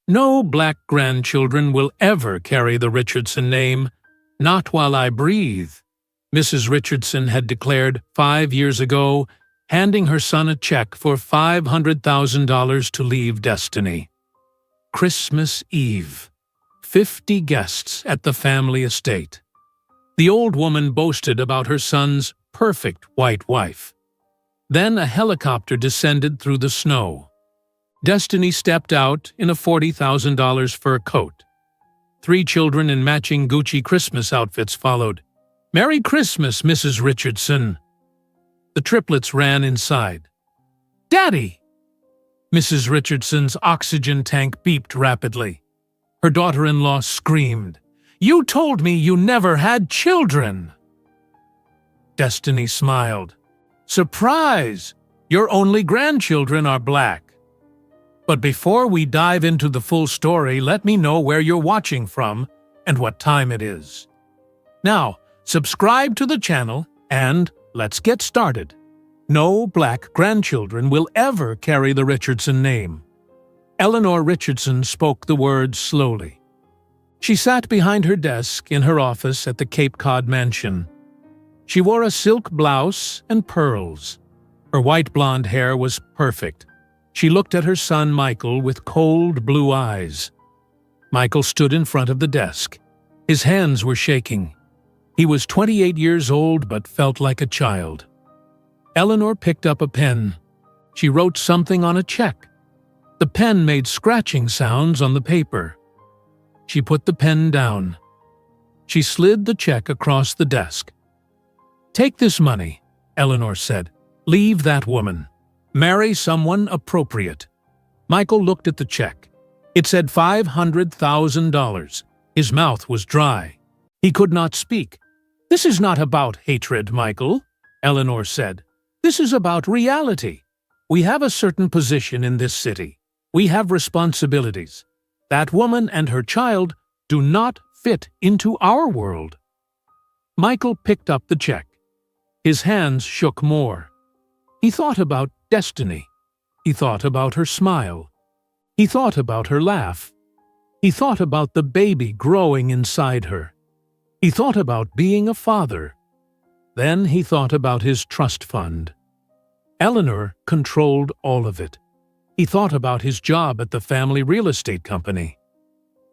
No black grandchildren will ever carry the Richardson name, not while I breathe, Mrs. Richardson had declared 5 years ago, handing her son a check for $500,000 to leave Destiny. Christmas Eve. 50 guests at the family estate. The old woman boasted about her son's perfect white wife. Then a helicopter descended through the snow. Destiny stepped out in a $40,000 fur coat. 3 children in matching Gucci Christmas outfits followed. "Merry Christmas, Mrs. Richardson." The triplets ran inside. "Daddy!" Mrs. Richardson's oxygen tank beeped rapidly. Her daughter-in-law screamed, "You told me you never had children!" Destiny smiled. "Surprise! Your only grandchildren are black. But before we dive into the full story, let me know where you're watching from and what time it is. Now, subscribe to the channel and let's get started. No black grandchildren will ever carry the Richardson name. Eleanor Richardson spoke the words slowly. She sat behind her desk in her office at the Cape Cod mansion. She wore a silk blouse and pearls. Her white blonde hair was perfect. She looked at her son Michael with cold blue eyes. Michael stood in front of the desk. His hands were shaking. He was 28 years old but felt like a child. Eleanor picked up a pen. She wrote something on a check. The pen made scratching sounds on the paper. She put the pen down. She slid the check across the desk. "Take this money," Eleanor said. "Leave that woman. Marry someone appropriate." Michael looked at the check. It said $500,000. His mouth was dry. He could not speak. "This is not about hatred, Michael," Eleanor said. "This is about reality. We have a certain position in this city. We have responsibilities. That woman and her child do not fit into our world." Michael picked up the check. His hands shook more. He thought about Destiny. He thought about her smile. He thought about her laugh. He thought about the baby growing inside her. He thought about being a father. Then he thought about his trust fund. Eleanor controlled all of it. He thought about his job at the family real estate company.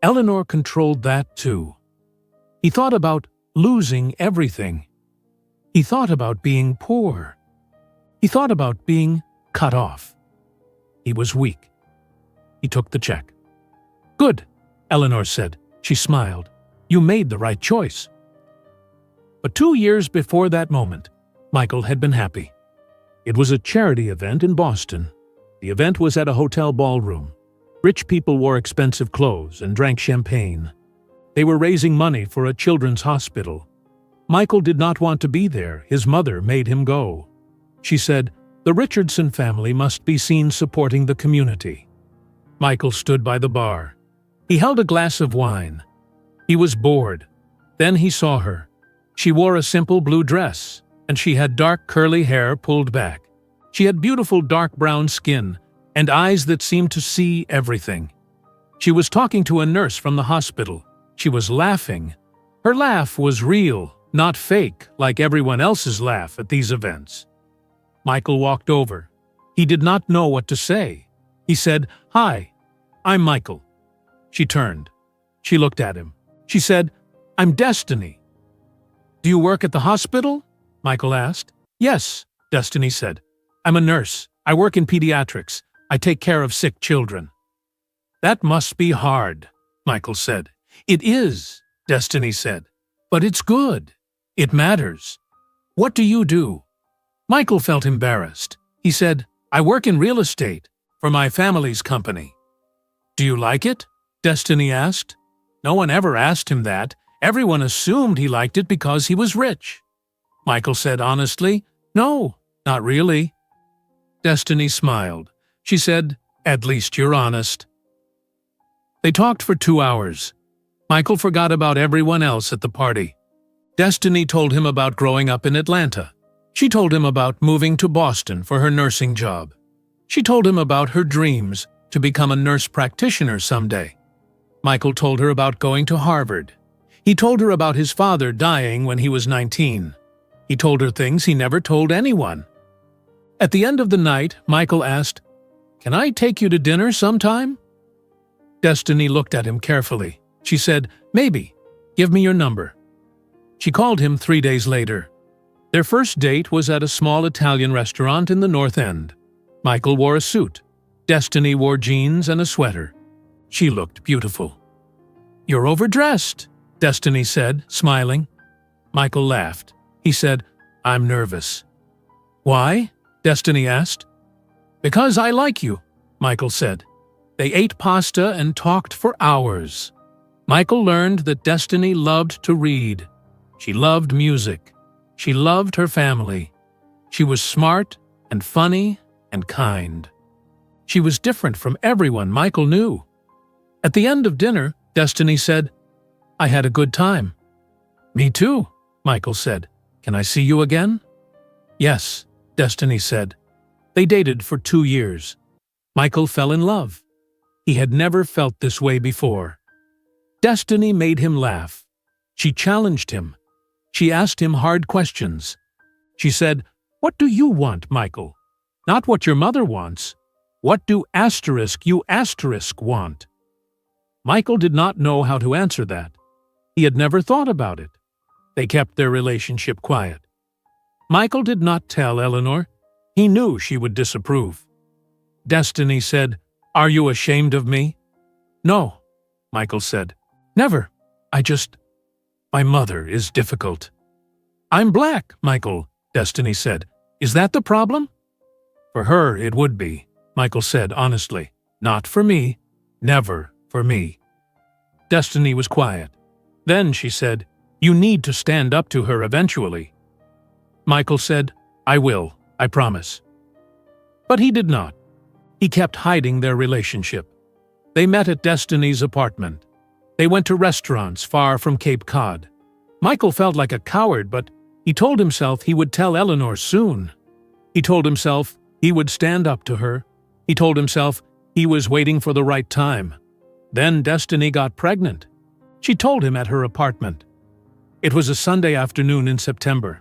Eleanor controlled that too. He thought about losing everything. He thought about being poor. He thought about being cut off. He was weak. He took the check. "Good," Eleanor said. She smiled. "You made the right choice." But 2 years before that moment, Michael had been happy. It was a charity event in Boston. The event was at a hotel ballroom. Rich people wore expensive clothes and drank champagne. They were raising money for a children's hospital. Michael did not want to be there. His mother made him go. She said, "The Richardson family must be seen supporting the community." Michael stood by the bar. He held a glass of wine. He was bored. Then he saw her. She wore a simple blue dress, and she had dark curly hair pulled back. She had beautiful dark brown skin and eyes that seemed to see everything. She was talking to a nurse from the hospital. She was laughing. Her laugh was real, not fake like everyone else's laugh at these events. Michael walked over. He did not know what to say. He said, "Hi, I'm Michael." She turned. She looked at him. She said, "I'm Destiny." "Do you work at the hospital?" Michael asked. "Yes," Destiny said. "I'm a nurse. I work in pediatrics. I take care of sick children." "That must be hard," Michael said. "It is," Destiny said. "But it's good. It matters. What do you do?" Michael felt embarrassed. He said, "I work in real estate for my family's company." "Do you like it?" Destiny asked. No one ever asked him that. Everyone assumed he liked it because he was rich. Michael said honestly, "No, not really." Destiny smiled. She said, "At least you're honest." They talked for 2 hours. Michael forgot about everyone else at the party. Destiny told him about growing up in Atlanta. She told him about moving to Boston for her nursing job. She told him about her dreams, to become a nurse practitioner someday. Michael told her about going to Harvard. He told her about his father dying when he was 19. He told her things he never told anyone. At the end of the night, Michael asked, "Can I take you to dinner sometime?" Destiny looked at him carefully. She said, "Maybe. Give me your number." She called him 3 days later. Their first date was at a small Italian restaurant in the North End. Michael wore a suit. Destiny wore jeans and a sweater. She looked beautiful. "You're overdressed," Destiny said, smiling. Michael laughed. He said, "I'm nervous." "Why?" Destiny asked. "Because I like you," Michael said. They ate pasta and talked for hours. Michael learned that Destiny loved to read. She loved music. She loved her family. She was smart and funny and kind. She was different from everyone Michael knew. At the end of dinner, Destiny said, "I had a good time." "Me too," Michael said. "Can I see you again?" "Yes," Destiny said. They dated for 2 years. Michael fell in love. He had never felt this way before. Destiny made him laugh. She challenged him. She asked him hard questions. She said, "What do you want, Michael? Not what your mother wants. What do you want?" Michael did not know how to answer that. He had never thought about it. They kept their relationship quiet. Michael did not tell Eleanor. He knew she would disapprove. Destiny said, "Are you ashamed of me?" "No," Michael said. "Never. My mother is difficult." "I'm black, Michael," Destiny said. "Is that the problem?" "For her it would be," Michael said honestly. "Not for me. Never for me." Destiny was quiet. Then she said, "You need to stand up to her eventually." Michael said, "I will, I promise." But he did not. He kept hiding their relationship. They met at Destiny's apartment. They went to restaurants far from Cape Cod. Michael felt like a coward, but he told himself he would tell Eleanor soon. He told himself he would stand up to her. He told himself he was waiting for the right time. Then Destiny got pregnant. She told him at her apartment. It was a Sunday afternoon in September.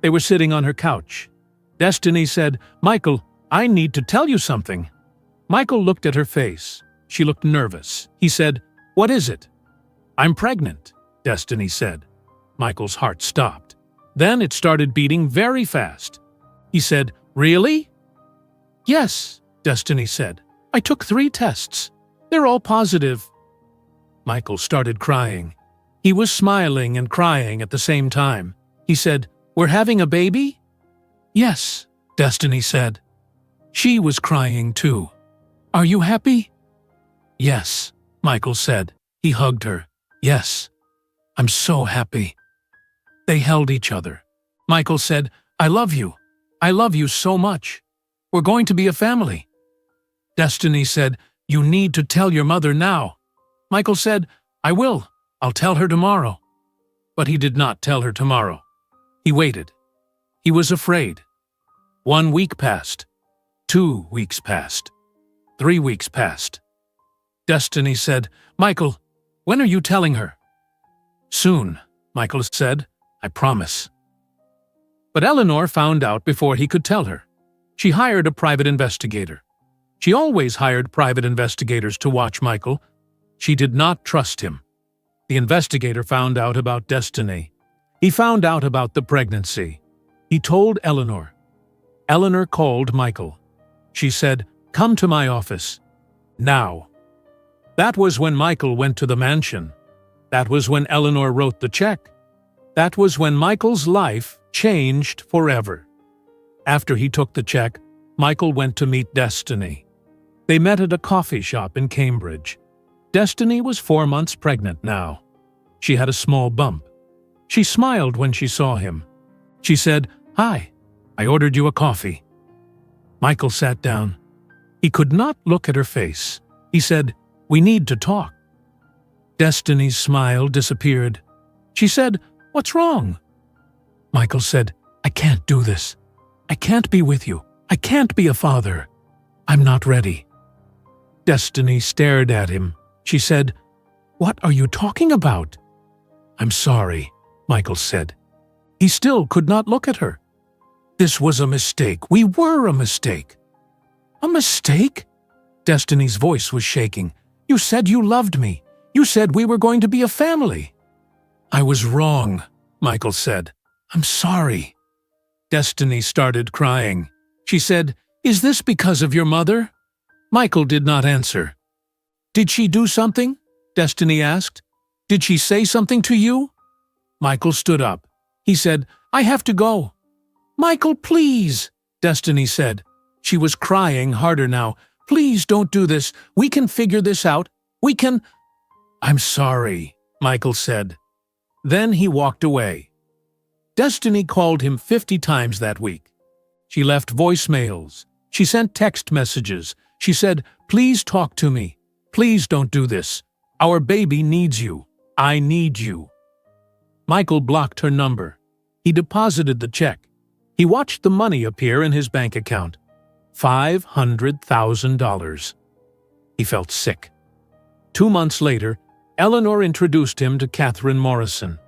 They were sitting on her couch. Destiny said, "Michael, I need to tell you something." Michael looked at her face. She looked nervous. He said, "What is it?" "I'm pregnant," Destiny said. Michael's heart stopped. Then it started beating very fast. He said, "Really?" "Yes," Destiny said. "I took 3 tests. They're all positive." Michael started crying. He was smiling and crying at the same time. He said, "We're having a baby?" "Yes," Destiny said. She was crying too. "Are you happy?" "Yes," Michael said. He hugged her. "Yes, I'm so happy." They held each other. Michael said, "I love you. I love you so much. We're going to be a family." Destiny said, "You need to tell your mother now." Michael said, "I will. I'll tell her tomorrow." But he did not tell her tomorrow. He waited. He was afraid. 1 week passed. 2 weeks passed. 3 weeks passed. Destiny said, "Michael, when are you telling her?" "Soon," Michael said. "I promise." But Eleanor found out before he could tell her. She hired a private investigator. She always hired private investigators to watch Michael. She did not trust him. The investigator found out about Destiny. He found out about the pregnancy. He told Eleanor. Eleanor called Michael. She said, "Come to my office. Now." That was when Michael went to the mansion. That was when Eleanor wrote the check. That was when Michael's life changed forever. After he took the check, Michael went to meet Destiny. They met at a coffee shop in Cambridge. Destiny was 4 months pregnant now. She had a small bump. She smiled when she saw him. She said, "Hi, I ordered you a coffee." Michael sat down. He could not look at her face. He said, "We need to talk." Destiny's smile disappeared. She said, "What's wrong?" Michael said, "I can't do this. I can't be with you. I can't be a father. I'm not ready." Destiny stared at him. She said, "What are you talking about?" "I'm sorry," Michael said. He still could not look at her. "This was a mistake. We were a mistake." "A mistake?" Destiny's voice was shaking. "You said you loved me. You said we were going to be a family." "I was wrong," Michael said. "I'm sorry." Destiny started crying. She said, "Is this because of your mother?" Michael did not answer. "Did she do something?" Destiny asked. "Did she say something to you?" Michael stood up. He said, "I have to go." "Michael, please," Destiny said. She was crying harder now. "Please don't do this. We can figure this out. We can—" "I'm sorry," Michael said. Then he walked away. Destiny called him 50 times that week. She left voicemails. She sent text messages. She said, "Please talk to me. Please don't do this. Our baby needs you. I need you." Michael blocked her number. He deposited the check. He watched the money appear in his bank account. $500,000. He felt sick. 2 months later, Eleanor introduced him to Catherine Morrison.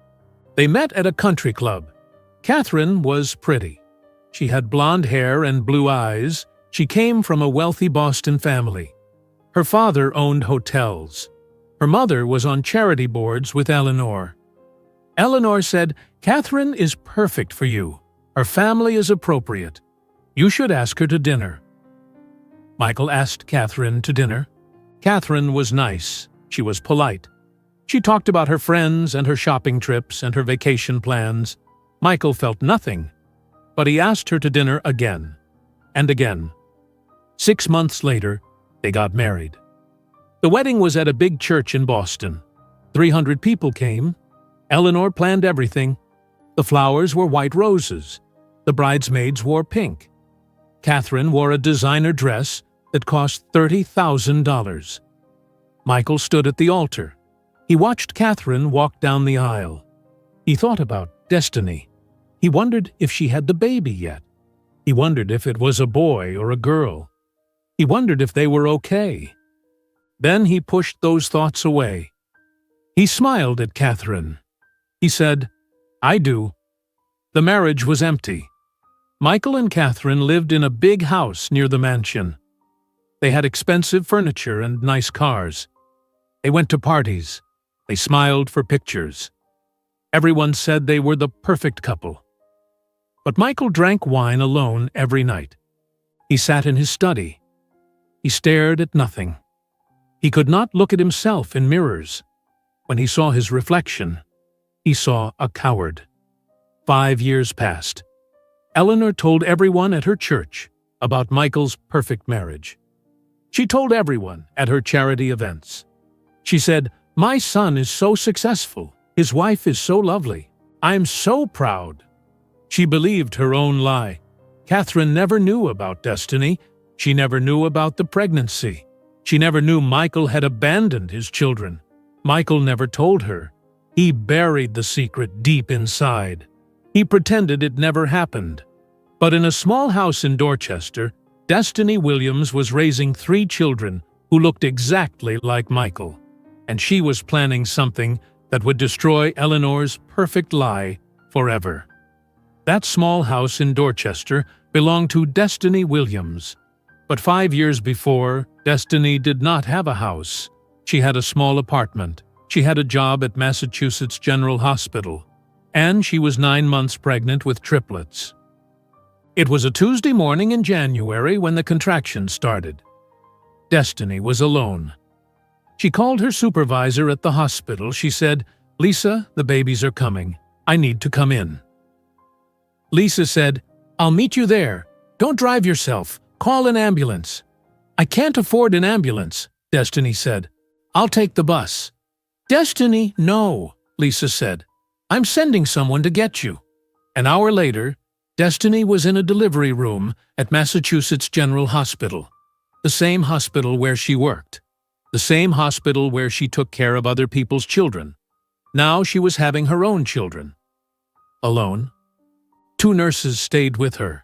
They met at a country club. Catherine was pretty. She had blonde hair and blue eyes. She came from a wealthy Boston family. Her father owned hotels. Her mother was on charity boards with Eleanor. Eleanor said, "Catherine is perfect for you. Her family is appropriate. You should ask her to dinner." Michael asked Catherine to dinner. Catherine was nice. She was polite. She talked about her friends and her shopping trips and her vacation plans. Michael felt nothing, but he asked her to dinner again and again. 6 months later, they got married. The wedding was at a big church in Boston. 300 people came. Eleanor planned everything. The flowers were white roses. The bridesmaids wore pink. Catherine wore a designer dress that cost $30,000. Michael stood at the altar. He watched Catherine walk down the aisle. He thought about Destiny. He wondered if she had the baby yet. He wondered if it was a boy or a girl. He wondered if they were okay. Then he pushed those thoughts away. He smiled at Catherine. He said, "I do." The marriage was empty. Michael and Catherine lived in a big house near the mansion. They had expensive furniture and nice cars. They went to parties. They smiled for pictures. Everyone said they were the perfect couple. But Michael drank wine alone every night. He sat in his study. He stared at nothing. He could not look at himself in mirrors. When he saw his reflection, he saw a coward. 5 years passed. Eleanor told everyone at her church about Michael's perfect marriage. She told everyone at her charity events. She said, "My son is so successful. His wife is so lovely. I'm so proud." She believed her own lie. Catherine never knew about Destiny. She never knew about the pregnancy. She never knew Michael had abandoned his children. Michael never told her. He buried the secret deep inside. He pretended it never happened. But in a small house in Dorchester, Destiny Williams was raising 3 children who looked exactly like Michael. And she was planning something that would destroy Eleanor's perfect lie forever. That small house in Dorchester belonged to Destiny Williams. But 5 years before, Destiny did not have a house. She had a small apartment. She had a job at Massachusetts General Hospital. And she was 9 months pregnant with triplets. It was a Tuesday morning in January when the contractions started. Destiny was alone. She called her supervisor at the hospital. She said, "Lisa, the babies are coming. I need to come in." Lisa said, "I'll meet you there. Don't drive yourself. Call an ambulance." "I can't afford an ambulance," Destiny said. "I'll take the bus." "Destiny, no," Lisa said. "I'm sending someone to get you." An hour later, Destiny was in a delivery room at Massachusetts General Hospital, the same hospital where she worked, the same hospital where she took care of other people's children. Now she was having her own children. Alone. 2 nurses stayed with her.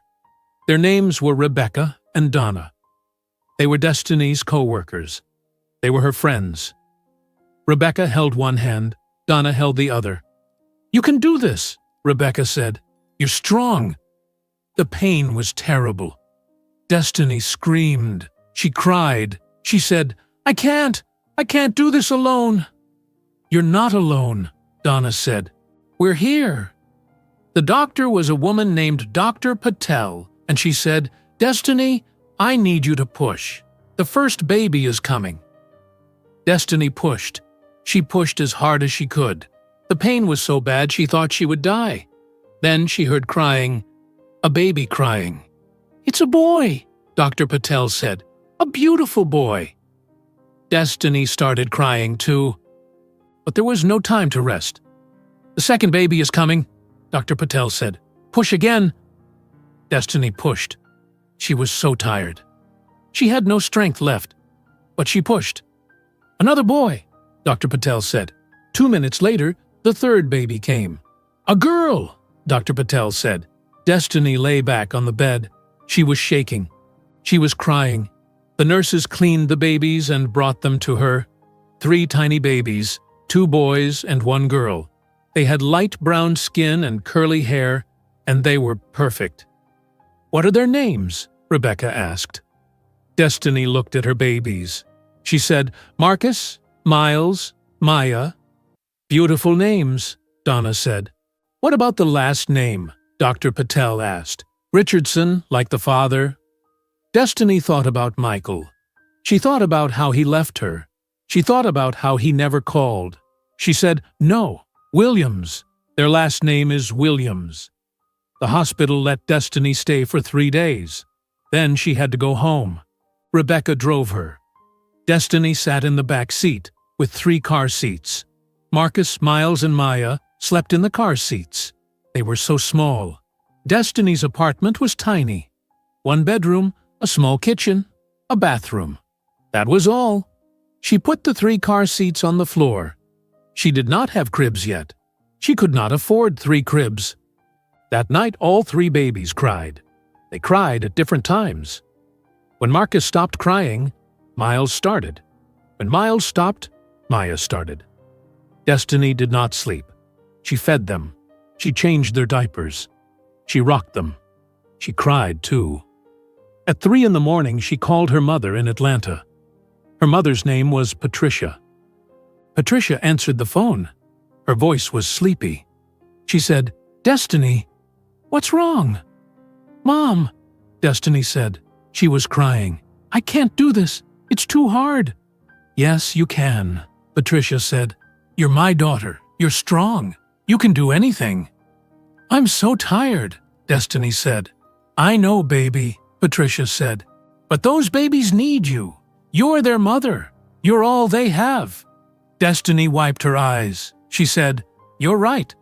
Their names were Rebecca and Donna. They were Destiny's co-workers. They were her friends. Rebecca held one hand, Donna held the other. "You can do this," Rebecca said. "You're strong." The pain was terrible. Destiny screamed. She cried. She said, I can't do this alone." "You're not alone," Donna said. "We're here." The doctor was a woman named Dr. Patel, and she said, "Destiny, I need you to push. The first baby is coming." Destiny pushed. She pushed as hard as she could. The pain was so bad she thought she would die. Then she heard crying, a baby crying. "It's a boy," Dr. Patel said. "A beautiful boy." Destiny started crying too. But there was no time to rest. "The second baby is coming," Dr. Patel said. "Push again." Destiny pushed. She was so tired. She had no strength left, but she pushed. "Another boy," Dr. Patel said. 2 minutes later, the third baby came. "A girl," Dr. Patel said. Destiny lay back on the bed. She was shaking. She was crying. The nurses cleaned the babies and brought them to her. 3 tiny babies, 2 boys and 1 girl. They had light brown skin and curly hair, and they were perfect. "What are their names?" Rebecca asked. Destiny looked at her babies. She said, "Marcus, Miles, Maya." "Beautiful names," Donna said. "What about the last name?" Dr. Patel asked. "Richardson, like the father?" Destiny thought about Michael. She thought about how he left her. She thought about how he never called. She said, "No, Williams. Their last name is Williams." The hospital let Destiny stay for 3 days. Then she had to go home. Rebecca drove her. Destiny sat in the back seat, with 3 car seats. Marcus, Miles, and Maya slept in the car seats. They were so small. Destiny's apartment was tiny. 1 bedroom, a small kitchen, a bathroom. That was all. She put the 3 car seats on the floor. She did not have cribs yet. She could not afford 3 cribs. That night, all 3 babies cried. They cried at different times. When Marcus stopped crying, Miles started. When Miles stopped, Maya started. Destiny did not sleep. She fed them. She changed their diapers. She rocked them. She cried, too. At 3 in the morning, she called her mother in Atlanta. Her mother's name was Patricia. Patricia answered the phone. Her voice was sleepy. She said, "Destiny, what's wrong?" "Mom," Destiny said. She was crying. "I can't do this. It's too hard." "Yes, you can," Patricia said. "You're my daughter. You're strong. You can do anything." "I'm so tired," Destiny said. "I know, baby," Patricia said. "But those babies need you. You're their mother. You're all they have." Destiny wiped her eyes. She said, "You're right.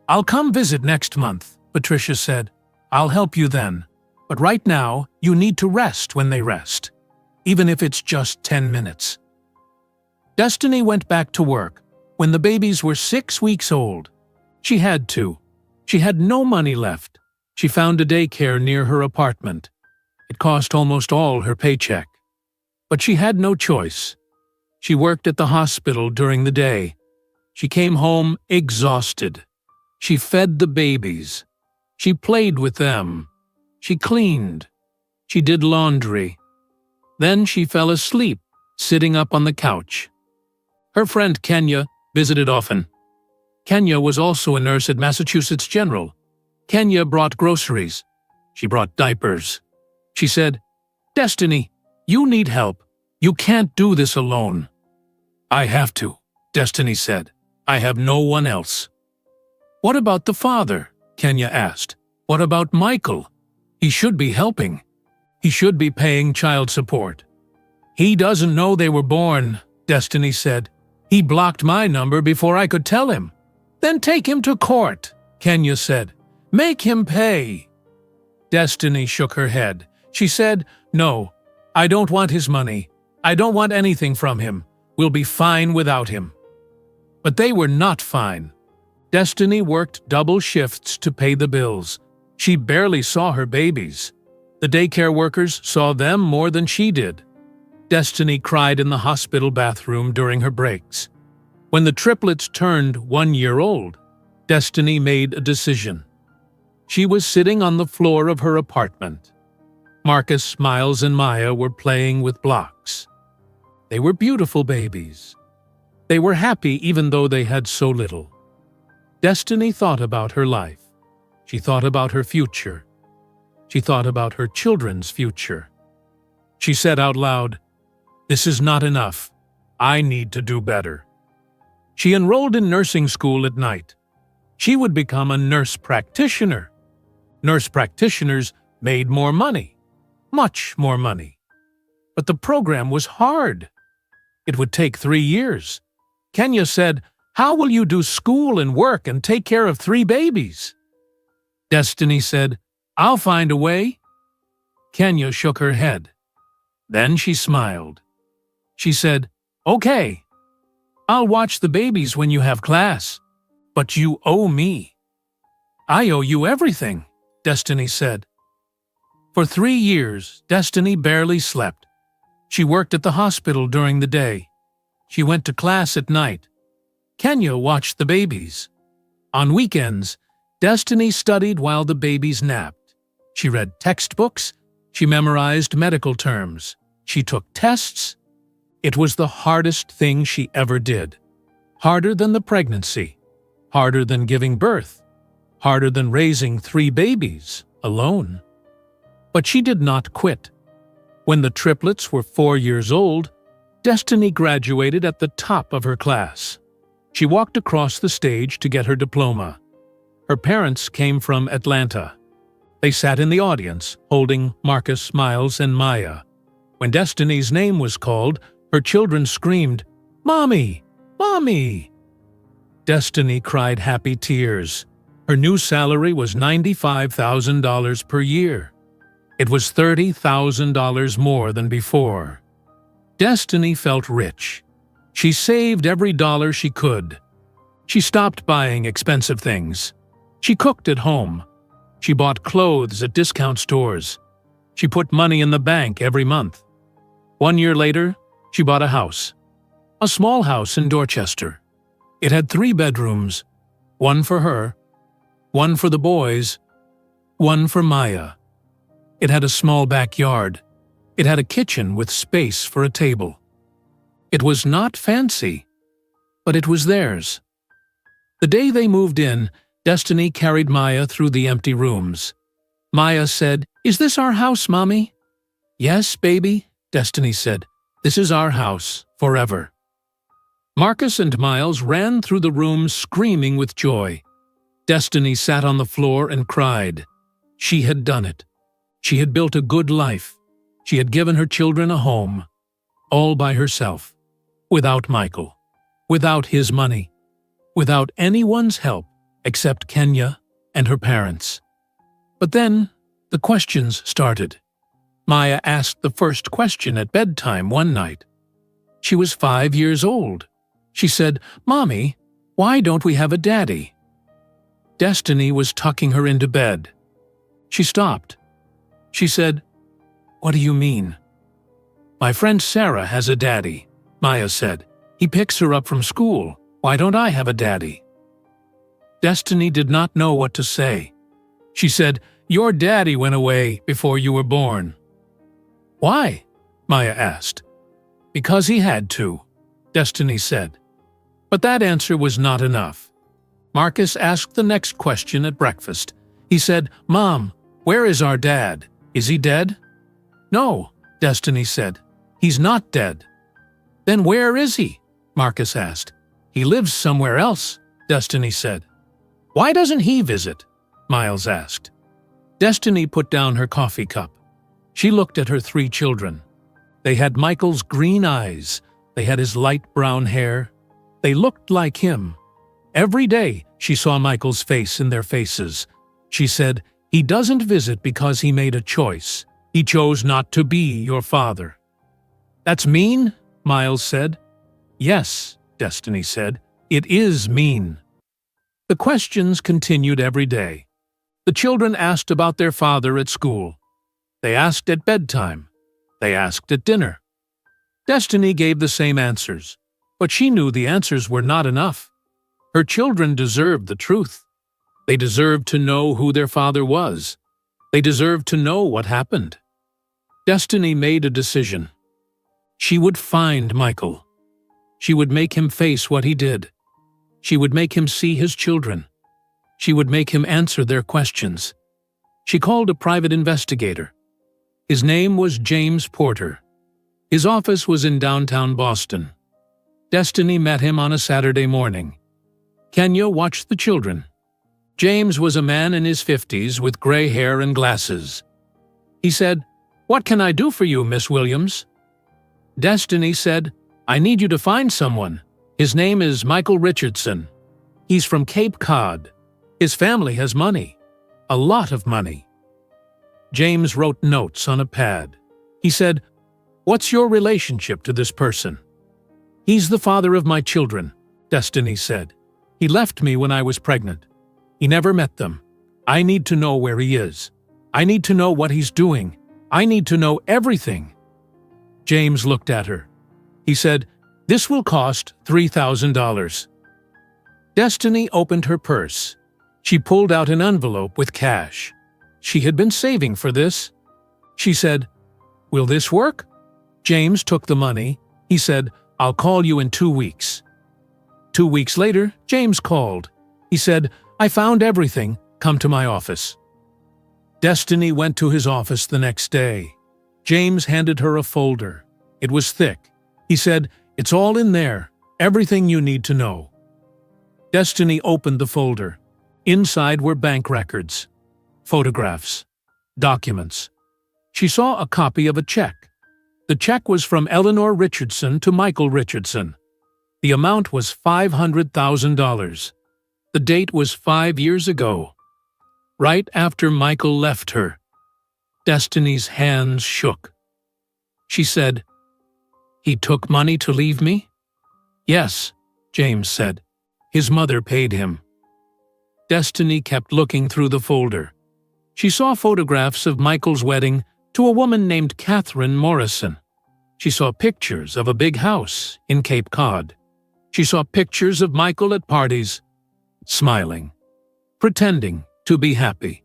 I'll come visit next month," Patricia said. "I'll help you then. But right now, you need to rest when they rest, even if it's just 10 minutes. Destiny went back to work when the babies were 6 weeks old. She had to. She had no money left. She found a daycare near her apartment. It cost almost all her paycheck. But she had no choice. She worked at the hospital during the day. She came home exhausted. She fed the babies. She played with them. She cleaned. She did laundry. Then she fell asleep, sitting up on the couch. Her friend Kenya visited often. Kenya was also a nurse at Massachusetts General. Kenya brought groceries. She brought diapers. She said, "Destiny, you need help. You can't do this alone." "I have to," Destiny said. "I have no one else." "What about the father?" Kenya asked. "What about Michael? He should be helping. He should be paying child support." "He doesn't know they were born," Destiny said. "He blocked my number before I could tell him." "Then take him to court," Kenya said. "Make him pay." Destiny shook her head. She said, "No, I don't want his money. I don't want anything from him. We'll be fine without him." But they were not fine. Destiny worked double shifts to pay the bills. She barely saw her babies. The daycare workers saw them more than she did. Destiny cried in the hospital bathroom during her breaks. When the triplets turned 1 year old, Destiny made a decision. She was sitting on the floor of her apartment. Marcus, Miles, and Maya were playing with blocks. They were beautiful babies. They were happy even though they had so little. Destiny thought about her life. She thought about her future. She thought about her children's future. She said out loud, "This is not enough. I need to do better." She enrolled in nursing school at night. She would become a nurse practitioner. Nurse practitioners made more money, much more money. But the program was hard. It would take 3 years. Kenya said, "How will you do school and work and take care of 3 babies?" Destiny said, "I'll find a way." Kenya shook her head. Then she smiled. She said, "Okay, I'll watch the babies when you have class, but you owe me." "I owe you everything," Destiny said. For 3 years, Destiny barely slept. She worked at the hospital during the day. She went to class at night. Kenya watched the babies. On weekends, Destiny studied while the babies napped. She read textbooks. She memorized medical terms. She took tests. It was the hardest thing she ever did. Harder than the pregnancy. Harder than giving birth. Harder than raising 3 babies alone. But she did not quit. When the triplets were 4 years old, Destiny graduated at the top of her class. She walked across the stage to get her diploma. Her parents came from Atlanta. They sat in the audience, holding Marcus, Miles, and Maya. When Destiny's name was called, her children screamed, "Mommy! Mommy!" Destiny cried happy tears. Her new salary was $95,000 per year. It was $30,000 more than before. Destiny felt rich. She saved every dollar she could. She stopped buying expensive things. She cooked at home. She bought clothes at discount stores. She put money in the bank every month. 1 year later, she bought a house. A small house in Dorchester. It had 3 bedrooms, 1 for her, 1 for the boys, 1 for Maya. It had a small backyard. It had a kitchen with space for a table. It was not fancy, but it was theirs. The day they moved in, Destiny carried Maya through the empty rooms. Maya said, "Is this our house, Mommy?" "Yes, baby," Destiny said. "This is our house, forever." Marcus and Miles ran through the rooms screaming with joy. Destiny sat on the floor and cried. She had done it. She had built a good life. She had given her children a home, all by herself, without Michael, without his money, without anyone's help except Kenya and her parents. But then the questions started. Maya asked the first question at bedtime one night. She was 5 years old. She said, "Mommy, why don't we have a daddy?" Destiny was tucking her into bed. She stopped. She said, "What do you mean?" "My friend Sarah has a daddy," Maya said. "He picks her up from school. Why don't I have a daddy?" Destiny did not know what to say. She said, "Your daddy went away before you were born." "Why?" Maya asked. "Because he had to," Destiny said. But that answer was not enough. Marcus asked the next question at breakfast. He said, "Mom, where is our dad? Is he dead?" "No," Destiny said. "He's not dead." "Then where is he?" Marcus asked. "He lives somewhere else," Destiny said. "Why doesn't he visit?" Miles asked. Destiny put down her coffee cup. She looked at her 3 children. They had Michael's green eyes. They had his light brown hair. They looked like him. Every day she saw Michael's face in their faces. She said, "He doesn't visit because he made a choice. He chose not to be your father." "That's mean," Miles said. "Yes," Destiny said. "It is mean." The questions continued every day. The children asked about their father at school. They asked at bedtime. They asked at dinner. Destiny gave the same answers, but she knew the answers were not enough. Her children deserved the truth. They deserved to know who their father was. They deserved to know what happened. Destiny made a decision. She would find Michael. She would make him face what he did. She would make him see his children. She would make him answer their questions. She called a private investigator. His name was James Porter. His office was in downtown Boston. Destiny met him on a Saturday morning. Kenya watched the children. James was a man in his 50s with gray hair and glasses. He said, "What can I do for you, Miss Williams?" Destiny said, "I need you to find someone. His name is Michael Richardson. He's from Cape Cod. His family has money. A lot of money." James wrote notes on a pad. He said, "What's your relationship to this person?" "He's the father of my children," Destiny said. "He left me when I was pregnant. He never met them. I need to know where he is. I need to know what he's doing. I need to know everything." James looked at her. He said, "This will cost $3,000. Destiny opened her purse. She pulled out an envelope with cash. She had been saving for this. She said, "Will this work?" James took the money. He said, "I'll call you in 2 weeks." 2 weeks later, James called. He said, "I found everything. Come to my office." Destiny went to his office the next day. James handed her a folder. It was thick. He said, "It's all in there. Everything you need to know." Destiny opened the folder. Inside were bank records, photographs, documents. She saw a copy of a check. The check was from Eleanor Richardson to Michael Richardson. The amount was $500,000. The date was 5 years ago, right after Michael left her. Destiny's hands shook. She said, "He took money to leave me?" "Yes," James said. "His mother paid him." Destiny kept looking through the folder. She saw photographs of Michael's wedding to a woman named Catherine Morrison. She saw pictures of a big house in Cape Cod. She saw pictures of Michael at parties, smiling, pretending to be happy,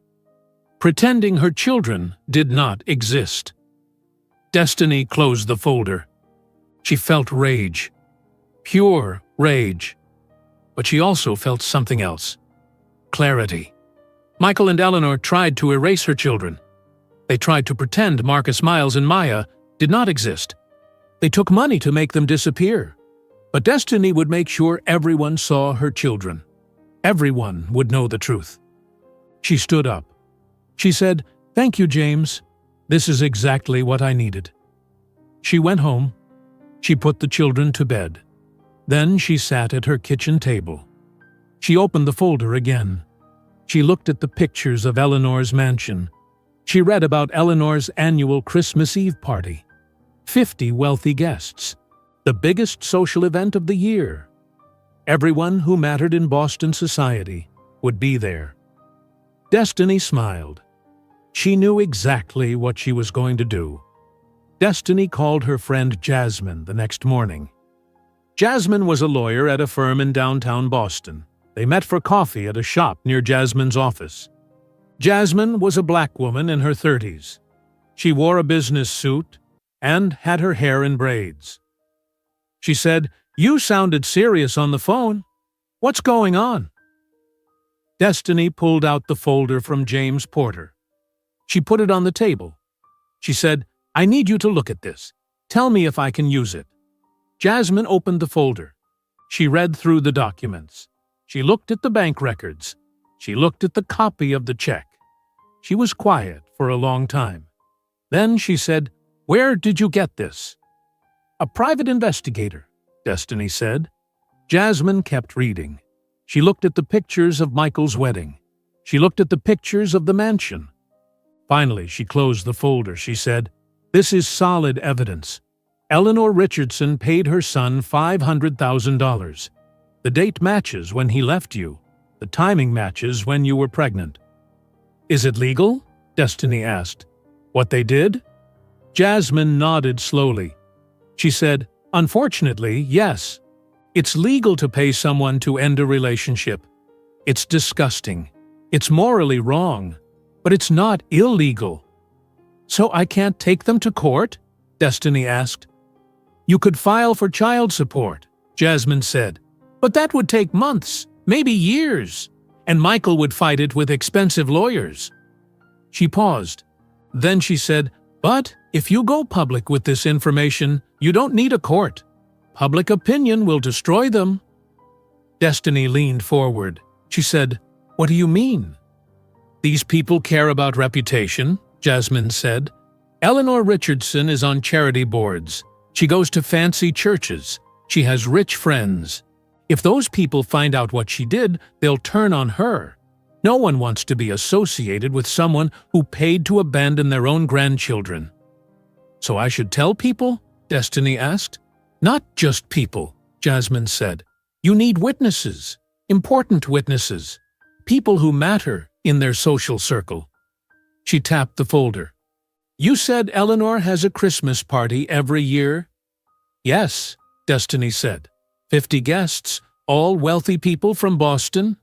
pretending her children did not exist. Destiny closed the folder. She felt rage, pure rage, but she also felt something else. Clarity. Michael and Eleanor tried to erase her children. They tried to pretend Marcus Miles and Maya did not exist. They took money to make them disappear. But Destiny would make sure everyone saw her children. Everyone would know the truth. She stood up. She said, "Thank you, James. This is exactly what I needed." She went home. She put the children to bed. Then she sat at her kitchen table. She opened the folder again. She looked at the pictures of Eleanor's mansion. She read about Eleanor's annual Christmas Eve party. 50 wealthy guests. The biggest social event of the year. Everyone who mattered in Boston society would be there. Destiny smiled. She knew exactly what she was going to do. Destiny called her friend Jasmine the next morning. Jasmine was a lawyer at a firm in downtown Boston. They met for coffee at a shop near Jasmine's office. Jasmine was a black woman in her 30s. She wore a business suit and had her hair in braids. She said, "You sounded serious on the phone. What's going on?" Destiny pulled out the folder from James Porter. She put it on the table. She said, "I need you to look at this. Tell me if I can use it." Jasmine opened the folder. She read through the documents. She looked at the bank records. She looked at the copy of the check. She was quiet for a long time. Then she said, "Where did you get this?" "A private investigator," Destiny said. Jasmine kept reading. She looked at the pictures of Michael's wedding. She looked at the pictures of the mansion. Finally, she closed the folder. She said, "This is solid evidence. Eleanor Richardson paid her son $500,000. The date matches when he left you. The timing matches when you were pregnant." "Is it legal?" Destiny asked. "What they did?" Jasmine nodded slowly. She said, "Unfortunately, yes. It's legal to pay someone to end a relationship. It's disgusting. It's morally wrong. But it's not illegal." "So I can't take them to court?" Destiny asked. "You could file for child support," Jasmine said. "But that would take months, maybe years, and Michael would fight it with expensive lawyers." She paused. Then she said, "But if you go public with this information, you don't need a court. Public opinion will destroy them." Destiny leaned forward. She said, "What do you mean?" "These people care about reputation," Jasmine said. "Eleanor Richardson is on charity boards. She goes to fancy churches. She has rich friends. If those people find out what she did, they'll turn on her. No one wants to be associated with someone who paid to abandon their own grandchildren." "So I should tell people?" Destiny asked. "Not just people," Jasmine said. "You need witnesses, important witnesses, people who matter in their social circle." She tapped the folder. "You said Eleanor has a Christmas party every year?" "Yes," Destiny said. 50 guests, all wealthy people from Boston."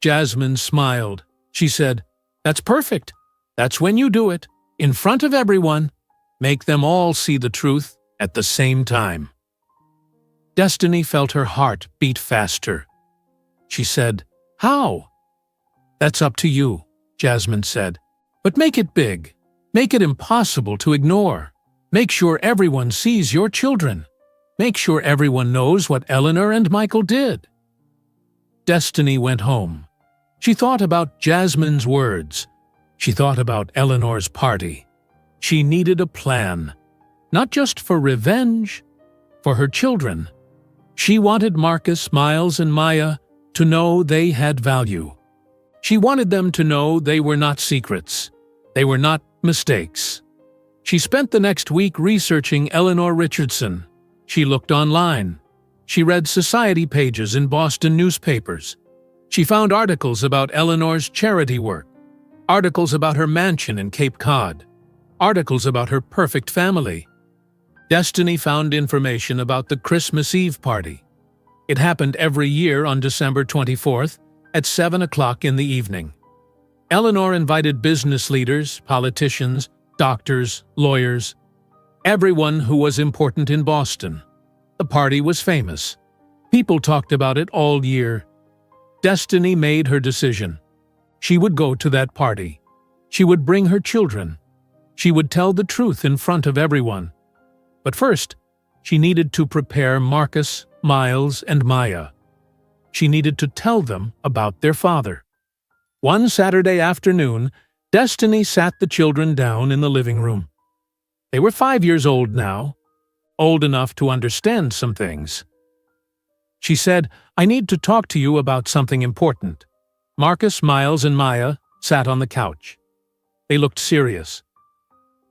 Jasmine smiled. She said, "That's perfect. That's when you do it, in front of everyone. Make them all see the truth at the same time." Destiny felt her heart beat faster. She said, "How?" "That's up to you," Jasmine said. "But make it big. Make it impossible to ignore. Make sure everyone sees your children. Make sure everyone knows what Eleanor and Michael did." Destiny went home. She thought about Jasmine's words. She thought about Eleanor's party. She needed a plan, not just for revenge, for her children. She wanted Marcus, Miles, and Maya to know they had value. She wanted them to know they were not secrets. They were not mistakes. She spent the next week researching Eleanor Richardson. She looked online. She read society pages in Boston newspapers. She found articles about Eleanor's charity work, articles about her mansion in Cape Cod, articles about her perfect family. Destiny found information about the Christmas Eve party. It happened every year on December 24th at 7 o'clock in the evening. Eleanor invited business leaders, politicians, doctors, lawyers, everyone who was important in Boston. The party was famous. People talked about it all year. Destiny made her decision. She would go to that party. She would bring her children. She would tell the truth in front of everyone. But first, she needed to prepare Marcus, Miles, and Maya. She needed to tell them about their father. One Saturday afternoon, Destiny sat the children down in the living room. They were 5 years old now, old enough to understand some things. She said, "I need to talk to you about something important." Marcus, Miles, and Maya sat on the couch. They looked serious.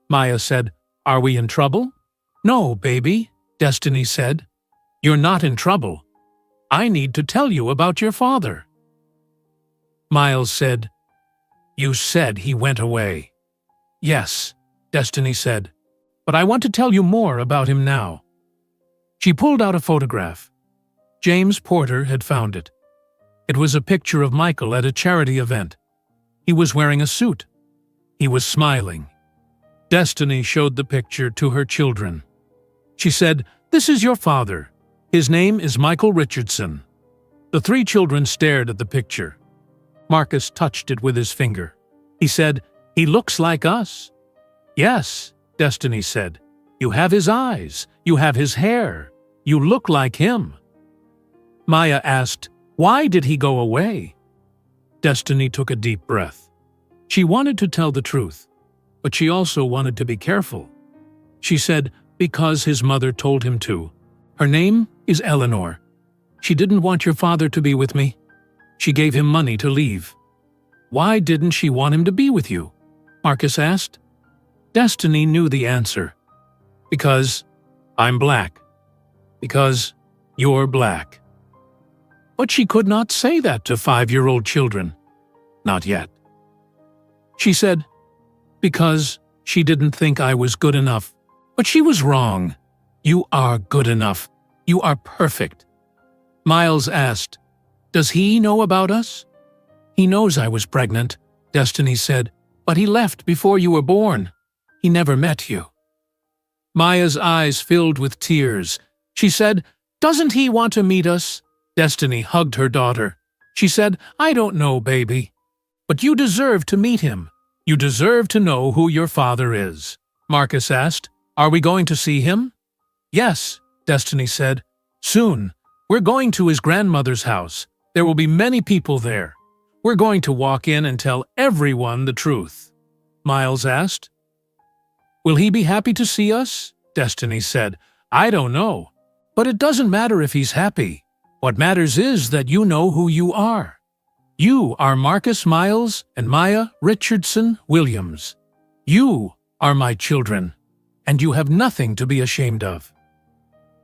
Maya said, "Are we in trouble?" "No, baby," Destiny said. "You're not in trouble. I need to tell you about your father." Miles said, "You said he went away." "Yes," Destiny said, "but I want to tell you more about him now." She pulled out a photograph. James Porter had found it. It was a picture of Michael at a charity event. He was wearing a suit. He was smiling. Destiny showed the picture to her children. She said, "This is your father. His name is Michael Richardson." The 3 children stared at the picture. Marcus touched it with his finger. He said, "He looks like us." "Yes," Destiny said. "You have his eyes. You have his hair. You look like him." Maya asked, "Why did he go away?" Destiny took a deep breath. She wanted to tell the truth, but she also wanted to be careful. She said, "Because his mother told him to. Her name is Eleanor. She didn't want your father to be with me. She gave him money to leave." "Why didn't she want him to be with you?" Marcus asked. Destiny knew the answer. "Because I'm black. Because you're black." But she could not say that to 5-year-old children. Not yet. She said, "Because she didn't think I was good enough. But she was wrong. You are good enough. You are perfect. Miles asked, Does he know about us? He knows I was pregnant, Destiny said, but he left before you were born. He never met you. Maya's eyes filled with tears. She said, Doesn't he want to meet us? Destiny hugged her daughter. She said, I don't know, baby. But you deserve to meet him. You deserve to know who your father is. Marcus asked, Are we going to see him? Yes, Destiny said. Soon. We're going to his grandmother's house. There will be many people there. We're going to walk in and tell everyone the truth. Miles asked. Will he be happy to see us? Destiny said. I don't know. But it doesn't matter if he's happy. What matters is that you know who you are. You are Marcus Miles and Maya Richardson Williams. You are my children, and you have nothing to be ashamed of.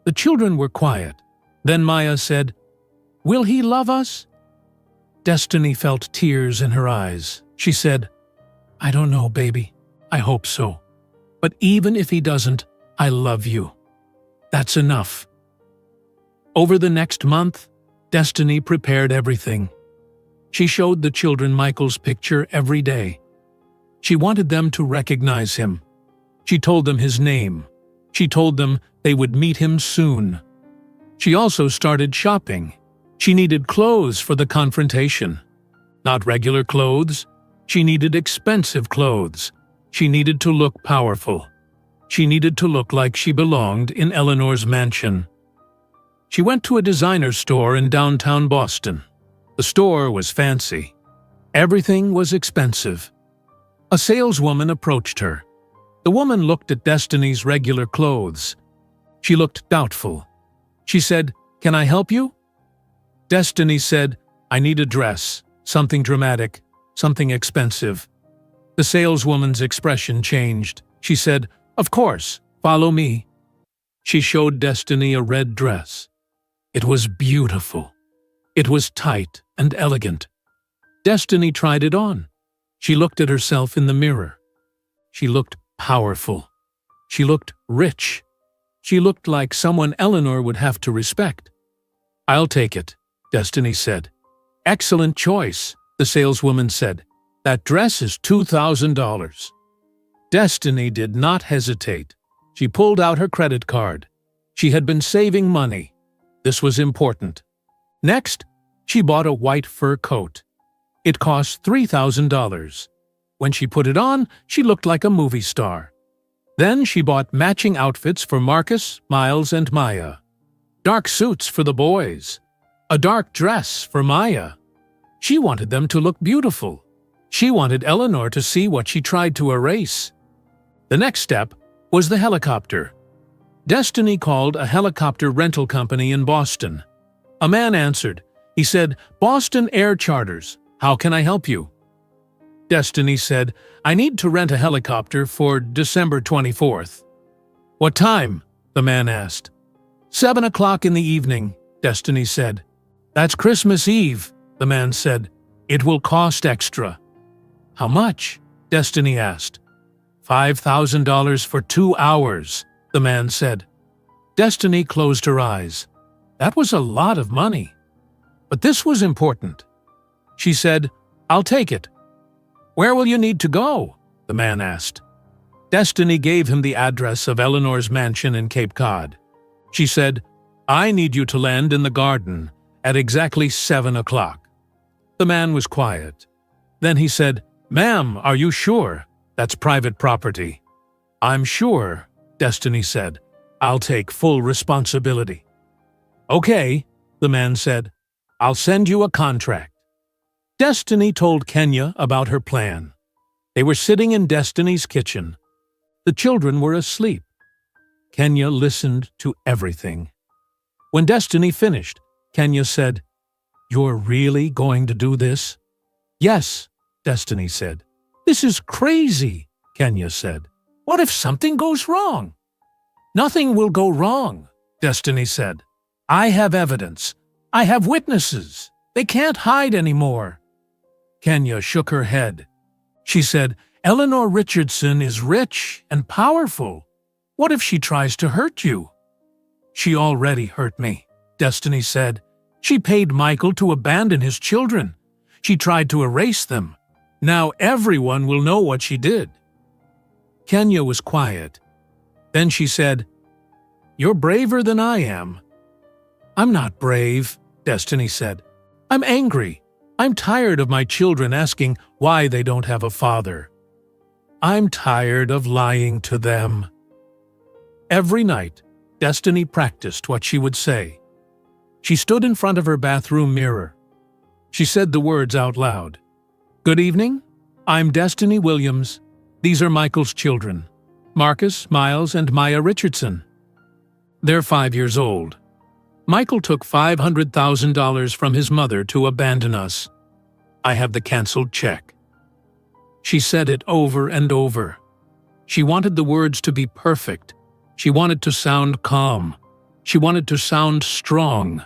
The children were quiet. Then Maya said, Will he love us? Destiny felt tears in her eyes. She said, I don't know, baby. I hope so. But even if he doesn't, I love you. That's enough. Over the next month, Destiny prepared everything. She showed the children Michael's picture every day. She wanted them to recognize him. She told them his name. She told them they would meet him soon. She also started shopping. She needed clothes for the confrontation. Not regular clothes. She needed expensive clothes. She needed to look powerful. She needed to look like she belonged in Eleanor's mansion. She went to a designer store in downtown Boston. The store was fancy. Everything was expensive. A saleswoman approached her. The woman looked at Destiny's regular clothes. She looked doubtful. She said, Can I help you? Destiny said, I need a dress, something dramatic, something expensive. The saleswoman's expression changed. She said, Of course, follow me. She showed Destiny a red dress. It was beautiful. It was tight and elegant. Destiny tried it on. She looked at herself in the mirror. She looked powerful. She looked rich. She looked like someone Eleanor would have to respect. I'll take it, Destiny said. Excellent choice, the saleswoman said. That dress is $2,000. Destiny did not hesitate. She pulled out her credit card. She had been saving money. This was important. Next, she bought a white fur coat. It cost $3,000. When she put it on, she looked like a movie star. Then she bought matching outfits for Marcus, Miles, and Maya. Dark suits for the boys. A dark dress for Maya. She wanted them to look beautiful. She wanted Eleanor to see what she tried to erase. The next step was the helicopter. Destiny called a helicopter rental company in Boston. A man answered. He said, Boston Air Charters. How can I help you? Destiny said, I need to rent a helicopter for December 24th. What time? The man asked. 7 o'clock in the evening, Destiny said. That's Christmas Eve, the man said. It will cost extra. How much? Destiny asked. $5,000 for 2 hours, the man said. Destiny closed her eyes. That was a lot of money. But this was important. She said, I'll take it. Where will you need to go? The man asked. Destiny gave him the address of Eleanor's mansion in Cape Cod. She said, I need you to land in the garden at exactly 7 o'clock. The man was quiet. Then he said, Ma'am, are you sure? That's private property. I'm sure, Destiny said. I'll take full responsibility. Okay, the man said. I'll send you a contract. Destiny told Kenya about her plan. They were sitting in Destiny's kitchen. The children were asleep. Kenya listened to everything. When Destiny finished, Kenya said, You're really going to do this? Yes, Destiny said. This is crazy, Kenya said. What if something goes wrong? Nothing will go wrong, Destiny said. I have evidence. I have witnesses. They can't hide anymore. Kenya shook her head. She said, Eleanor Richardson is rich and powerful. What if she tries to hurt you? She already hurt me, Destiny said. She paid Michael to abandon his children. She tried to erase them. Now everyone will know what she did. Kenya was quiet. Then she said, "You're braver than I am." "I'm not brave," Destiny said. "I'm angry. I'm tired of my children asking why they don't have a father. I'm tired of lying to them." Every night, Destiny practiced what she would say. She stood in front of her bathroom mirror. She said the words out loud. "Good evening. I'm Destiny Williams. These are Michael's children, Marcus, Miles, and Maya Richardson. They're 5 years old. Michael took $500,000 from his mother to abandon us. I have the canceled check." She said it over and over. She wanted the words to be perfect. She wanted to sound calm. She wanted to sound strong.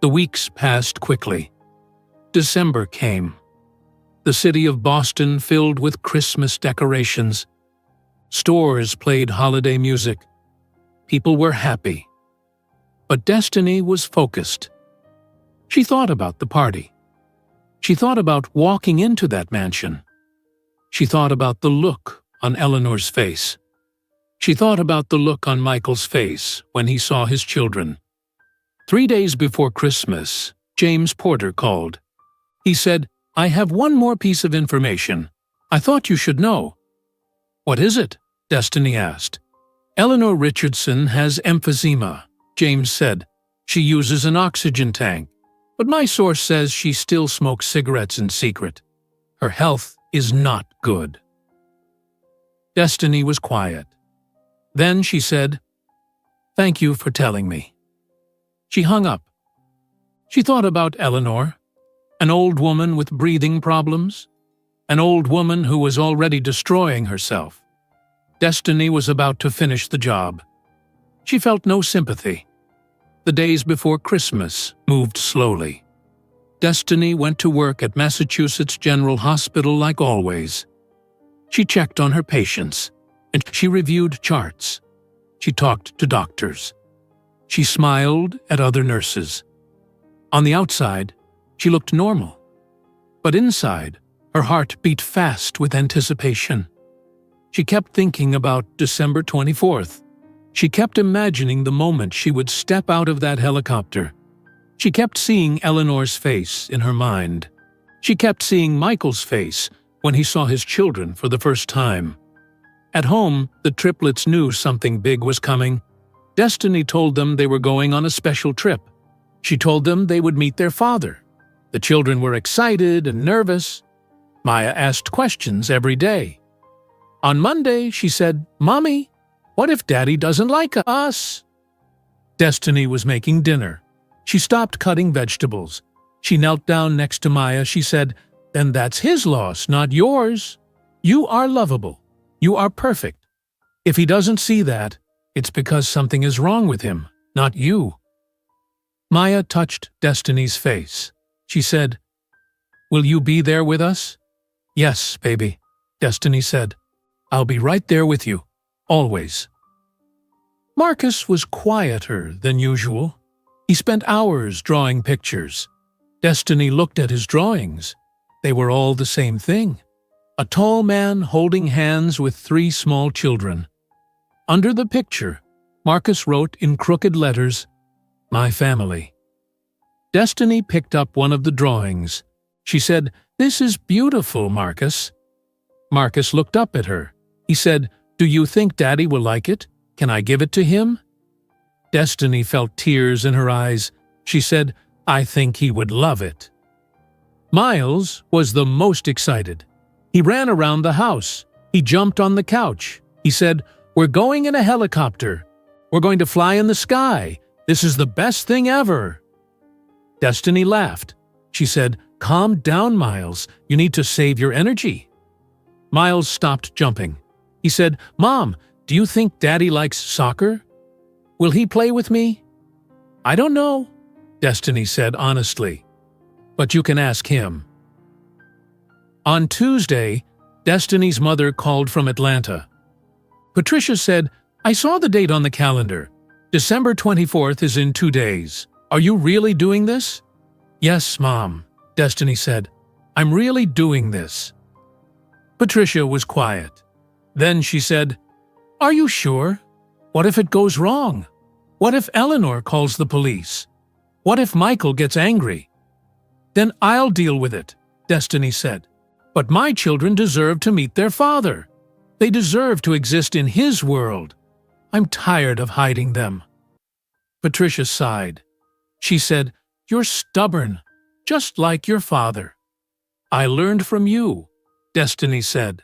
The weeks passed quickly. December came. The city of Boston filled with Christmas decorations. Stores played holiday music. People were happy. But Destiny was focused. She thought about the party. She thought about walking into that mansion. She thought about the look on Eleanor's face. She thought about the look on Michael's face when he saw his children. 3 days before Christmas, James Porter called. He said, "I have one more piece of information. I thought you should know." "What is it?" Destiny asked. "Eleanor Richardson has emphysema," James said. "She uses an oxygen tank, but my source says she still smokes cigarettes in secret. Her health is not good." Destiny was quiet. Then she said, "Thank you for telling me." She hung up. She thought about Eleanor, an old woman with breathing problems, an old woman who was already destroying herself. Destiny was about to finish the job. She felt no sympathy. The days before Christmas moved slowly. Destiny went to work at Massachusetts General Hospital like always. She checked on her patients, and she reviewed charts. She talked to doctors. She smiled at other nurses. On the outside, she looked normal. But inside, her heart beat fast with anticipation. She kept thinking about December 24th. She kept imagining the moment she would step out of that helicopter. She kept seeing Eleanor's face in her mind. She kept seeing Michael's face when he saw his children for the first time. At home, the triplets knew something big was coming. Destiny told them they were going on a special trip. She told them they would meet their father. The children were excited and nervous. Maya asked questions every day. On Monday, she said, "Mommy, what if Daddy doesn't like us?" Destiny was making dinner. She stopped cutting vegetables. She knelt down next to Maya. She said, "Then that's his loss, not yours. You are lovable. You are perfect. If he doesn't see that, it's because something is wrong with him, not you." Maya touched Destiny's face. She said, "Will you be there with us?" "Yes, baby," Destiny said. "I'll be right there with you, always." Marcus was quieter than usual. He spent hours drawing pictures. Destiny looked at his drawings. They were all the same thing. A tall man holding hands with 3 small children. Under the picture, Marcus wrote in crooked letters, "My family." Destiny picked up one of the drawings. She said, "This is beautiful, Marcus." Marcus looked up at her. He said, "Do you think Daddy will like it? Can I give it to him?" Destiny felt tears in her eyes. She said, "I think he would love it." Miles was the most excited. He ran around the house. He jumped on the couch. He said, "We're going in a helicopter. We're going to fly in the sky. This is the best thing ever." Destiny laughed. She said, "Calm down, Miles. You need to save your energy." Miles stopped jumping. He said, "Mom, do you think Daddy likes soccer? Will he play with me?" "I don't know," Destiny said honestly. "But you can ask him." On Tuesday, Destiny's mother called from Atlanta. Patricia said, "I saw the date on the calendar. December 24th is in 2 days. Are you really doing this? Yes, Mom, Destiny said. I'm really doing this. Patricia was quiet. Then she said, Are you sure? What if it goes wrong? What if Eleanor calls the police? What if Michael gets angry? Then I'll deal with it, Destiny said. But my children deserve to meet their father. They deserve to exist in his world. I'm tired of hiding them. Patricia sighed. She said, You're stubborn, just like your father. I learned from you, Destiny said.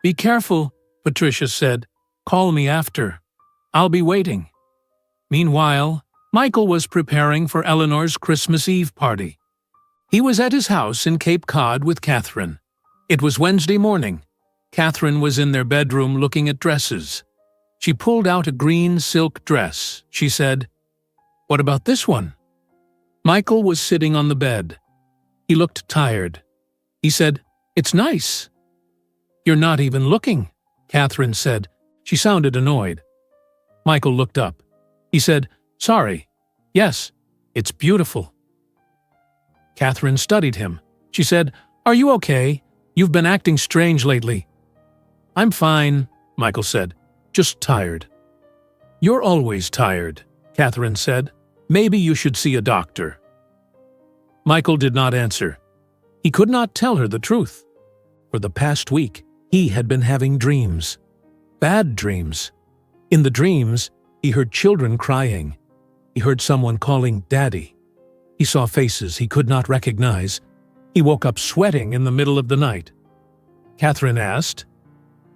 Be careful, Patricia said. Call me after. I'll be waiting. Meanwhile, Michael was preparing for Eleanor's Christmas Eve party. He was at his house in Cape Cod with Catherine. It was Wednesday morning. Catherine was in their bedroom looking at dresses. She pulled out a green silk dress. She said, What about this one? Michael was sitting on the bed. He looked tired. He said, It's nice. You're not even looking, Catherine said. She sounded annoyed. Michael looked up. He said, Sorry. Yes, it's beautiful. Catherine studied him. She said, Are you okay? You've been acting strange lately. I'm fine, Michael said. Just tired. You're always tired, Catherine said. Maybe you should see a doctor. Michael did not answer. He could not tell her the truth. For the past week, he had been having dreams. Bad dreams. In the dreams, he heard children crying. He heard someone calling Daddy. He saw faces he could not recognize. He woke up sweating in the middle of the night. Catherine asked,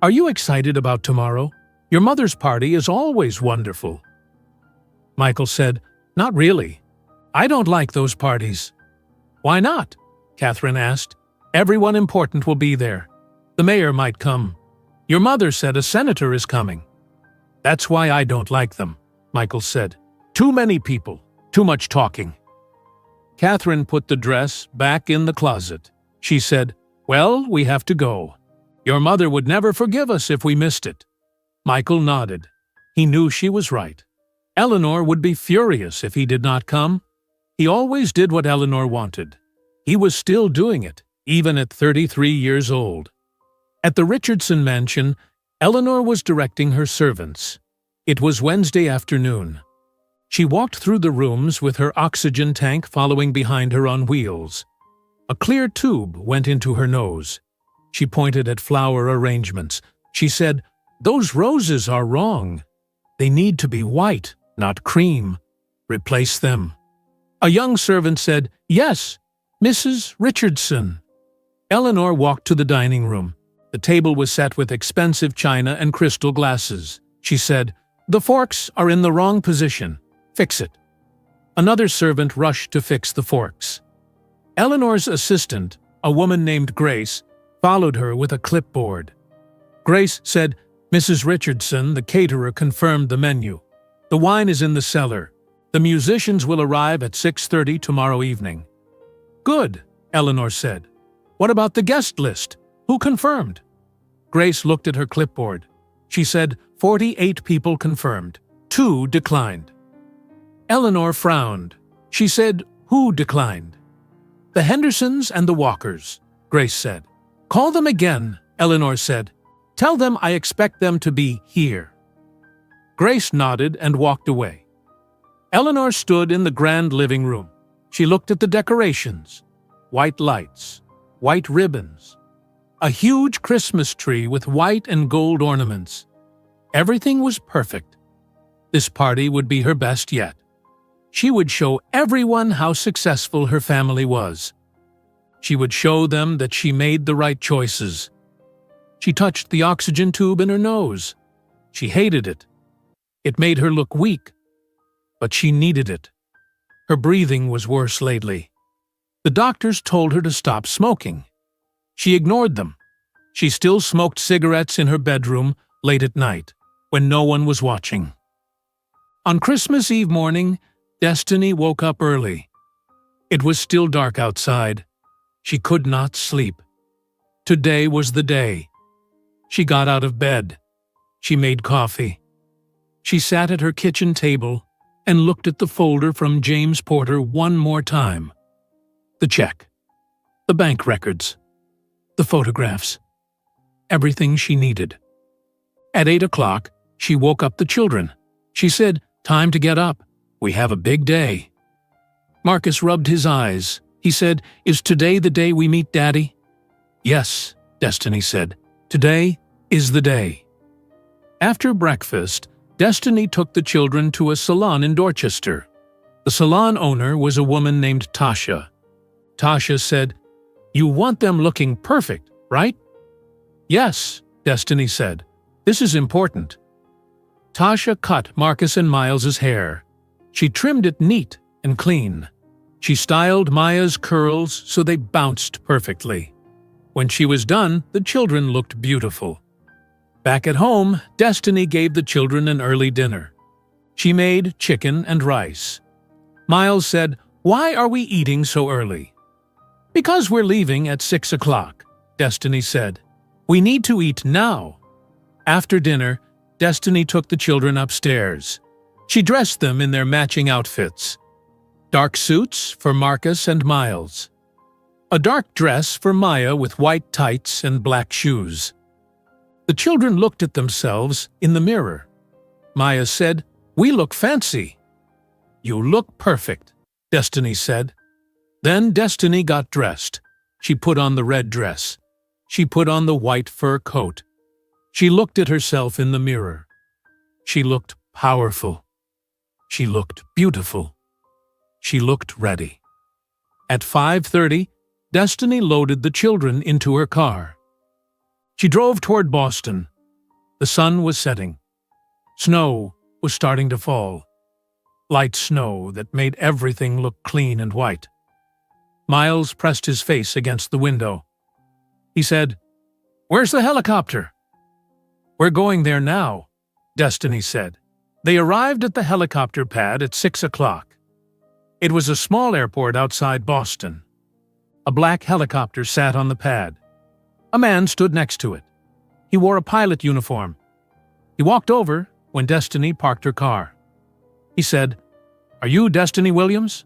Are you excited about tomorrow? Your mother's party is always wonderful. Michael said, Not really. I don't like those parties. Why not? Catherine asked. Everyone important will be there. The mayor might come. Your mother said a senator is coming. That's why I don't like them, Michael said. Too many people, too much talking. Catherine put the dress back in the closet. She said, Well, we have to go. Your mother would never forgive us if we missed it. Michael nodded. He knew she was right. Eleanor would be furious if he did not come. He always did what Eleanor wanted. He was still doing it, even at 33 years old. At the Richardson mansion, Eleanor was directing her servants. It was Wednesday afternoon. She walked through the rooms with her oxygen tank following behind her on wheels. A clear tube went into her nose. She pointed at flower arrangements. She said, Those roses are wrong. They need to be white, not cream. Replace them. A young servant said, Yes, Mrs. Richardson. Eleanor walked to the dining room. The table was set with expensive china and crystal glasses. She said, The forks are in the wrong position. Fix it. Another servant rushed to fix the forks. Eleanor's assistant, a woman named Grace, followed her with a clipboard. Grace said, Mrs. Richardson, the caterer, confirmed the menu. The wine is in the cellar. The musicians will arrive at 6:30 tomorrow evening. Good, Eleanor said. What about the guest list? Who confirmed? Grace looked at her clipboard. She said 48 people confirmed. 2 declined. Eleanor frowned. She said, Who declined? The Hendersons and the Walkers, Grace said. Call them again, Eleanor said. Tell them I expect them to be here. Grace nodded and walked away. Eleanor stood in the grand living room. She looked at the decorations. White lights, white ribbons, a huge Christmas tree with white and gold ornaments. Everything was perfect. This party would be her best yet. She would show everyone how successful her family was. She would show them that she made the right choices. She touched the oxygen tube in her nose. She hated it. It made her look weak. But she needed it. Her breathing was worse lately. The doctors told her to stop smoking. She ignored them. She still smoked cigarettes in her bedroom late at night, when no one was watching. On Christmas Eve morning, Destiny woke up early. It was still dark outside. She could not sleep. Today was the day. She got out of bed. She made coffee. She sat at her kitchen table and looked at the folder from James Porter one more time. The check, the bank records, the photographs, everything she needed. At 8 o'clock, she woke up the children. She said, "Time to get up. We have a big day." Marcus rubbed his eyes. He said, "Is today the day we meet Daddy?" "Yes," Destiny said. "Today is the day." After breakfast, Destiny took the children to a salon in Dorchester. The salon owner was a woman named Tasha. Tasha said, "You want them looking perfect, right?" "Yes," Destiny said. "This is important." Tasha cut Marcus and Miles's hair. She trimmed it neat and clean. She styled Maya's curls so they bounced perfectly. When she was done, the children looked beautiful. Back at home, Destiny gave the children an early dinner. She made chicken and rice. Miles said, "Why are we eating so early?" "Because we're leaving at 6 o'clock," Destiny said. "We need to eat now." After dinner, Destiny took the children upstairs. She dressed them in their matching outfits. Dark suits for Marcus and Miles. A dark dress for Maya with white tights and black shoes. The children looked at themselves in the mirror. Maya said, "We look fancy." "You look perfect," Destiny said. Then Destiny got dressed. She put on the red dress. She put on the white fur coat. She looked at herself in the mirror. She looked powerful. She looked beautiful. She looked ready. At 5:30, Destiny loaded the children into her car. She drove toward Boston. The sun was setting. Snow was starting to fall. Light snow that made everything look clean and white. Miles pressed his face against the window. He said, "Where's the helicopter?" "We're going there now," Destiny said. They arrived at the helicopter pad at 6 o'clock. It was a small airport outside Boston. A black helicopter sat on the pad. A man stood next to it. He wore a pilot uniform. He walked over when Destiny parked her car. He said, "Are you Destiny Williams?"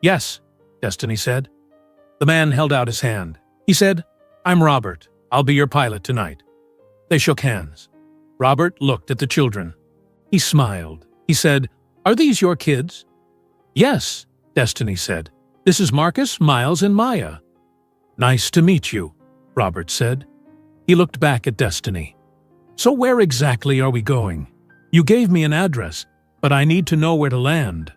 "Yes," Destiny said. The man held out his hand. He said, "I'm Robert. I'll be your pilot tonight." They shook hands. Robert looked at the children. He smiled. He said, "Are these your kids?" "Yes," Destiny said. "This is Marcus, Miles, and Maya." "Nice to meet you," Robert said. He looked back at Destiny. "So where exactly are we going? You gave me an address, but I need to know where to land."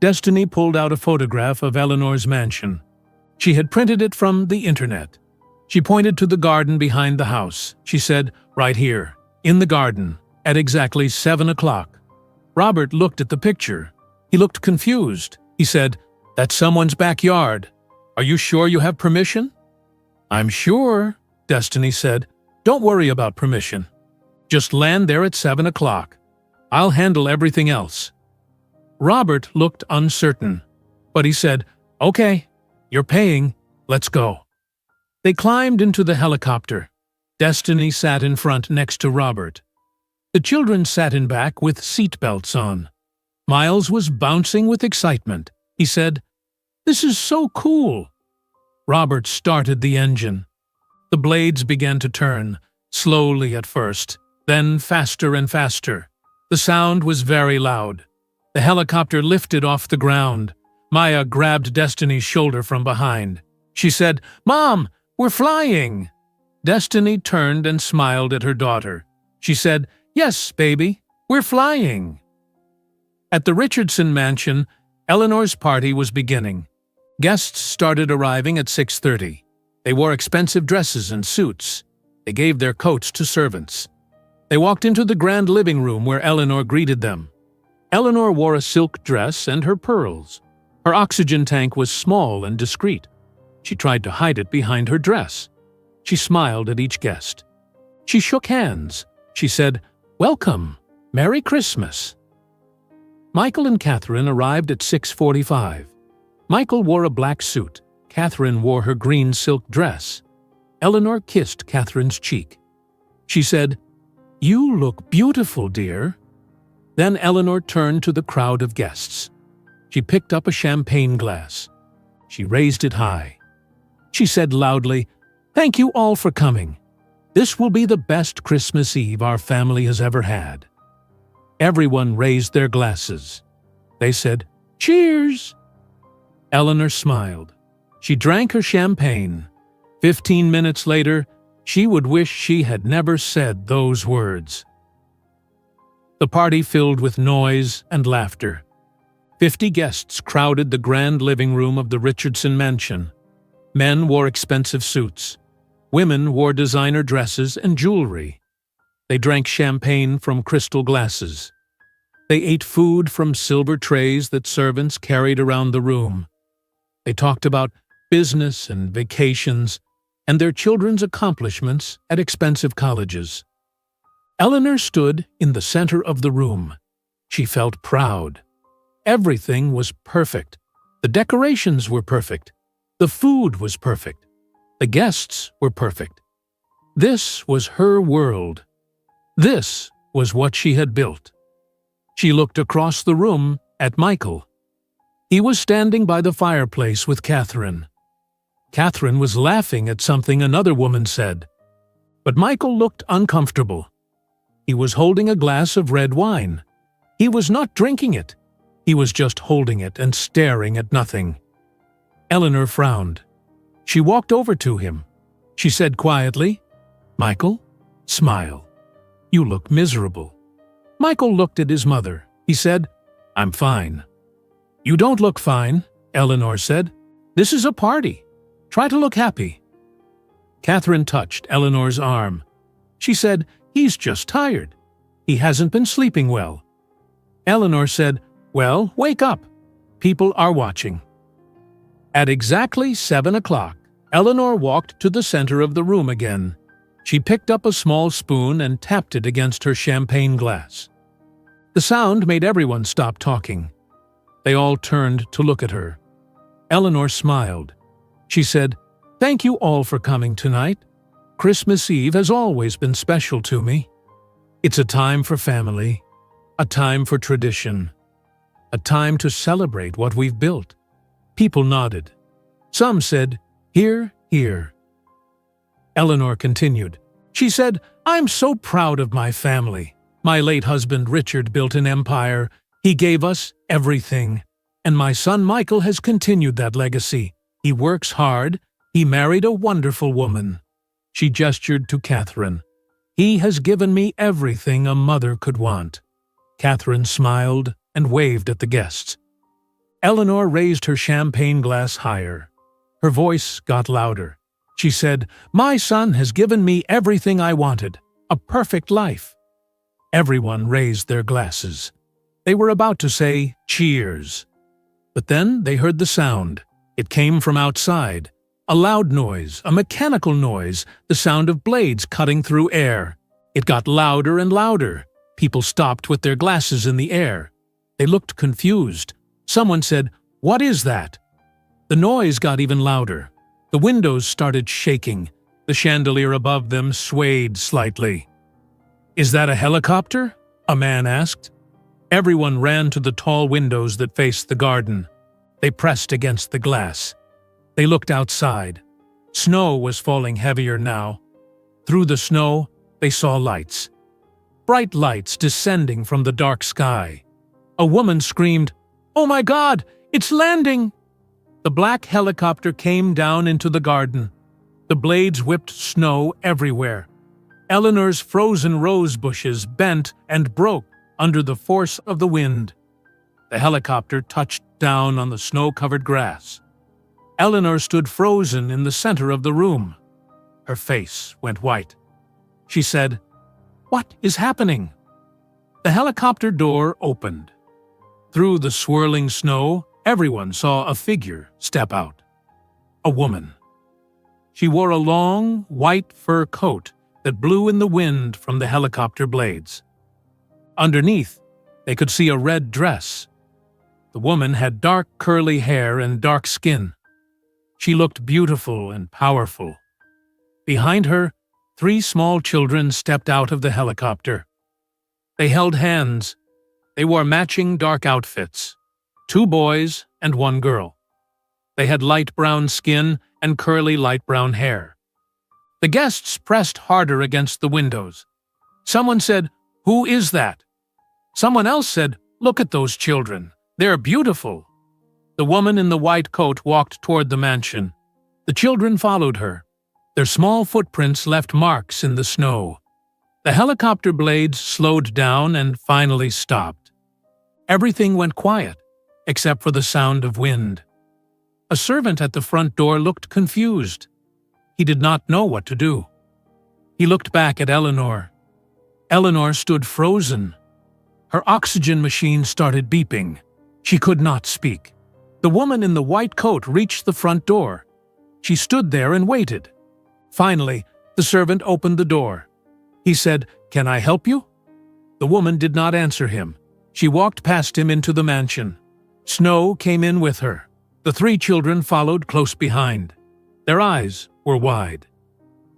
Destiny pulled out a photograph of Eleanor's mansion. She had printed it from the internet. She pointed to the garden behind the house. She said, "Right here, in the garden, at exactly 7 o'clock." Robert looked at the picture. He looked confused. He said, "That's someone's backyard. Are you sure you have permission?" "I'm sure," Destiny said. "Don't worry about permission. Just land there at 7 o'clock. I'll handle everything else." Robert looked uncertain, but he said, "Okay, you're paying. Let's go." They climbed into the helicopter. Destiny sat in front next to Robert. The children sat in back with seat belts on. Miles was bouncing with excitement. He said, "This is so cool." Robert started the engine. The blades began to turn, slowly at first, then faster and faster. The sound was very loud. The helicopter lifted off the ground. Maya grabbed Destiny's shoulder from behind. She said, "Mom, we're flying." Destiny turned and smiled at her daughter. She said, "Yes, baby, we're flying." At the Richardson mansion, Eleanor's party was beginning. Guests started arriving at 6:30. They wore expensive dresses and suits. They gave their coats to servants. They walked into the grand living room where Eleanor greeted them. Eleanor wore a silk dress and her pearls. Her oxygen tank was small and discreet. She tried to hide it behind her dress. She smiled at each guest. She shook hands. She said, "Welcome. Merry Christmas." Michael and Catherine arrived at 6:45. Michael wore a black suit. Catherine wore her green silk dress. Eleanor kissed Catherine's cheek. She said, "You look beautiful, dear." Then Eleanor turned to the crowd of guests. She picked up a champagne glass. She raised it high. She said loudly, "Thank you all for coming. This will be the best Christmas Eve our family has ever had." Everyone raised their glasses. They said, "Cheers!" Eleanor smiled. She drank her champagne. 15 minutes later, she would wish she had never said those words. The party filled with noise and laughter. 50 guests crowded the grand living room of the Richardson mansion. Men wore expensive suits. Women wore designer dresses and jewelry. They drank champagne from crystal glasses. They ate food from silver trays that servants carried around the room. They talked about business and vacations and their children's accomplishments at expensive colleges. Eleanor stood in the center of the room. She felt proud. Everything was perfect. The decorations were perfect. The food was perfect. The guests were perfect. This was her world. This was what she had built. She looked across the room at Michael. He was standing by the fireplace with Catherine. Catherine was laughing at something another woman said. But Michael looked uncomfortable. He was holding a glass of red wine. He was not drinking it. He was just holding it and staring at nothing. Eleanor frowned. She walked over to him. She said quietly, "Michael, smile. You look miserable." Michael looked at his mother. He said, "I'm fine." "You don't look fine," Eleanor said. "This is a party. Try to look happy." Catherine touched Eleanor's arm. She said, "He's just tired. He hasn't been sleeping well." Eleanor said, "Well, wake up. People are watching." At exactly 7 o'clock, Eleanor walked to the center of the room again. She picked up a small spoon and tapped it against her champagne glass. The sound made everyone stop talking. They all turned to look at her. Eleanor smiled. She said, "Thank you all for coming tonight. Christmas Eve has always been special to me. It's a time for family, a time for tradition, a time to celebrate what we've built." People nodded. Some said, "Hear, hear." Eleanor continued. She said, "I'm so proud of my family. My late husband Richard built an empire. He gave us everything. And my son Michael has continued that legacy. He works hard. He married a wonderful woman." She gestured to Catherine. "He has given me everything a mother could want." Catherine smiled and waved at the guests. Eleanor raised her champagne glass higher. Her voice got louder. She said, "My son has given me everything I wanted, a perfect life." Everyone raised their glasses. They were about to say, "Cheers." But then they heard the sound. It came from outside. A loud noise, a mechanical noise, the sound of blades cutting through air. It got louder and louder. People stopped with their glasses in the air. They looked confused. Someone said, "What is that?" The noise got even louder. The windows started shaking. The chandelier above them swayed slightly. "Is that a helicopter?" a man asked. Everyone ran to the tall windows that faced the garden. They pressed against the glass. They looked outside. Snow was falling heavier now. Through the snow, they saw lights. Bright lights descending from the dark sky. A woman screamed, "Oh my God, it's landing!" The black helicopter came down into the garden. The blades whipped snow everywhere. Eleanor's frozen rose bushes bent and broke under the force of the wind. The helicopter touched down on the snow-covered grass. Eleanor stood frozen in the center of the room. Her face went white. She said, "What is happening?" The helicopter door opened. Through the swirling snow, everyone saw a figure step out. A woman. She wore a long, white fur coat that blew in the wind from the helicopter blades. Underneath, they could see a red dress. The woman had dark curly hair and dark skin. She looked beautiful and powerful. Behind her, 3 small children stepped out of the helicopter. They held hands. They wore matching dark outfits, 2 boys and 1 girl. They had light brown skin and curly light brown hair. The guests pressed harder against the windows. Someone said, "Who is that?" Someone else said, "Look at those children. They're beautiful." The woman in the white coat walked toward the mansion. The children followed her. Their small footprints left marks in the snow. The helicopter blades slowed down and finally stopped. Everything went quiet, except for the sound of wind. A servant at the front door looked confused. He did not know what to do. He looked back at Eleanor. Eleanor stood frozen. Her oxygen machine started beeping. She could not speak. The woman in the white coat reached the front door. She stood there and waited. Finally, the servant opened the door. He said, "Can I help you?" The woman did not answer him. She walked past him into the mansion. Snow came in with her. The 3 children followed close behind. Their eyes were wide.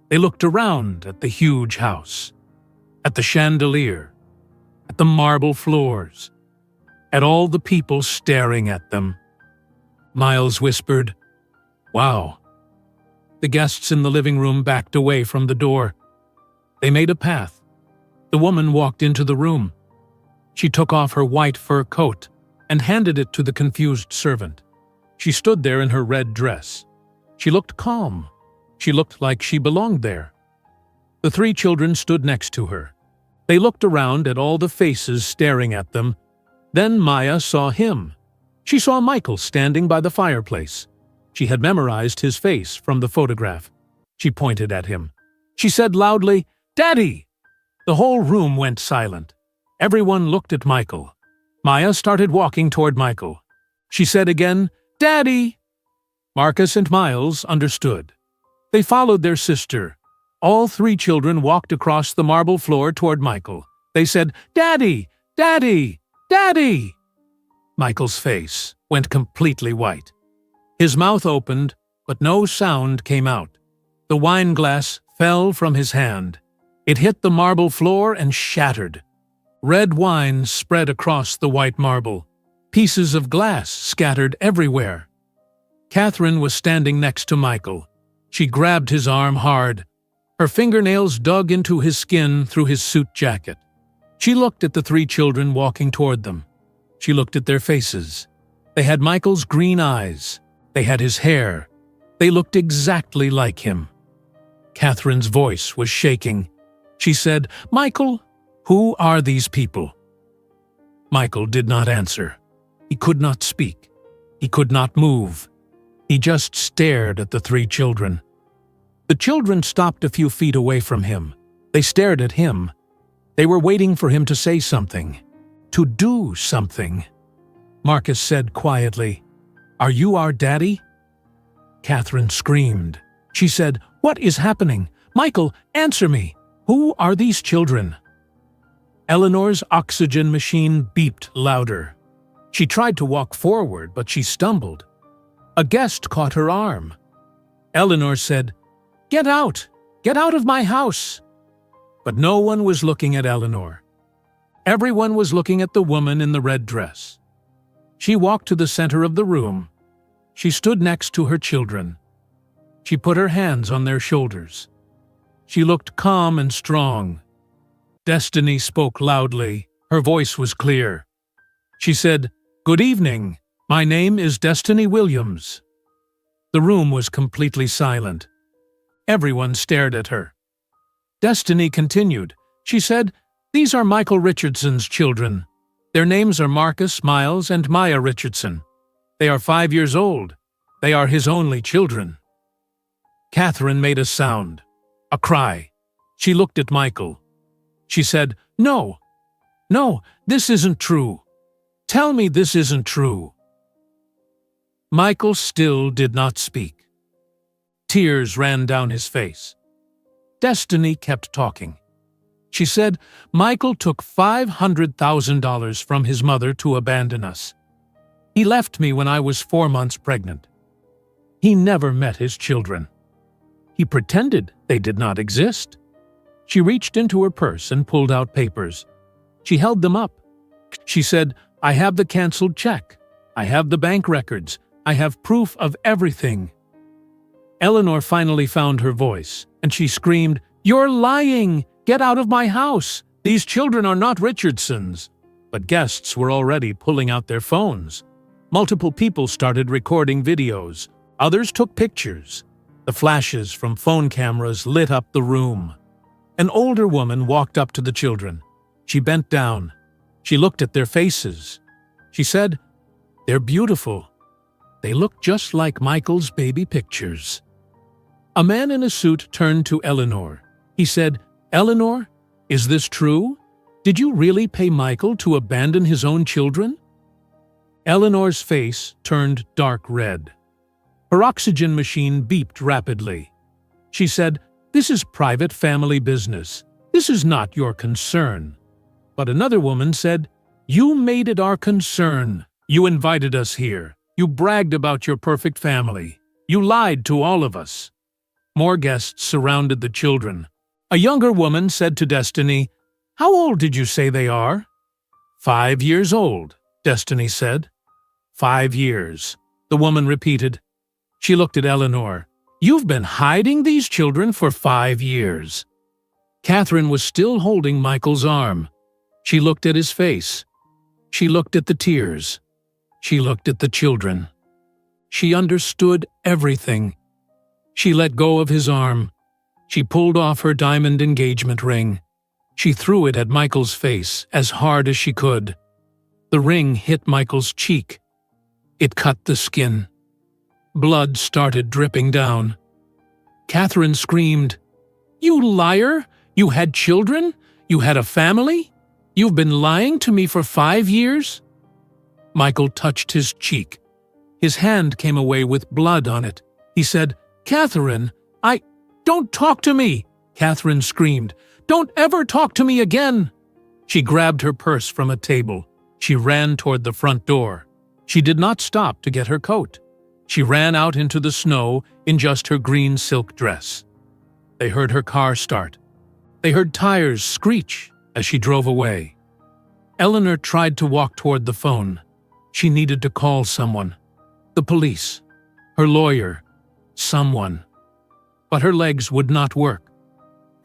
They looked around at the huge house, at the chandelier, at the marble floors, at all the people staring at them. Miles whispered, "Wow." The guests in the living room backed away from the door. They made a path. The woman walked into the room. She took off her white fur coat and handed it to the confused servant. She stood there in her red dress. She looked calm. She looked like she belonged there. The 3 children stood next to her. They looked around at all the faces staring at them. Then Maya saw him. She saw Michael standing by the fireplace. She had memorized his face from the photograph. She pointed at him. She said loudly, "Daddy!" The whole room went silent. Everyone looked at Michael. Maya started walking toward Michael. She said again, "Daddy!" Marcus and Miles understood. They followed their sister. All 3 children walked across the marble floor toward Michael. They said, "Daddy! Daddy! Daddy!" Michael's face went completely white. His mouth opened, but no sound came out. The wine glass fell from his hand. It hit the marble floor and shattered. Red wine spread across the white marble. Pieces of glass scattered everywhere. Catherine was standing next to Michael. She grabbed his arm hard. Her fingernails dug into his skin through his suit jacket. She looked at the 3 children walking toward them. She looked at their faces. They had Michael's green eyes. They had his hair. They looked exactly like him. Catherine's voice was shaking. She said, "Michael, who are these people?" Michael did not answer. He could not speak. He could not move. He just stared at the 3 children. The children stopped a few feet away from him. They stared at him. They were waiting for him to say something, to do something. Marcus said quietly, "Are you our daddy?" Catherine screamed. She said, "What is happening? Michael, answer me. Who are these children?" Eleanor's oxygen machine beeped louder. She tried to walk forward, but she stumbled. A guest caught her arm. Eleanor said, "Get out! Get out of my house!" But no one was looking at Eleanor. Everyone was looking at the woman in the red dress. She walked to the center of the room. She stood next to her children. She put her hands on their shoulders. She looked calm and strong. Destiny spoke loudly. Her voice was clear. She said, "Good evening. My name is Destiny Williams." The room was completely silent. Everyone stared at her. Destiny continued. She said, "These are Michael Richardson's children. Their names are Marcus, Miles, and Maya Richardson. They are 5 years old. They are his only children." Catherine made a sound, a cry. She looked at Michael. She said, "No, no, this isn't true. Tell me this isn't true." Michael still did not speak. Tears ran down his face. Destiny kept talking. She said, "Michael took $500,000 from his mother to abandon us. He left me when I was 4 months pregnant. He never met his children. He pretended they did not exist." She reached into her purse and pulled out papers. She held them up. She said, "I have the canceled check. I have the bank records. I have proof of everything." Eleanor finally found her voice, and she screamed, "You're lying! Get out of my house! These children are not Richardsons." But guests were already pulling out their phones. Multiple people started recording videos. Others took pictures. The flashes from phone cameras lit up the room. An older woman walked up to the children. She bent down. She looked at their faces. She said, "They're beautiful. They look just like Michael's baby pictures." A man in a suit turned to Eleanor. He said, "Eleanor, is this true? Did you really pay Michael to abandon his own children?" Eleanor's face turned dark red. Her oxygen machine beeped rapidly. She said, "This is private family business. This is not your concern." But another woman said, "You made it our concern. You invited us here. You bragged about your perfect family. You lied to all of us." More guests surrounded the children. A younger woman said to Destiny, "How old did you say they are?" 5 years old, Destiny said. 5 years, the woman repeated. She looked at Eleanor. "You've been hiding these children for 5 years." Catherine was still holding Michael's arm. She looked at his face. She looked at the tears. She looked at the children. She understood everything. She let go of his arm. She pulled off her diamond engagement ring. She threw it at Michael's face as hard as she could. The ring hit Michael's cheek. It cut the skin. Blood started dripping down. Catherine screamed, "You liar! You had children? You had a family? You've been lying to me for 5 years?" Michael touched his cheek. His hand came away with blood on it. He said, "Catherine, Don't talk to me!" Catherine screamed. "Don't ever talk to me again!" She grabbed her purse from a table. She ran toward the front door. She did not stop to get her coat. She ran out into the snow in just her green silk dress. They heard her car start. They heard tires screech as she drove away. Eleanor tried to walk toward the phone. She needed to call someone. The police. Her lawyer. Someone. But her legs would not work.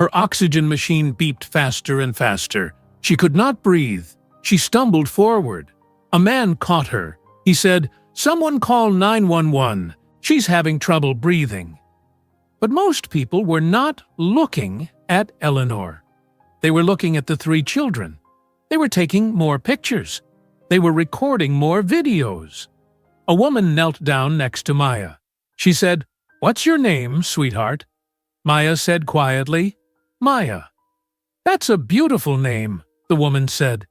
Her oxygen machine beeped faster and faster. She could not breathe. She stumbled forward. A man caught her. He said, "Someone call 911. She's having trouble breathing." But most people were not looking at Eleanor. They were looking at the 3 children. They were taking more pictures. They were recording more videos. A woman knelt down next to Maya. She said, "What's your name, sweetheart?" Maya said quietly, "Maya." "That's a beautiful name," the woman said.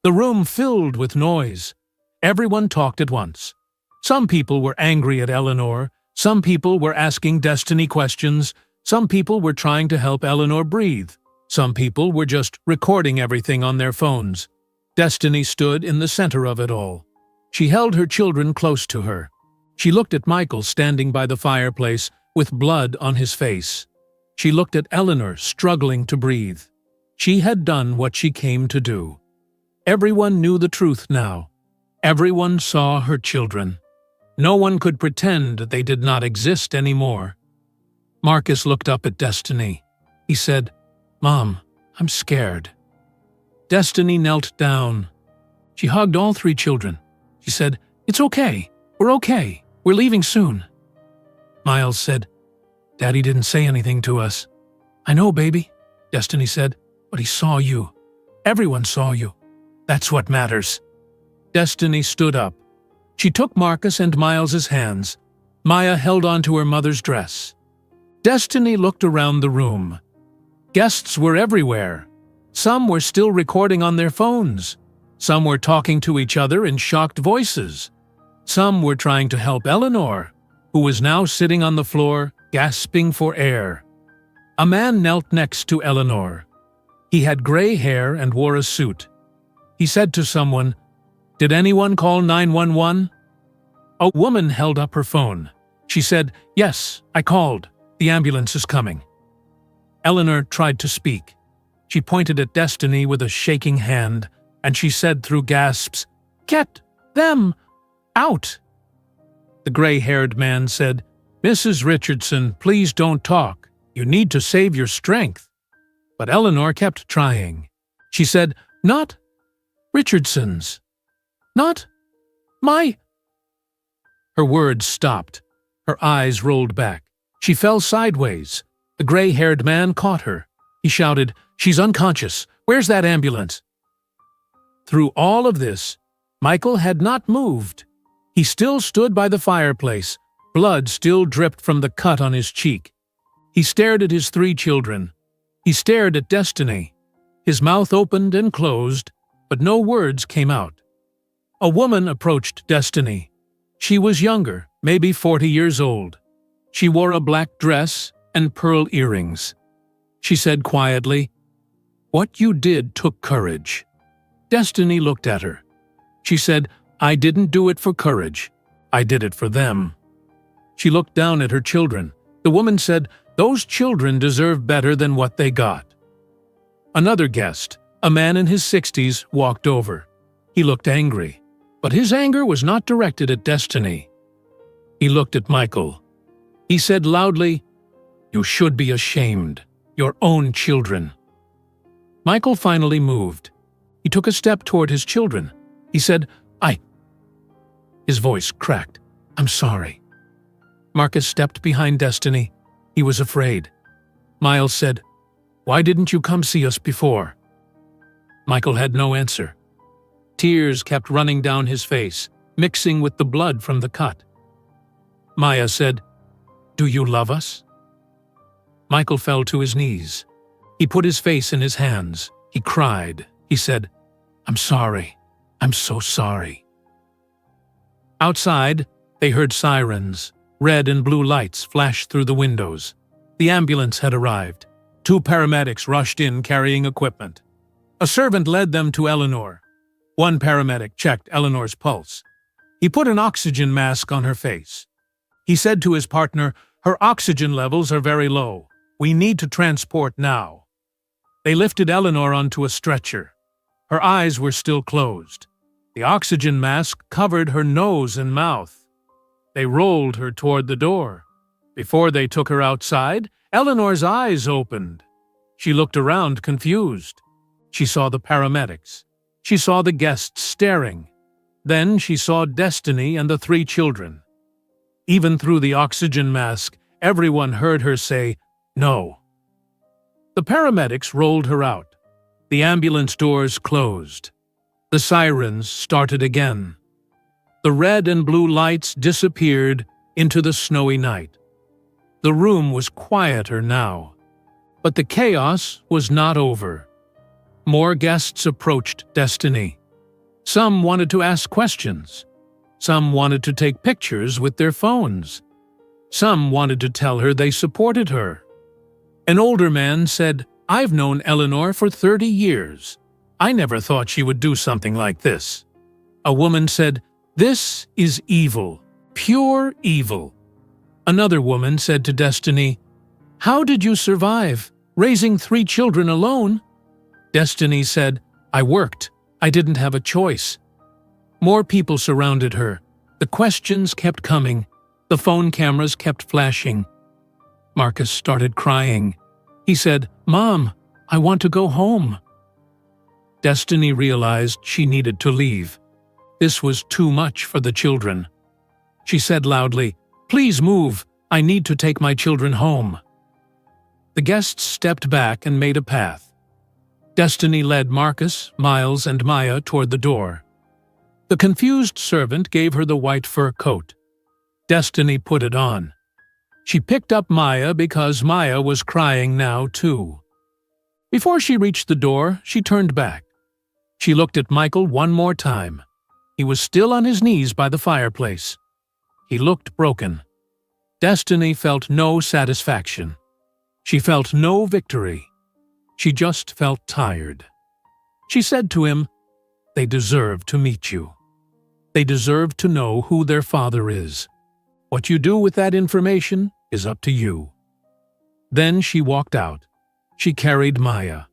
The room filled with noise. Everyone talked at once. Some people were angry at Eleanor. Some people were asking Destiny questions. Some people were trying to help Eleanor breathe. Some people were just recording everything on their phones. Destiny stood in the center of it all. She held her children close to her. She looked at Michael standing by the fireplace with blood on his face. She looked at Eleanor struggling to breathe. She had done what she came to do. Everyone knew the truth now. Everyone saw her children. No one could pretend they did not exist anymore. Marcus looked up at Destiny. He said, "Mom, I'm scared." Destiny knelt down. She hugged all 3 children. She said, "It's okay. We're okay. We're leaving soon." Miles said, "Daddy didn't say anything to us." "I know, baby," Destiny said, "but he saw you. Everyone saw you. That's what matters." Destiny stood up. She took Marcus and Miles's hands. Maya held on to her mother's dress. Destiny looked around the room. Guests were everywhere. Some were still recording on their phones. Some were talking to each other in shocked voices. Some were trying to help Eleanor, who was now sitting on the floor, gasping for air. A man knelt next to Eleanor. He had gray hair and wore a suit. He said to someone, "Did anyone call 911? A woman held up her phone. She said, "Yes, I called. The ambulance is coming." Eleanor tried to speak. She pointed at Destiny with a shaking hand. and she said through gasps, "Get them out!" The gray-haired man said, "Mrs. Richardson, please don't talk. You need to save your strength." But Eleanor kept trying. She said, "Not Richardson's. Not my—" Her words stopped. Her eyes rolled back. She fell sideways. The gray-haired man caught her. He shouted, "She's unconscious. Where's that ambulance?" Through all of this, Michael had not moved. He still stood by the fireplace. Blood still dripped from the cut on his cheek. He stared at his 3 children. He stared at Destiny. His mouth opened and closed, but no words came out. A woman approached Destiny. She was younger, maybe 40 years old. She wore a black dress and pearl earrings. She said quietly, "What you did took courage." Destiny looked at her. She said, "I didn't do it for courage. I did it for them." She looked down at her children. The woman said, "Those children deserve better than what they got." Another guest, a man in his 60s, walked over. He looked angry, but his anger was not directed at Destiny. He looked at Michael. He said loudly, "You should be ashamed. Your own children." Michael finally moved. He took a step toward his children. He said, His voice cracked. "I'm sorry." Marcus stepped behind Destiny. He was afraid. Miles said, "Why didn't you come see us before?" Michael had no answer. Tears kept running down his face, mixing with the blood from the cut. Maya said, "Do you love us?" Michael fell to his knees. He put his face in his hands. He cried. He said, "I'm sorry. I'm so sorry." Outside, they heard sirens. Red and blue lights flashed through the windows. The ambulance had arrived. 2 paramedics rushed in carrying equipment. A servant led them to Eleanor. One paramedic checked Eleanor's pulse. He put an oxygen mask on her face. He said to his partner, "Her oxygen levels are very low. We need to transport now." They lifted Eleanor onto a stretcher. Her eyes were still closed. The oxygen mask covered her nose and mouth. They rolled her toward the door. Before they took her outside, Eleanor's eyes opened. She looked around confused. She saw the paramedics. She saw the guests staring. Then she saw Destiny and the 3 children. Even through the oxygen mask, everyone heard her say, "No." The paramedics rolled her out. The ambulance doors closed. The sirens started again. The red and blue lights disappeared into the snowy night. The room was quieter now. But the chaos was not over. More guests approached Destiny. Some wanted to ask questions. Some wanted to take pictures with their phones. Some wanted to tell her they supported her. An older man said, "I've known Eleanor for 30 years. I never thought she would do something like this." A woman said, "This is evil, pure evil." Another woman said to Destiny, "How did you survive, raising 3 children alone?" Destiny said, "I worked. I didn't have a choice." More people surrounded her. The questions kept coming. The phone cameras kept flashing. Marcus started crying. He said, "Mom, I want to go home." Destiny realized she needed to leave. This was too much for the children. She said loudly, "Please move. I need to take my children home." The guests stepped back and made a path. Destiny led Marcus, Miles, and Maya toward the door. The confused servant gave her the white fur coat. Destiny put it on. She picked up Maya because Maya was crying now too. Before she reached the door, she turned back. She looked at Michael one more time. He was still on his knees by the fireplace. He looked broken. Destiny felt no satisfaction. She felt no victory. She just felt tired. She said to him, "They deserve to meet you. They deserve to know who their father is. What you do with that information is up to you." Then she walked out. She carried Maya.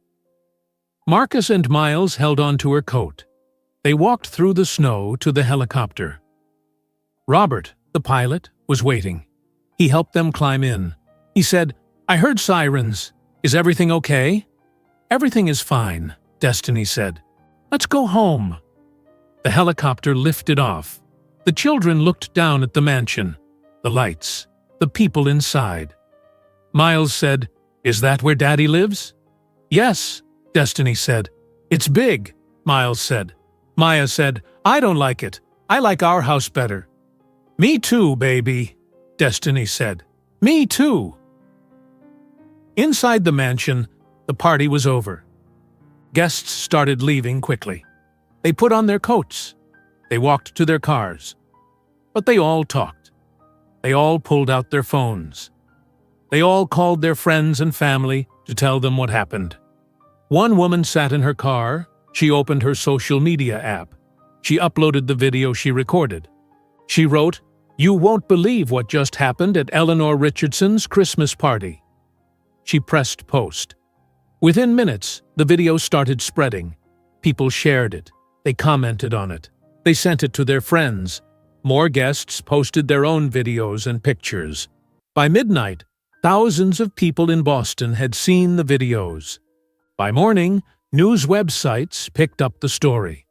Marcus and Miles held onto her coat. They walked through the snow to the helicopter. Robert, the pilot, was waiting. He helped them climb in. He said, "I heard sirens. Is everything okay?" "Everything is fine," Destiny said. "Let's go home." The helicopter lifted off. The children looked down at the mansion, the lights, the people inside. Miles said, "Is that where Daddy lives?" "Yes," Destiny said. "It's big," Miles said. Maya said, "I don't like it. I like our house better." "Me too, baby," Destiny said. "Me too." Inside the mansion, the party was over. Guests started leaving quickly. They put on their coats. They walked to their cars. But they all talked. They all pulled out their phones. They all called their friends and family to tell them what happened. One woman sat in her car. She opened her social media app. She uploaded the video she recorded. She wrote, "You won't believe what just happened at Eleanor Richardson's Christmas party." She pressed post. Within minutes, the video started spreading. People shared it. They commented on it. They sent it to their friends. More guests posted their own videos and pictures. By midnight, thousands of people in Boston had seen the videos. By morning, news websites picked up the story.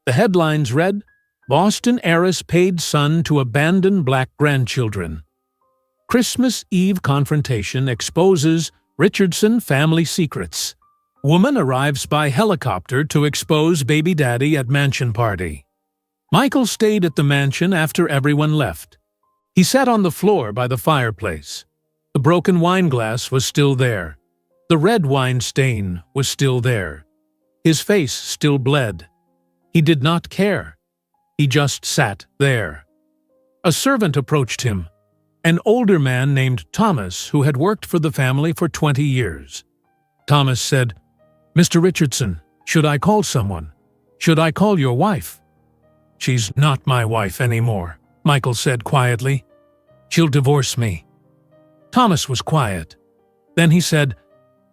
The headlines read, "Boston heiress paid son to abandon black grandchildren." Christmas Eve confrontation exposes Richardson family secrets. Woman arrives by helicopter to expose baby daddy at mansion party. Michael stayed at the mansion after everyone left. He sat on the floor by the fireplace. The broken wine glass was still there. The red wine stain was still there. His face still bled. He did not care. He just sat there. A servant approached him, an older man named Thomas who had worked for the family for 20 years. Thomas said, "Mr. Richardson, should I call someone? Should I call your wife?" "She's not my wife anymore," Michael said quietly. "She'll divorce me." Thomas was quiet. Then he said,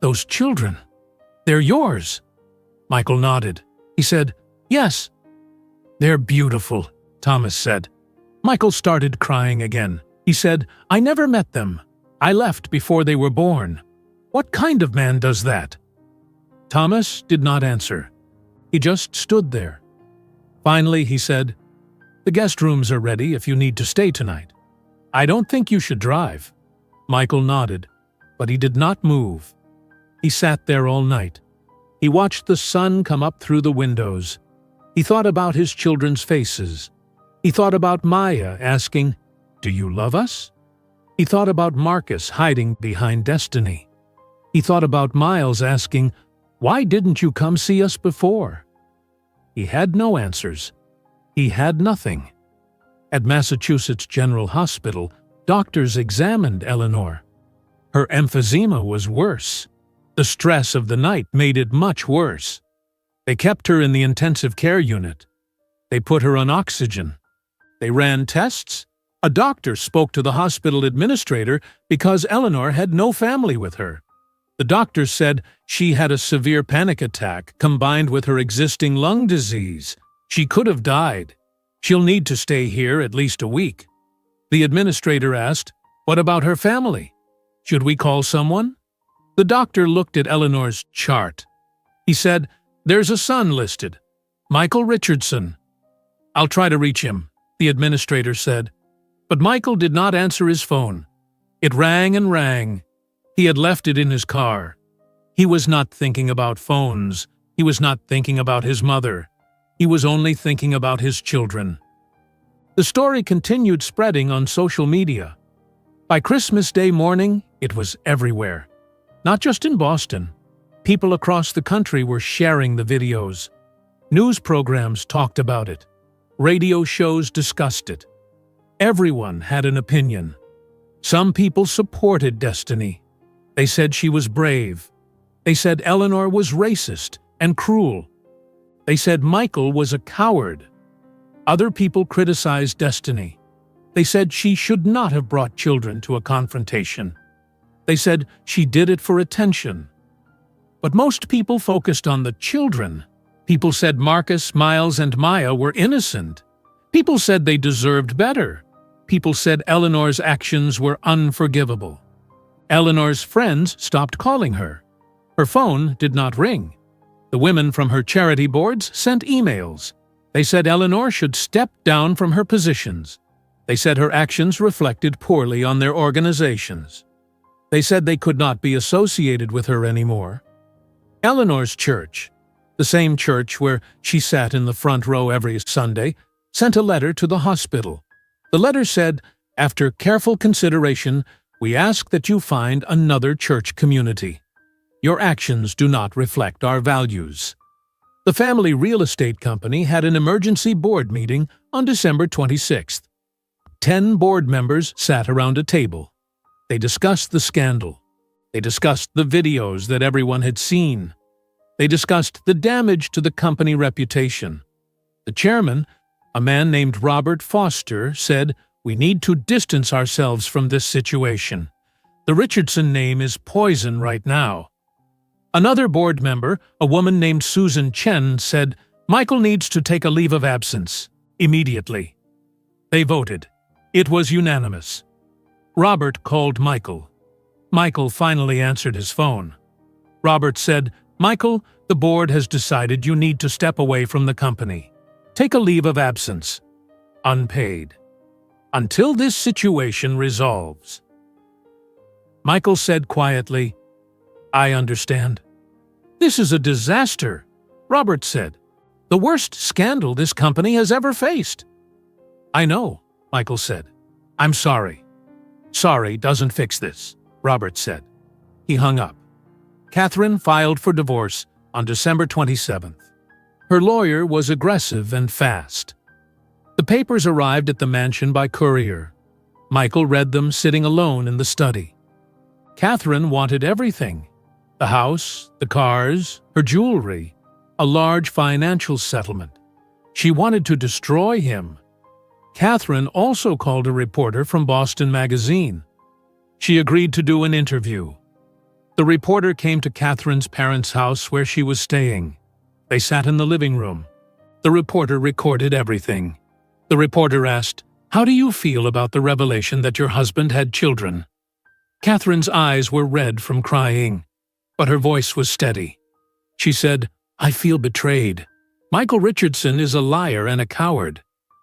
"Those children, they're yours." Michael nodded. He said, "Yes." "They're beautiful," Thomas said. Michael started crying again. He said, "I never met them. I left before they were born. What kind of man does that?" Thomas did not answer. He just stood there. Finally, he said, "The guest rooms are ready if you need to stay tonight. I don't think you should drive." Michael nodded, but he did not move. He sat there all night. He watched the sun come up through the windows. He thought about his children's faces. He thought about Maya asking, "Do you love us?" He thought about Marcus hiding behind Destiny. He thought about Miles asking, "Why didn't you come see us before?" He had no answers. He had nothing. At Massachusetts General Hospital, doctors examined Eleanor. Her emphysema was worse. The stress of the night made it much worse. They kept her in the intensive care unit. They put her on oxygen. They ran tests. A doctor spoke to the hospital administrator because Eleanor had no family with her. The doctor said she had a severe panic attack combined with her existing lung disease. She could have died. She'll need to stay here at least a week. The administrator asked, "What about her family? Should we call someone?" The doctor looked at Eleanor's chart. He said, "There's a son listed, Michael Richardson." "I'll try to reach him," the administrator said. But Michael did not answer his phone. It rang and rang. He had left it in his car. He was not thinking about phones. He was not thinking about his mother. He was only thinking about his children. The story continued spreading on social media. By Christmas Day morning, it was everywhere. Not just in Boston. People across the country were sharing the videos. News programs talked about it. Radio shows discussed it. Everyone had an opinion. Some people supported Destiny. They said she was brave. They said Eleanor was racist and cruel. They said Michael was a coward. Other people criticized Destiny. They said she should not have brought children to a confrontation. They said she did it for attention. But most people focused on the children. People said Marcus, Miles, and Maya were innocent. People said they deserved better. People said Eleanor's actions were unforgivable. Eleanor's friends stopped calling her. Her phone did not ring. The women from her charity boards sent emails. They said Eleanor should step down from her positions. They said her actions reflected poorly on their organizations. They said they could not be associated with her anymore. Eleanor's church, the same church where she sat in the front row every Sunday, sent a letter to the hospital. The letter said, "After careful consideration, we ask that you find another church community. Your actions do not reflect our values." The family real estate company had an emergency board meeting on December 26th. 10 board members sat around a table. They discussed the scandal. They discussed the videos that everyone had seen. They discussed the damage to the company reputation. The chairman, a man named Robert Foster, said, "We need to distance ourselves from this situation. The Richardson name is poison right now." Another board member, a woman named Susan Chen, said, "Michael needs to take a leave of absence, immediately." They voted. It was unanimous. Robert called Michael. Michael finally answered his phone. Robert said, "Michael, the board has decided you need to step away from the company. Take a leave of absence, unpaid, until this situation resolves." Michael said quietly, "I understand." "This is a disaster," Robert said. "The worst scandal this company has ever faced." "I know," Michael said. "I'm sorry." "Sorry doesn't fix this," Robert said. He hung up. Catherine filed for divorce on December 27th. Her lawyer was aggressive and fast. The papers arrived at the mansion by courier. Michael read them sitting alone in the study. Catherine wanted everything: the house, the cars, her jewelry, a large financial settlement. She wanted to destroy him. Catherine also called a reporter from Boston Magazine. She agreed to do an interview. The reporter came to Catherine's parents' house where she was staying. They sat in the living room. The reporter recorded everything. The reporter asked, "How do you feel about the revelation that your husband had children?" Catherine's eyes were red from crying, but her voice was steady. She said, "I feel betrayed. Michael Richardson is a liar and a coward.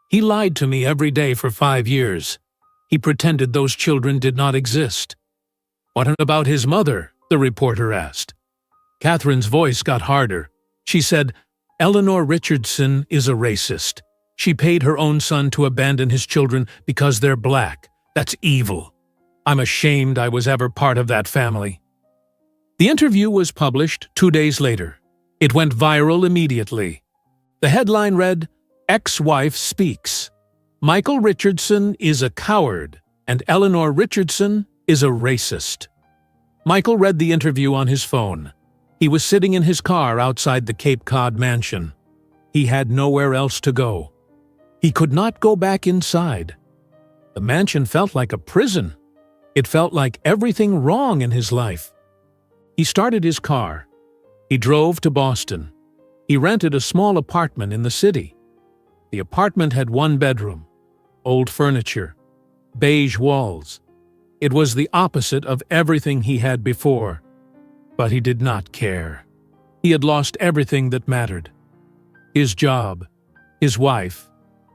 He lied to me every day for 5 years. He pretended those children did not exist." "What about his mother?" the reporter asked. Catherine's voice got harder. She said, "Eleanor Richardson is a racist. She paid her own son to abandon his children because they're black. That's evil. I'm ashamed I was ever part of that family." The interview was published 2 days later. It went viral immediately. The headline read, "Ex-wife speaks. Michael Richardson is a coward, and Eleanor Richardson is a racist." Michael read the interview on his phone. He was sitting in his car outside the Cape Cod mansion. He had nowhere else to go. He could not go back inside. The mansion felt like a prison. It felt like everything wrong in his life. He started his car. He drove to Boston. He rented a small apartment in the city. The apartment had 1 bedroom, old furniture, beige walls. It was the opposite of everything he had before, but he did not care. He had lost everything that mattered: his job, his wife,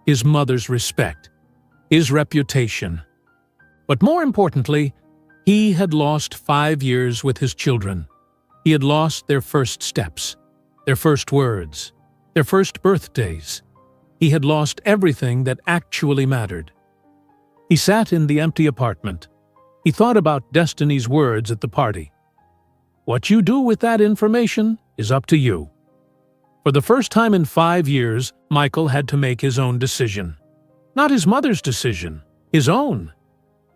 his mother's respect, his reputation. But more importantly, he had lost 5 years with his children. He had lost their first steps, their first words, their first birthdays. He had lost everything that actually mattered. He sat in the empty apartment. He thought about Destiny's words at the party. "What you do with that information is up to you." For the first time in 5 years, Michael had to make his own decision. Not his mother's decision, his own.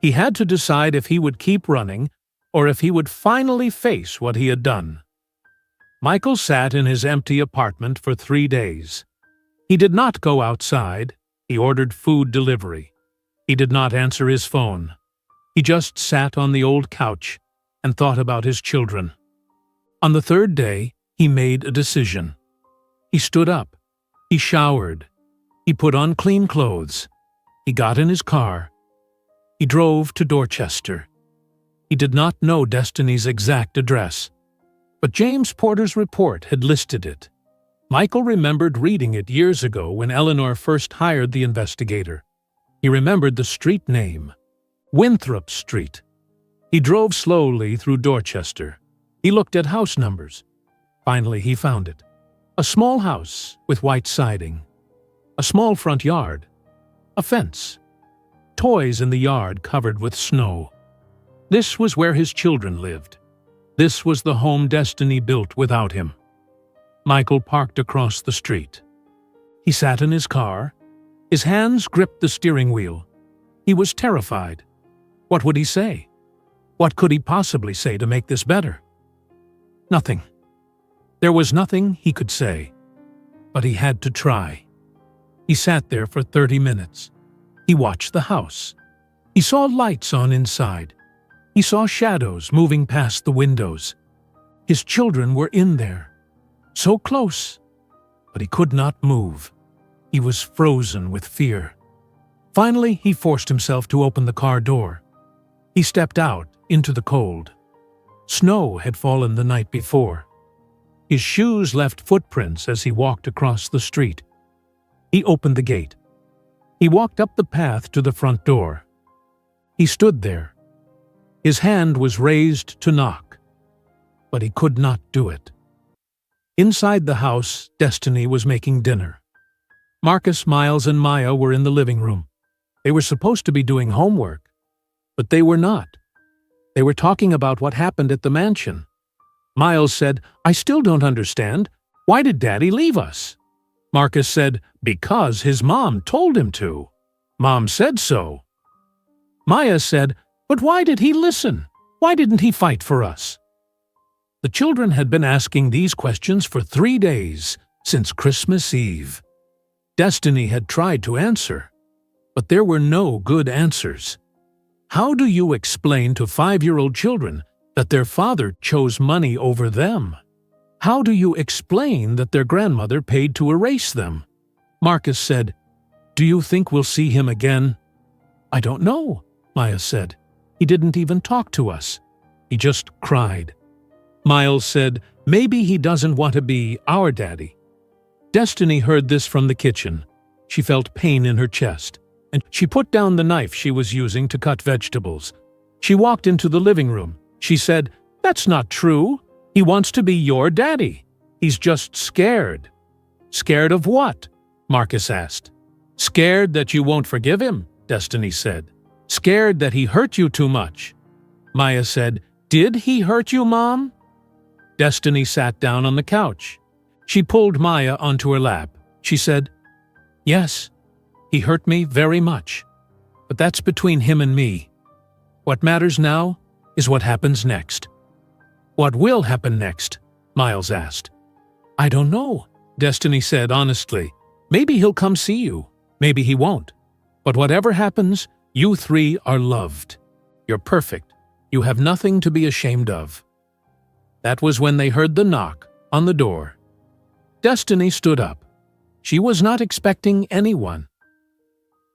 He had to decide if he would keep running or if he would finally face what he had done. Michael sat in his empty apartment for 3 days. He did not go outside. He ordered food delivery. He did not answer his phone. He just sat on the old couch and thought about his children. On the third day, he made a decision. He stood up. He showered. He put on clean clothes. He got in his car. He drove to Dorchester. He did not know Destiny's exact address, but James Porter's report had listed it. Michael remembered reading it years ago when Eleanor first hired the investigator. He remembered the street name, Winthrop Street. He drove slowly through Dorchester. He looked at house numbers. Finally, he found it. A small house with white siding. A small front yard. A fence. Toys in the yard covered with snow. This was where his children lived. This was the home Destiny built without him. Michael parked across the street. He sat in his car. His hands gripped the steering wheel. He was terrified. What would he say? What could he possibly say to make this better? Nothing. There was nothing he could say. But he had to try. He sat there for 30 minutes. He watched the house. He saw lights on inside. He saw shadows moving past the windows. His children were in there, so close, but he could not move. He was frozen with fear. Finally, he forced himself to open the car door. He stepped out into the cold. Snow had fallen the night before. His shoes left footprints as he walked across the street. He opened the gate. He walked up the path to the front door. He stood there. His hand was raised to knock, but he could not do it. Inside the house, Destiny was making dinner. Marcus, Miles, and Maya were in the living room. They were supposed to be doing homework, but they were not. They were talking about what happened at the mansion. Miles said, "I still don't understand. Why did Daddy leave us?" Marcus said, "Because his mom told him to. Mom said so." Maya said, "But why did he listen? Why didn't he fight for us?" The children had been asking these questions for 3 days, since Christmas Eve. Destiny had tried to answer, but there were no good answers. How do you explain to 5-year-old children that their father chose money over them? How do you explain that their grandmother paid to erase them? Marcus said, "Do you think we'll see him again?" "I don't know," Maya said. "He didn't even talk to us. He just cried." Miles said, "Maybe he doesn't want to be our daddy." Destiny heard this from the kitchen. She felt pain in her chest, and she put down the knife she was using to cut vegetables. She walked into the living room. She said, "That's not true. He wants to be your daddy. He's just scared." "Scared of what?" Marcus asked. "Scared that you won't forgive him," Destiny said. "Scared that he hurt you too much." Maya said, "Did he hurt you, Mom?" Destiny sat down on the couch. She pulled Maya onto her lap. She said, "Yes, he hurt me very much. But that's between him and me. What matters now is what happens next." "What will happen next?" Miles asked. "I don't know," Destiny said honestly. "Maybe he'll come see you. Maybe he won't. But whatever happens, you 3 are loved. You're perfect. You have nothing to be ashamed of." That was when they heard the knock on the door. Destiny stood up. She was not expecting anyone.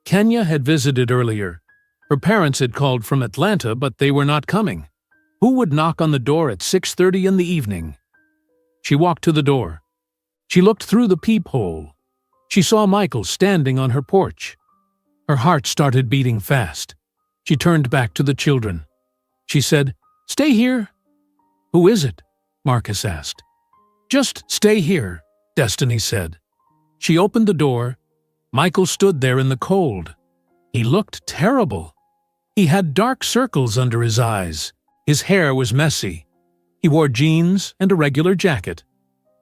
Kenya had visited earlier. Her parents had called from Atlanta, but they were not coming. Who would knock on the door at 6:30 in the evening? She walked to the door. She looked through the peephole. She saw Michael standing on her porch. Her heart started beating fast. She turned back to the children. She said, "Stay here." "Who is it?" Marcus asked. "Just stay here," Destiny said. She opened the door. Michael stood there in the cold. He looked terrible. He had dark circles under his eyes. His hair was messy. He wore jeans and a regular jacket,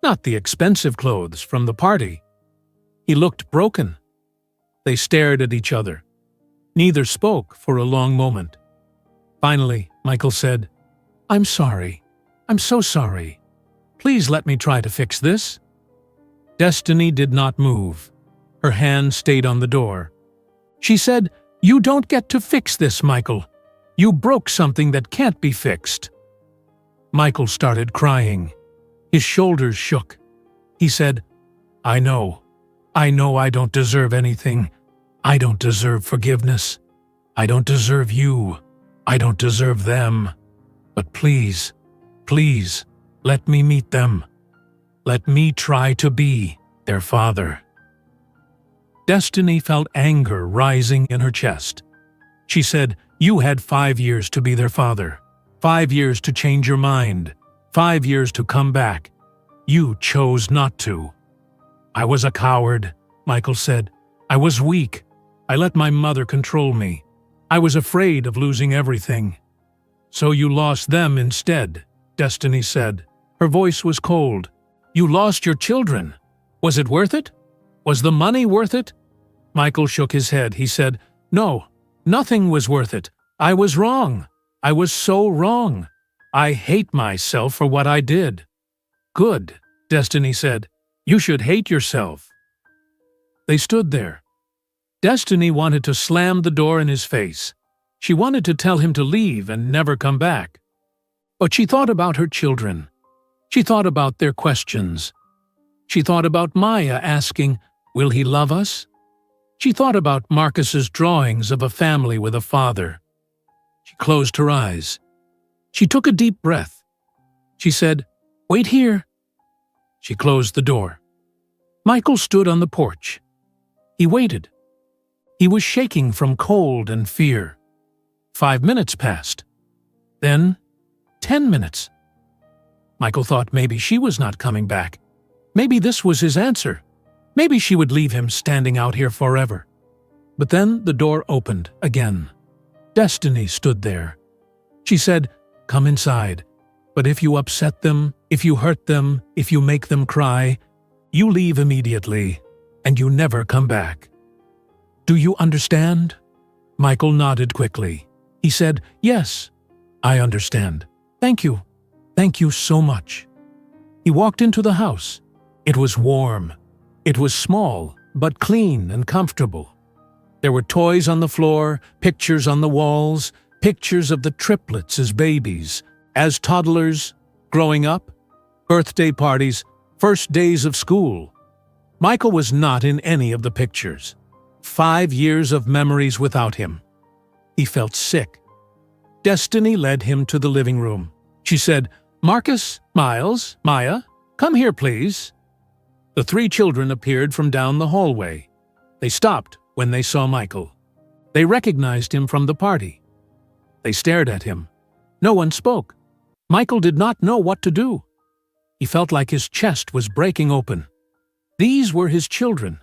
not the expensive clothes from the party. He looked broken. They stared at each other. Neither spoke for a long moment. Finally, Michael said, "I'm sorry. I'm so sorry. Please let me try to fix this." Destiny did not move. Her hand stayed on the door. She said, "You don't get to fix this, Michael. You broke something that can't be fixed." Michael started crying. His shoulders shook. He said, I know I don't deserve anything. I don't deserve forgiveness. I don't deserve you. I don't deserve them. But please, please, let me meet them. Let me try to be their father. Destiny felt anger rising in her chest. She said, You had 5 years to be their father. 5 years to change your mind. 5 years to come back. You chose not to. I was a coward, Michael said. I was weak. I let my mother control me. I was afraid of losing everything. So you lost them instead, Destiny said. Her voice was cold. You lost your children. Was it worth it? Was the money worth it? Michael shook his head. He said, No, nothing was worth it. I was wrong. I was so wrong. I hate myself for what I did. Good, Destiny said. You should hate yourself. They stood there. Destiny wanted to slam the door in his face. She wanted to tell him to leave and never come back. But she thought about her children. She thought about their questions. She thought about Maya asking, Will he love us? She thought about Marcus's drawings of a family with a father. She closed her eyes. She took a deep breath. She said, Wait here. She closed the door. Michael stood on the porch. He waited. He was shaking from cold and fear. 5 minutes passed. Then 10 minutes. Michael thought maybe she was not coming back. Maybe this was his answer. Maybe she would leave him standing out here forever. But then the door opened again. Destiny stood there. She said, Come inside. But if you upset them, if you hurt them, if you make them cry, you leave immediately, and you never come back. Do you understand? Michael nodded quickly. He said, Yes, I understand. Thank you. Thank you so much. He walked into the house. It was warm. It was small, but clean and comfortable. There were toys on the floor, pictures on the walls, pictures of the triplets as babies, as toddlers, growing up, birthday parties, first days of school. Michael was not in any of the pictures. 5 years of memories without him. He felt sick. Destiny led him to the living room. She said, Marcus, Miles, Maya, come here, please. The 3 children appeared from down the hallway. They stopped when they saw Michael. They recognized him from the party. They stared at him. No one spoke. Michael did not know what to do. He felt like his chest was breaking open. These were his children.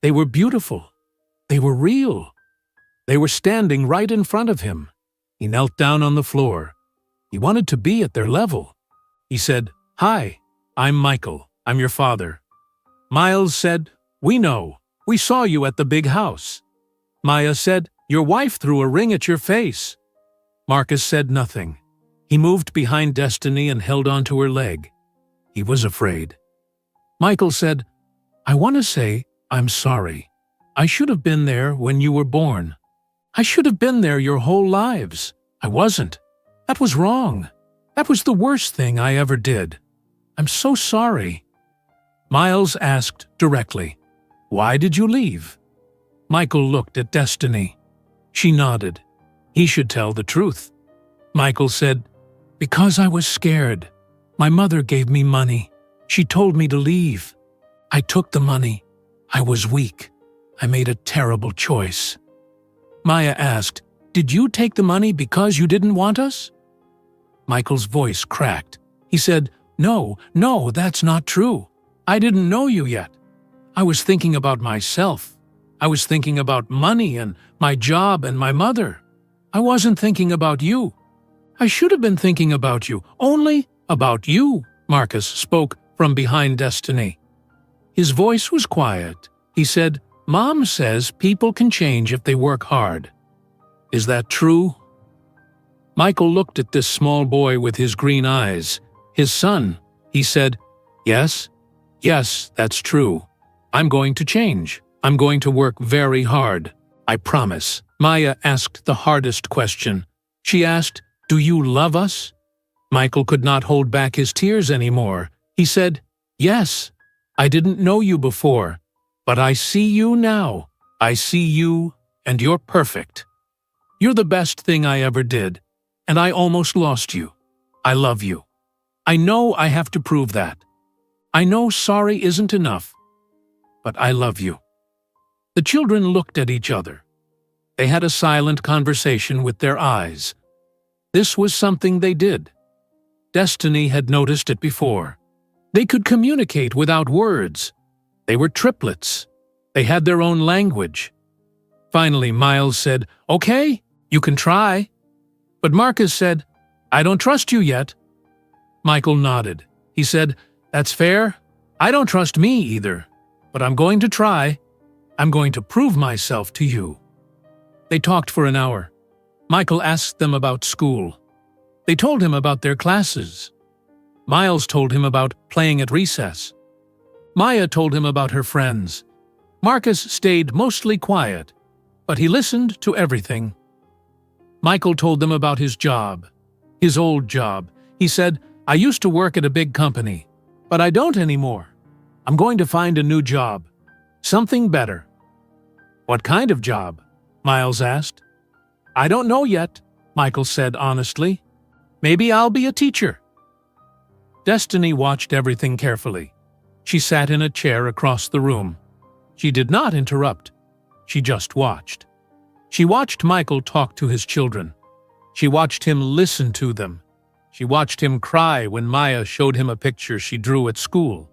They were beautiful. They were real. They were standing right in front of him. He knelt down on the floor. He wanted to be at their level. He said, Hi, I'm Michael. I'm your father. Miles said, We know. We saw you at the big house. Maya said, Your wife threw a ring at your face. Marcus said nothing. He moved behind Destiny and held onto her leg. He was afraid. Michael said, I want to say I'm sorry. I should have been there when you were born. I should have been there your whole lives. I wasn't. That was wrong. That was the worst thing I ever did. I'm so sorry. Miles asked directly, Why did you leave? Michael looked at Destiny. She nodded. He should tell the truth. Michael said, Because I was scared. My mother gave me money. She told me to leave. I took the money. I was weak. I made a terrible choice. Maya asked, Did you take the money because you didn't want us? Michael's voice cracked. He said, No, that's not true. I didn't know you yet. I was thinking about myself. I was thinking about money and my job and my mother. I wasn't thinking about you. I should have been thinking about you, only about you, Marcus spoke from behind Destiny. His voice was quiet. He said, Mom says people can change if they work hard. Is that true? Michael looked at this small boy with his green eyes. His son. He said, Yes, that's true. I'm going to change. I'm going to work very hard. I promise. Maya asked the hardest question. She asked, Do you love us? Michael could not hold back his tears anymore. He said, "Yes, I didn't know you before, but I see you now. I see you, and you're perfect. You're the best thing I ever did, and I almost lost you. I love you. I know I have to prove that. I know sorry isn't enough, but I love you." The children looked at each other. They had a silent conversation with their eyes. This was something they did. Destiny had noticed it before. They could communicate without words. They were triplets. They had their own language. Finally, Miles said, "Okay, you can try." But Marcus said, "I don't trust you yet." Michael nodded. He said, "That's fair. I don't trust me either, but I'm going to try. I'm going to prove myself to you." They talked for an hour. Michael asked them about school. They told him about their classes. Miles told him about playing at recess. Maya told him about her friends. Marcus stayed mostly quiet, but he listened to everything. Michael told them about his job, his old job. He said, "I used to work at a big company, but I don't anymore. I'm going to find a new job, something better." "What kind of job?" Miles asked. "I don't know yet," Michael said honestly. "Maybe I'll be a teacher." Destiny watched everything carefully. She sat in a chair across the room. She did not interrupt. She just watched. She watched Michael talk to his children. She watched him listen to them. She watched him cry when Maya showed him a picture she drew at school.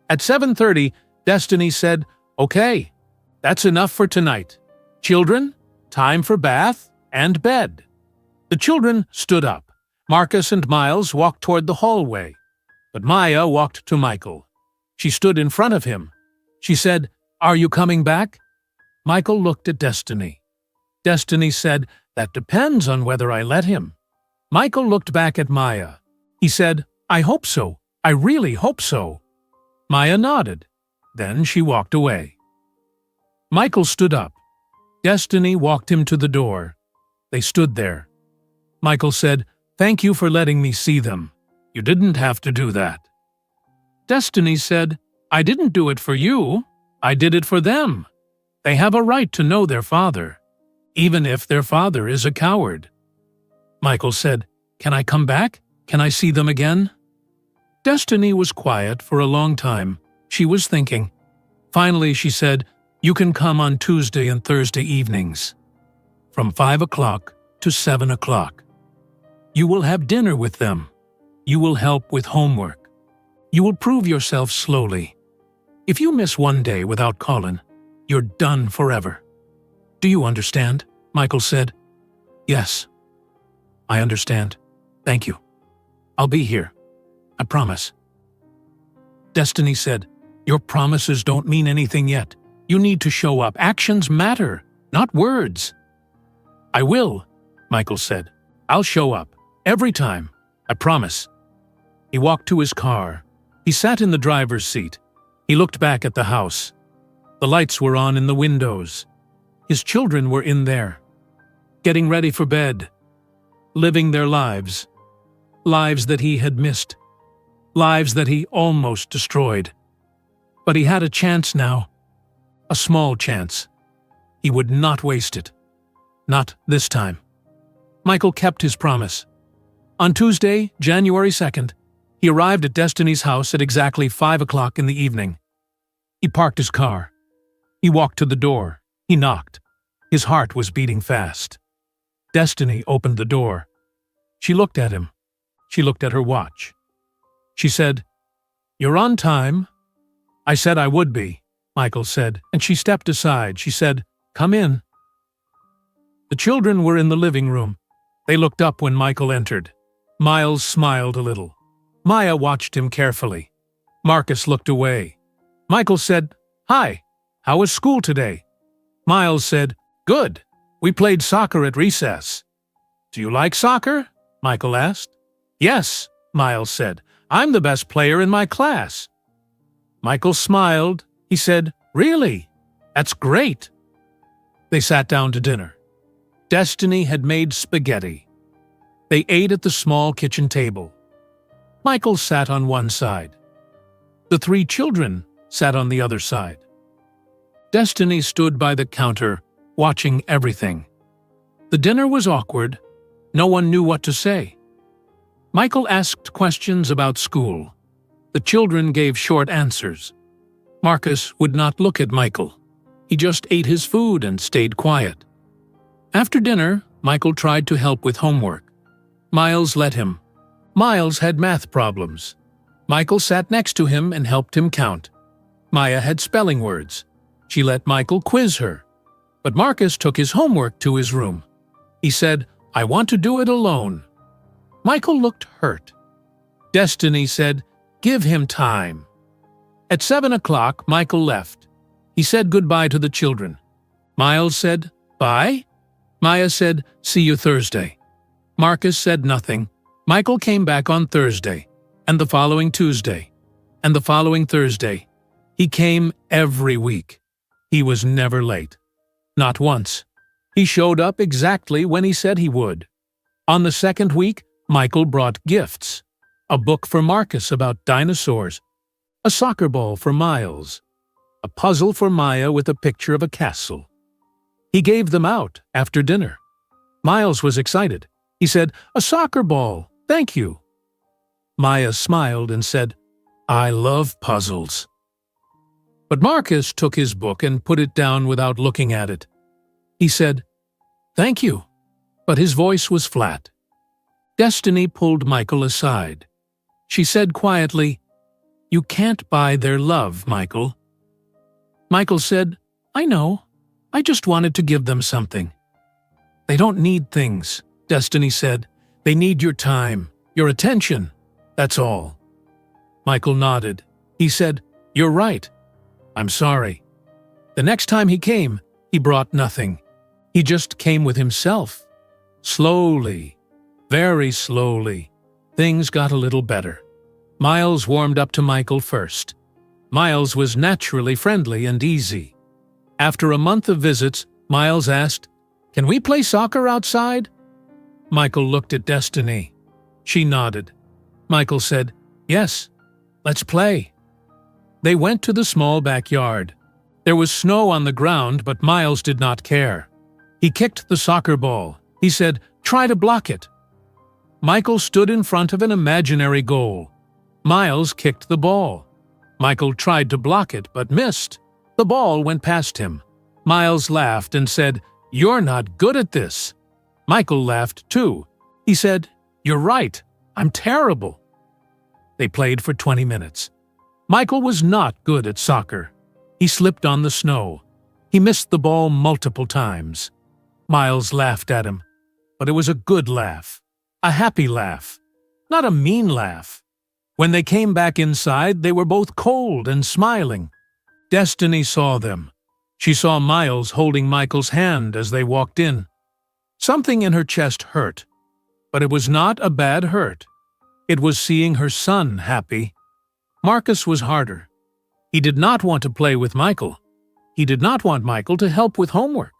At 7:30, Destiny said, "Okay, that's enough for tonight. Children, time for bath and bed." The children stood up. Marcus and Miles walked toward the hallway, but Maya walked to Michael. She stood in front of him. She said, "Are you coming back?" Michael looked at Destiny. Destiny said, "That depends on whether I let him." Michael looked back at Maya. He said, "I hope so. I really hope so." Maya nodded. Then she walked away. Michael stood up. Destiny walked him to the door. They stood there. Michael said, "Thank you for letting me see them. You didn't have to do that." Destiny said, "I didn't do it for you. I did it for them. They have a right to know their father, even if their father is a coward." Michael said, "Can I come back? Can I see them again?" Destiny was quiet for a long time. She was thinking. Finally, she said, "You can come on Tuesday and Thursday evenings, from 5 o'clock to 7 o'clock. You will have dinner with them. You will help with homework. You will prove yourself slowly. If you miss one day without calling, you're done forever. Do you understand?" Michael said. "Yes, I understand. Thank you. I'll be here. I promise." Destiny said, "Your promises don't mean anything yet. You need to show up. Actions matter, not words." "I will," Michael said. "I'll show up. Every time. I promise." He walked to his car. He sat in the driver's seat. He looked back at the house. The lights were on in the windows. His children were in there, getting ready for bed, living their lives, lives that he had missed, lives that he almost destroyed. But he had a chance now, a small chance. He would not waste it. Not this time. Michael kept his promise. On Tuesday, January 2nd, he arrived at Destiny's house at exactly 5 o'clock in the evening. He parked his car. He walked to the door. He knocked. His heart was beating fast. Destiny opened the door. She looked at him. She looked at her watch. She said, "You're on time." "I said I would be," Michael said, and she stepped aside. She said, "Come in." The children were in the living room. They looked up when Michael entered. Miles smiled a little. Maya watched him carefully. Marcus looked away. Michael said, "Hi, how was school today?" Miles said, "Good. We played soccer at recess." "Do you like soccer?" Michael asked. "Yes," Miles said. "I'm the best player in my class." Michael smiled. He said, "Really? That's great." They sat down to dinner. Destiny had made spaghetti. They ate at the small kitchen table. Michael sat on one side. The three children sat on the other side. Destiny stood by the counter, watching everything. The dinner was awkward. No one knew what to say. Michael asked questions about school. The children gave short answers. Marcus would not look at Michael. He just ate his food and stayed quiet. After dinner, Michael tried to help with homework. Miles let him. Miles had math problems. Michael sat next to him and helped him count. Maya had spelling words. She let Michael quiz her. But Marcus took his homework to his room. He said, "I want to do it alone." Michael looked hurt. Destiny said, "Give him time." At 7 o'clock, Michael left. He said goodbye to the children. Miles said, "Bye?" Maya said, "See you Thursday." Marcus said nothing. Michael came back on Thursday, and the following Tuesday, and the following Thursday. He came every week. He was never late. Not once. He showed up exactly when he said he would. On the second week, Michael brought gifts. A book for Marcus about dinosaurs. A soccer ball for Miles. A puzzle for Maya with a picture of a castle. He gave them out after dinner. Miles was excited. He said, "A soccer ball, thank you." Maya smiled and said, "I love puzzles." But Marcus took his book and put it down without looking at it. He said, "Thank you," but his voice was flat. Destiny pulled Michael aside. She said quietly, "You can't buy their love, Michael." Michael said, "I know. I just wanted to give them something." "They don't need things," Destiny said. "They need your time, your attention. That's all." Michael nodded. He said, "You're right. I'm sorry." The next time he came, he brought nothing. He just came with himself. Slowly, very slowly, things got a little better. Miles warmed up to Michael first. Miles was naturally friendly and easy. After a month of visits, Miles asked, "Can we play soccer outside?" Michael looked at Destiny. She nodded. Michael said, "Yes, let's play." They went to the small backyard. There was snow on the ground, but Miles did not care. He kicked the soccer ball. He said, "Try to block it." Michael stood in front of an imaginary goal. Miles kicked the ball. Michael tried to block it, but missed. The ball went past him. Miles laughed and said, "You're not good at this." Michael laughed too. He said, "You're right. I'm terrible." They played for 20 minutes. Michael was not good at soccer. He slipped on the snow. He missed the ball multiple times. Miles laughed at him, but it was a good laugh, a happy laugh, not a mean laugh. When they came back inside, they were both cold and smiling. Destiny saw them. She saw Miles holding Michael's hand as they walked in. Something in her chest hurt, but it was not a bad hurt. It was seeing her son happy. Marcus was harder. He did not want to play with Michael. He did not want Michael to help with homework.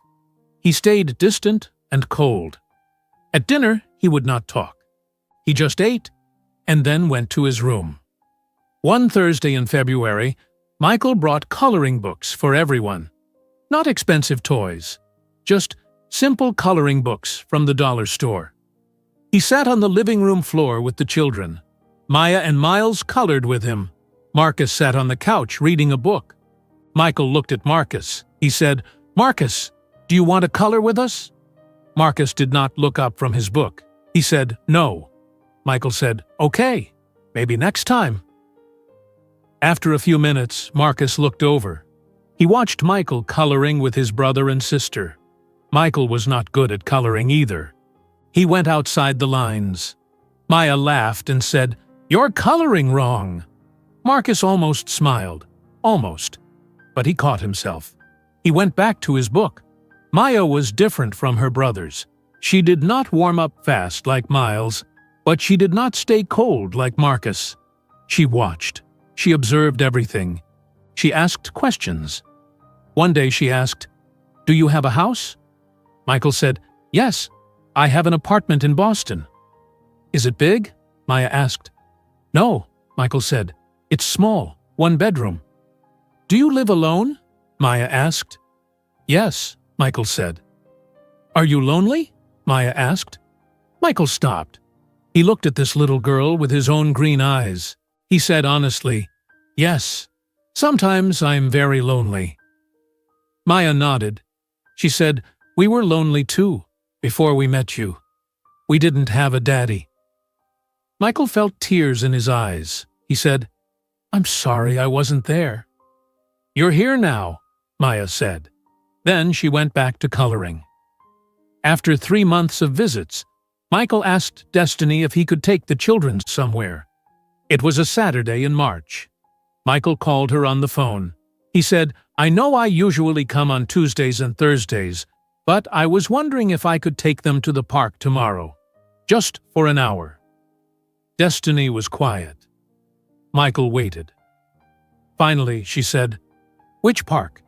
He stayed distant and cold. At dinner, he would not talk. He just ate and then went to his room. One Thursday in February, Michael brought coloring books for everyone. Not expensive toys, just simple coloring books from the dollar store. He sat on the living room floor with the children. Maya and Miles colored with him. Marcus sat on the couch reading a book. Michael looked at Marcus. He said, "Marcus, do you want to color with us?" Marcus did not look up from his book. He said, "No." Michael said, "Okay, maybe next time." After a few minutes, Marcus looked over. He watched Michael coloring with his brother and sister. Michael was not good at coloring either. He went outside the lines. Maya laughed and said, "You're coloring wrong." Marcus almost smiled. Almost. But he caught himself. He went back to his book. Maya was different from her brothers. She did not warm up fast like Miles, but she did not stay cold like Marcus. She watched. She observed everything. She asked questions. One day she asked, "Do you have a house?" Michael said, "Yes, I have an apartment in Boston." "Is it big?" Maya asked. No, Michael said. It's small, 1 bedroom. Do you live alone? Maya asked. Yes, Michael said. Are you lonely? Maya asked. Michael stopped. He looked at this little girl with his own green eyes. He said honestly, Yes, sometimes I'm very lonely. Maya nodded. She said, We were lonely too, before we met you. We didn't have a daddy. Michael felt tears in his eyes. He said, I'm sorry I wasn't there. You're here now, Maya said. Then she went back to coloring. After 3 months of visits, Michael asked Destiny if he could take the children somewhere. It was a Saturday in March. Michael called her on the phone. He said, I know I usually come on Tuesdays and Thursdays, but I was wondering if I could take them to the park tomorrow, just for an hour. Destiny was quiet. Michael waited. Finally, she said, Which park?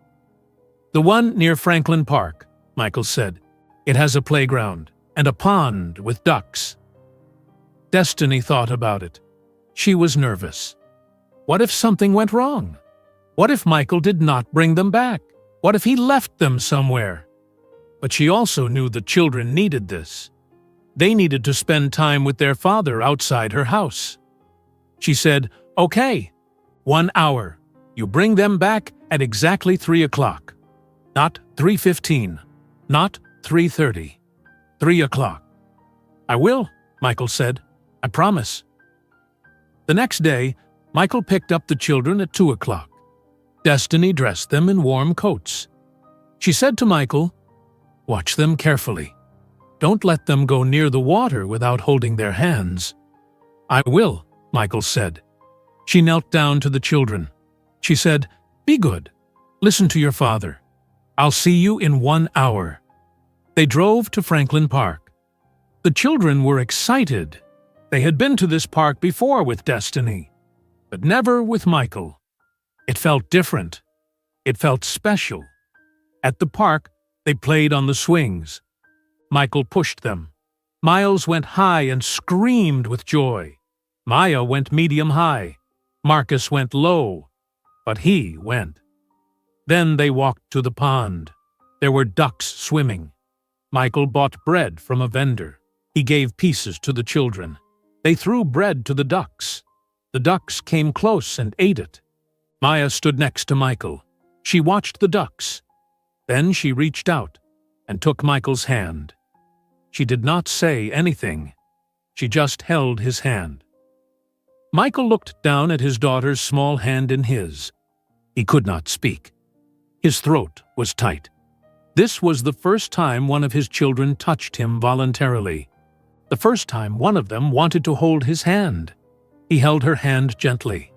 The one near Franklin Park, Michael said. It has a playground and a pond with ducks. Destiny thought about it. She was nervous. What if something went wrong? What if Michael did not bring them back? What if he left them somewhere? But she also knew the children needed this. They needed to spend time with their father outside her house. She said, Okay, 1 hour. You bring them back at exactly 3 o'clock. Not 3:15. Not 3:30. 3 o'clock. I will, Michael said. I promise. The next day, Michael picked up the children at 2 o'clock. Destiny dressed them in warm coats. She said to Michael, Watch them carefully. Don't let them go near the water without holding their hands. I will, Michael said. She knelt down to the children. She said, Be good. Listen to your father. I'll see you in 1 hour. They drove to Franklin Park. The children were excited. They had been to this park before with Destiny, but never with Michael. It felt different. It felt special. At the park, they played on the swings. Michael pushed them. Miles went high and screamed with joy. Maya went medium high. Marcus went low, but he went. Then they walked to the pond. There were ducks swimming. Michael bought bread from a vendor. He gave pieces to the children. They threw bread to the ducks. The ducks came close and ate it. Maya stood next to Michael. She watched the ducks. Then she reached out and took Michael's hand. She did not say anything. She just held his hand. Michael looked down at his daughter's small hand in his. He could not speak. His throat was tight. This was the first time one of his children touched him voluntarily. The first time one of them wanted to hold his hand. He held her hand gently.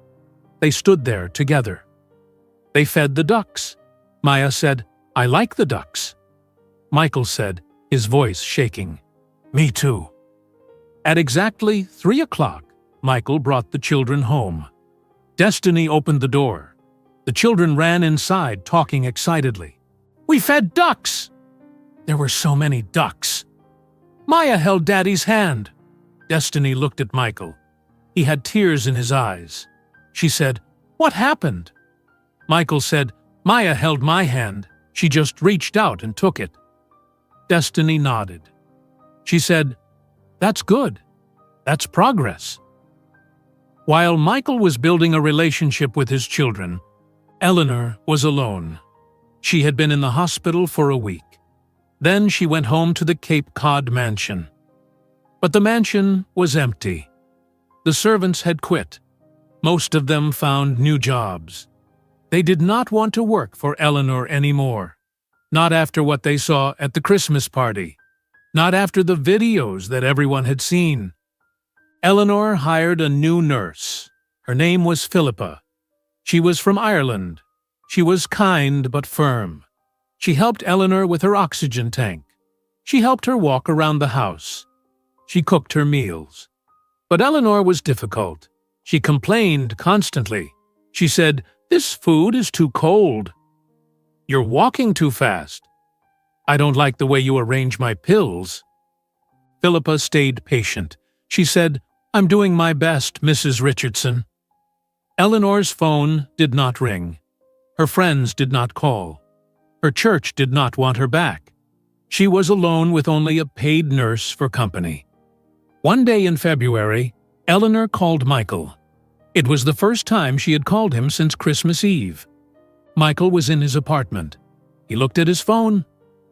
They stood there together. They fed the ducks. Maya said, I like the ducks. Michael said, his voice shaking, Me too. At exactly 3 o'clock, Michael brought the children home. Destiny opened the door. The children ran inside, talking excitedly. We fed ducks! There were so many ducks. Maya held Daddy's hand. Destiny looked at Michael. He had tears in his eyes. She said, What happened? Michael said, Maya held my hand. She just reached out and took it. Destiny nodded. She said, That's good. That's progress. While Michael was building a relationship with his children, Eleanor was alone. She had been in the hospital for a week. Then she went home to the Cape Cod mansion. But the mansion was empty. The servants had quit. Most of them found new jobs. They did not want to work for Eleanor anymore. Not after what they saw at the Christmas party. Not after the videos that everyone had seen. Eleanor hired a new nurse. Her name was Philippa. She was from Ireland. She was kind but firm. She helped Eleanor with her oxygen tank. She helped her walk around the house. She cooked her meals. But Eleanor was difficult. She complained constantly. She said, This food is too cold. You're walking too fast. I don't like the way you arrange my pills. Philippa stayed patient. She said, I'm doing my best, Mrs. Richardson." Eleanor's phone did not ring. Her friends did not call. Her church did not want her back. She was alone with only a paid nurse for company. One day in February, Eleanor called Michael. It was the first time she had called him since Christmas Eve. Michael was in his apartment. He looked at his phone.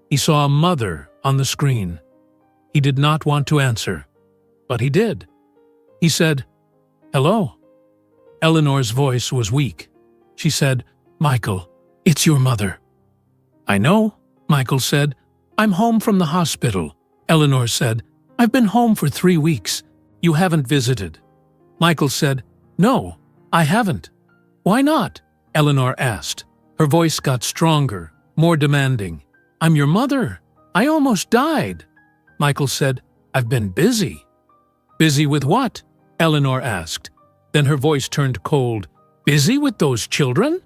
He saw a mother on the screen. He did not want to answer, but he did. He said, "Hello." Eleanor's voice was weak. She said, "Michael, it's your mother." "I know," Michael said. "I'm home from the hospital." Eleanor said, "I've been home for 3 weeks. You haven't visited." Michael said, "No, I haven't." "Why not?" Eleanor asked. Her voice got stronger, more demanding. "I'm your mother. I almost died." Michael said, "I've been busy." "Busy with what?" Eleanor asked. Then her voice turned cold. "Busy with those children?"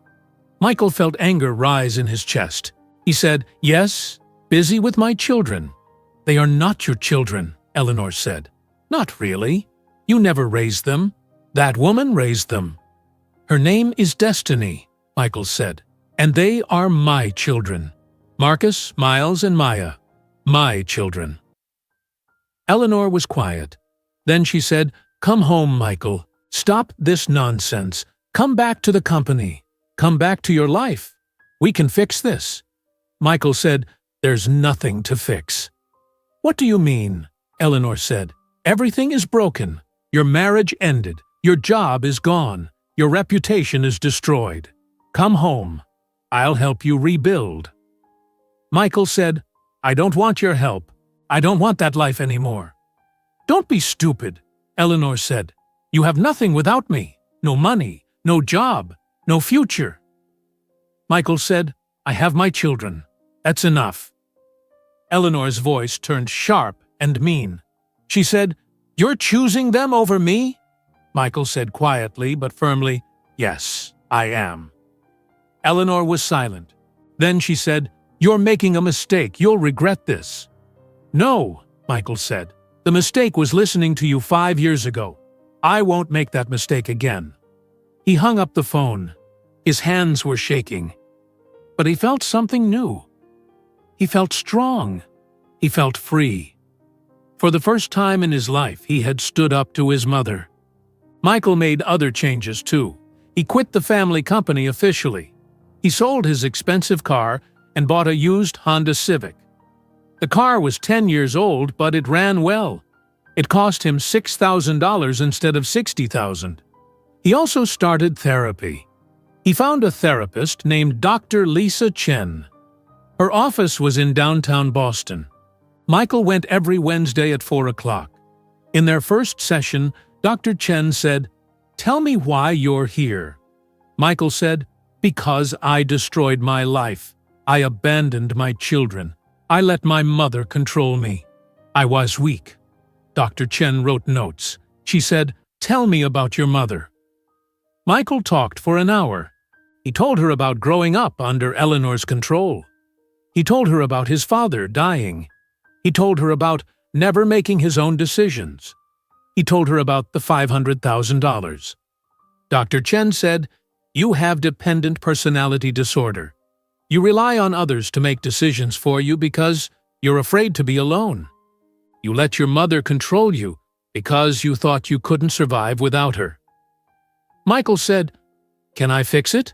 Michael felt anger rise in his chest. He said, "Yes, busy with my children." "They are not your children," Eleanor said. "Not really. You never raised them. That woman raised them." "Her name is Destiny," Michael said, "and they are my children. Marcus, Miles, and Maya. My children." Eleanor was quiet. Then she said, "Come home, Michael. Stop this nonsense. Come back to the company. Come back to your life. We can fix this." Michael said, "There's nothing to fix." "What do you mean?" Eleanor said. "Everything is broken. Your marriage ended. Your job is gone. Your reputation is destroyed. Come home. I'll help you rebuild." Michael said, "I don't want your help. I don't want that life anymore." "Don't be stupid," Eleanor said. "You have nothing without me. No money, no job, no future." Michael said, "I have my children. That's enough." Eleanor's voice turned sharp and mean. She said, "You're choosing them over me?" Michael said quietly but firmly, "Yes, I am." Eleanor was silent. Then she said, "You're making a mistake. You'll regret this." "No," Michael said. "The mistake was listening to you 5 years ago. I won't make that mistake again." He hung up the phone. His hands were shaking. But he felt something new. He felt strong. He felt free. For the first time in his life, he had stood up to his mother. Michael made other changes too. He quit the family company officially. He sold his expensive car and bought a used Honda Civic. The car was 10 years old, but it ran well. It cost him $6,000 instead of $60,000. He also started therapy. He found a therapist named Dr. Lisa Chen. Her office was in downtown Boston. Michael went every Wednesday at 4 o'clock. In their first session, Dr. Chen said, "Tell me why you're here." Michael said, "Because I destroyed my life. I abandoned my children. I let my mother control me. I was weak." Dr. Chen wrote notes. She said, "Tell me about your mother." Michael talked for an hour. He told her about growing up under Eleanor's control. He told her about his father dying. He told her about never making his own decisions. He told her about the $500,000. Dr. Chen said, "You have dependent personality disorder. You rely on others to make decisions for you because you're afraid to be alone. You let your mother control you because you thought you couldn't survive without her." Michael said, "Can I fix it?"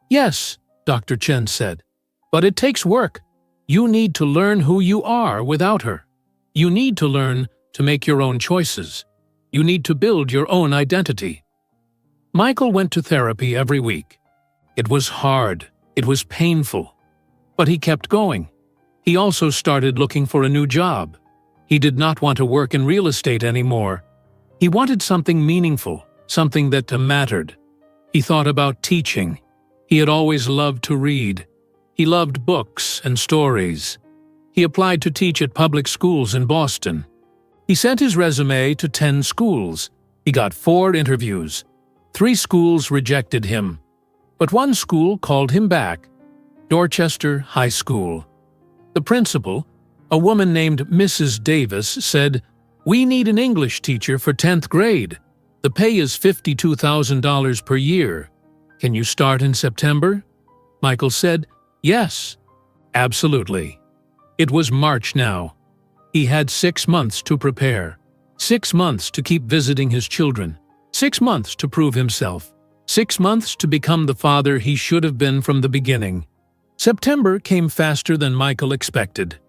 "Yes," Dr. Chen said, "but it takes work. You need to learn who you are without her. You need to learn to make your own choices. You need to build your own identity." Michael went to therapy every week. It was hard. It was painful. But he kept going. He also started looking for a new job. He did not want to work in real estate anymore. He wanted something meaningful, something that mattered. He thought about teaching. He had always loved to read. He loved books and stories. He applied to teach at public schools in Boston. He sent his resume to 10 schools. He got 4 interviews. 3 schools rejected him. But 1 school called him back, Dorchester High School. The principal, a woman named Mrs. Davis, said, "We need an English teacher for 10th grade. The pay is $52,000 per year. Can you start in September?" Michael said, "Yes, absolutely." It was March now. He had 6 months to prepare. 6 months to keep visiting his children. 6 months to prove himself. 6 months to become the father he should have been from the beginning. September came faster than Michael expected.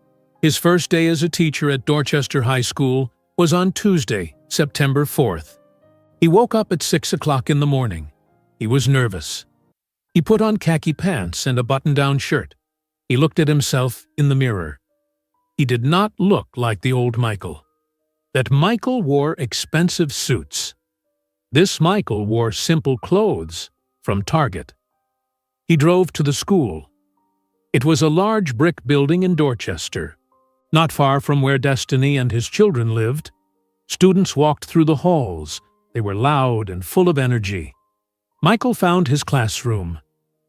His first day as a teacher at Dorchester High School was on Tuesday, September 4th. He woke up at 6 o'clock in the morning. He was nervous. He put on khaki pants and a button-down shirt. He looked at himself in the mirror. He did not look like the old Michael. That Michael wore expensive suits. This Michael wore simple clothes from Target. He drove to the school. It was a large brick building in Dorchester, not far from where Destiny and his children lived. Students walked through the halls. They were loud and full of energy. Michael found his classroom,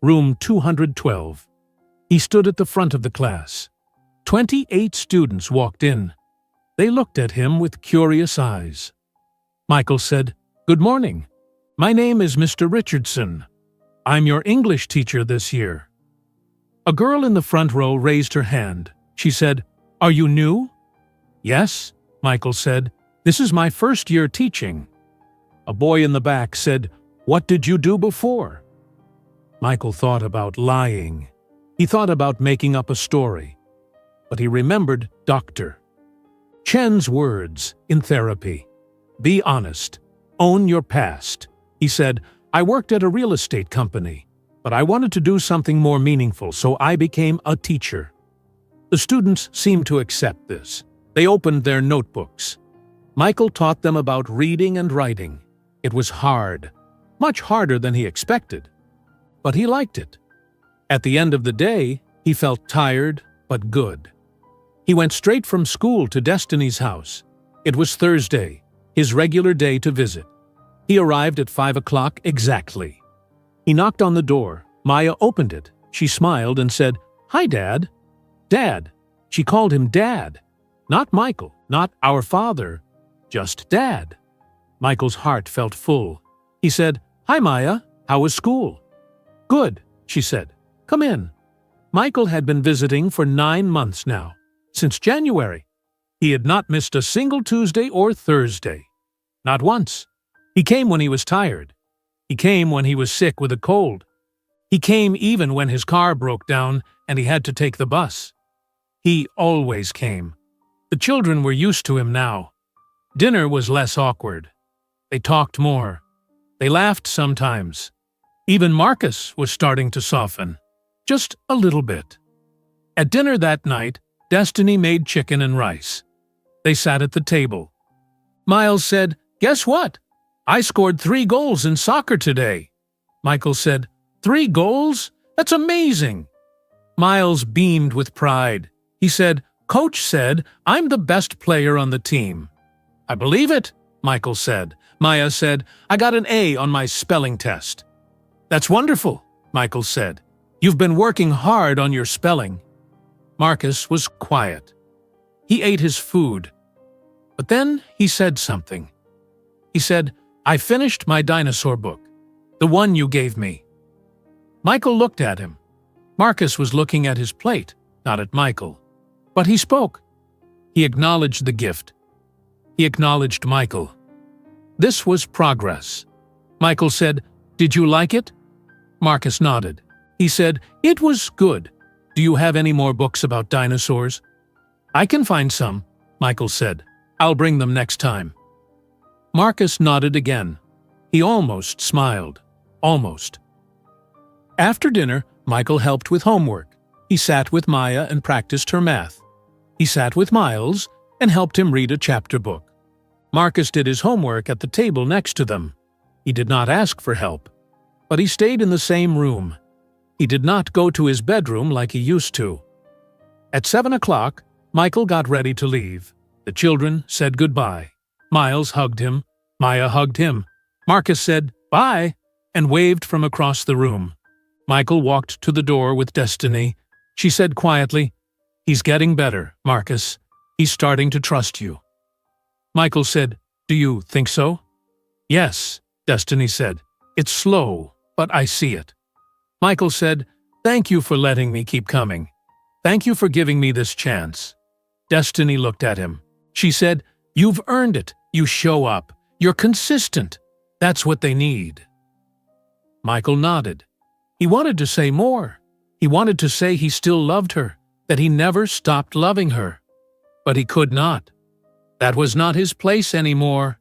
room 212. He stood at the front of the class. 28 students walked in. They looked at him with curious eyes. Michael said, "Good morning. My name is Mr. Richardson. I'm your English teacher this year." A girl in the front row raised her hand. She said, "Are you new?" "Yes," Michael said. "This is my first year teaching." A boy in the back said, "What did you do before?" Michael thought about lying. He thought about making up a story. But he remembered Dr. Chen's words in therapy. "Be honest. Own your past." He said, "I worked at a real estate company, but I wanted to do something more meaningful, so I became a teacher." The students seemed to accept this. They opened their notebooks. Michael taught them about reading and writing. It was hard, much harder than he expected. But he liked it. At the end of the day, he felt tired but good. He went straight from school to Destiny's house. It was Thursday, his regular day to visit. He arrived at 5 o'clock exactly. He knocked on the door. Maya opened it. She smiled and said, "Hi, Dad." Dad. She called him Dad. Not Michael, not our father, just Dad. Michael's heart felt full. He said, "Hi, Maya. How was school?" "Good," she said. "Come in." Michael had been visiting for 9 months now. Since January. He had not missed a single Tuesday or Thursday. Not once. He came when he was tired. He came when he was sick with a cold. He came even when his car broke down and he had to take the bus. He always came. The children were used to him now. Dinner was less awkward. They talked more. They laughed sometimes. Even Marcus was starting to soften. Just a little bit. At dinner that night, Destiny made chicken and rice. They sat at the table. Miles said, "Guess what? I scored 3 goals in soccer today." Michael said, "3 goals? That's amazing." Miles beamed with pride. He said, "Coach said I'm the best player on the team." "I believe it," Michael said. Maya said, "I got an A on my spelling test." "That's wonderful," Michael said. "You've been working hard on your spelling." Marcus was quiet. He ate his food. But then he said something. He said, "I finished my dinosaur book, the one you gave me." Michael looked at him. Marcus was looking at his plate, not at Michael. But he spoke. He acknowledged the gift. He acknowledged Michael. This was progress. Michael said, "Did you like it?" Marcus nodded. He said, "It was good. Do you have any more books about dinosaurs?" "I can find some," Michael said. "I'll bring them next time." Marcus nodded again. He almost smiled. Almost. After dinner, Michael helped with homework. He sat with Maya and practiced her math. He sat with Miles and helped him read a chapter book. Marcus did his homework at the table next to them. He did not ask for help, but he stayed in the same room. He did not go to his bedroom like he used to. At 7 o'clock, Michael got ready to leave. The children said goodbye. Miles hugged him. Maya hugged him. Marcus said, "Bye," and waved from across the room. Michael walked to the door with Destiny. She said quietly, "He's getting better, Marcus. He's starting to trust you." Michael said, "Do you think so?" "Yes," Destiny said. "It's slow, but I see it." Michael said, "Thank you for letting me keep coming. Thank you for giving me this chance." Destiny looked at him. She said, "You've earned it. You show up. You're consistent. That's what they need." Michael nodded. He wanted to say more. He wanted to say he still loved her, that he never stopped loving her. But he could not. That was not his place anymore.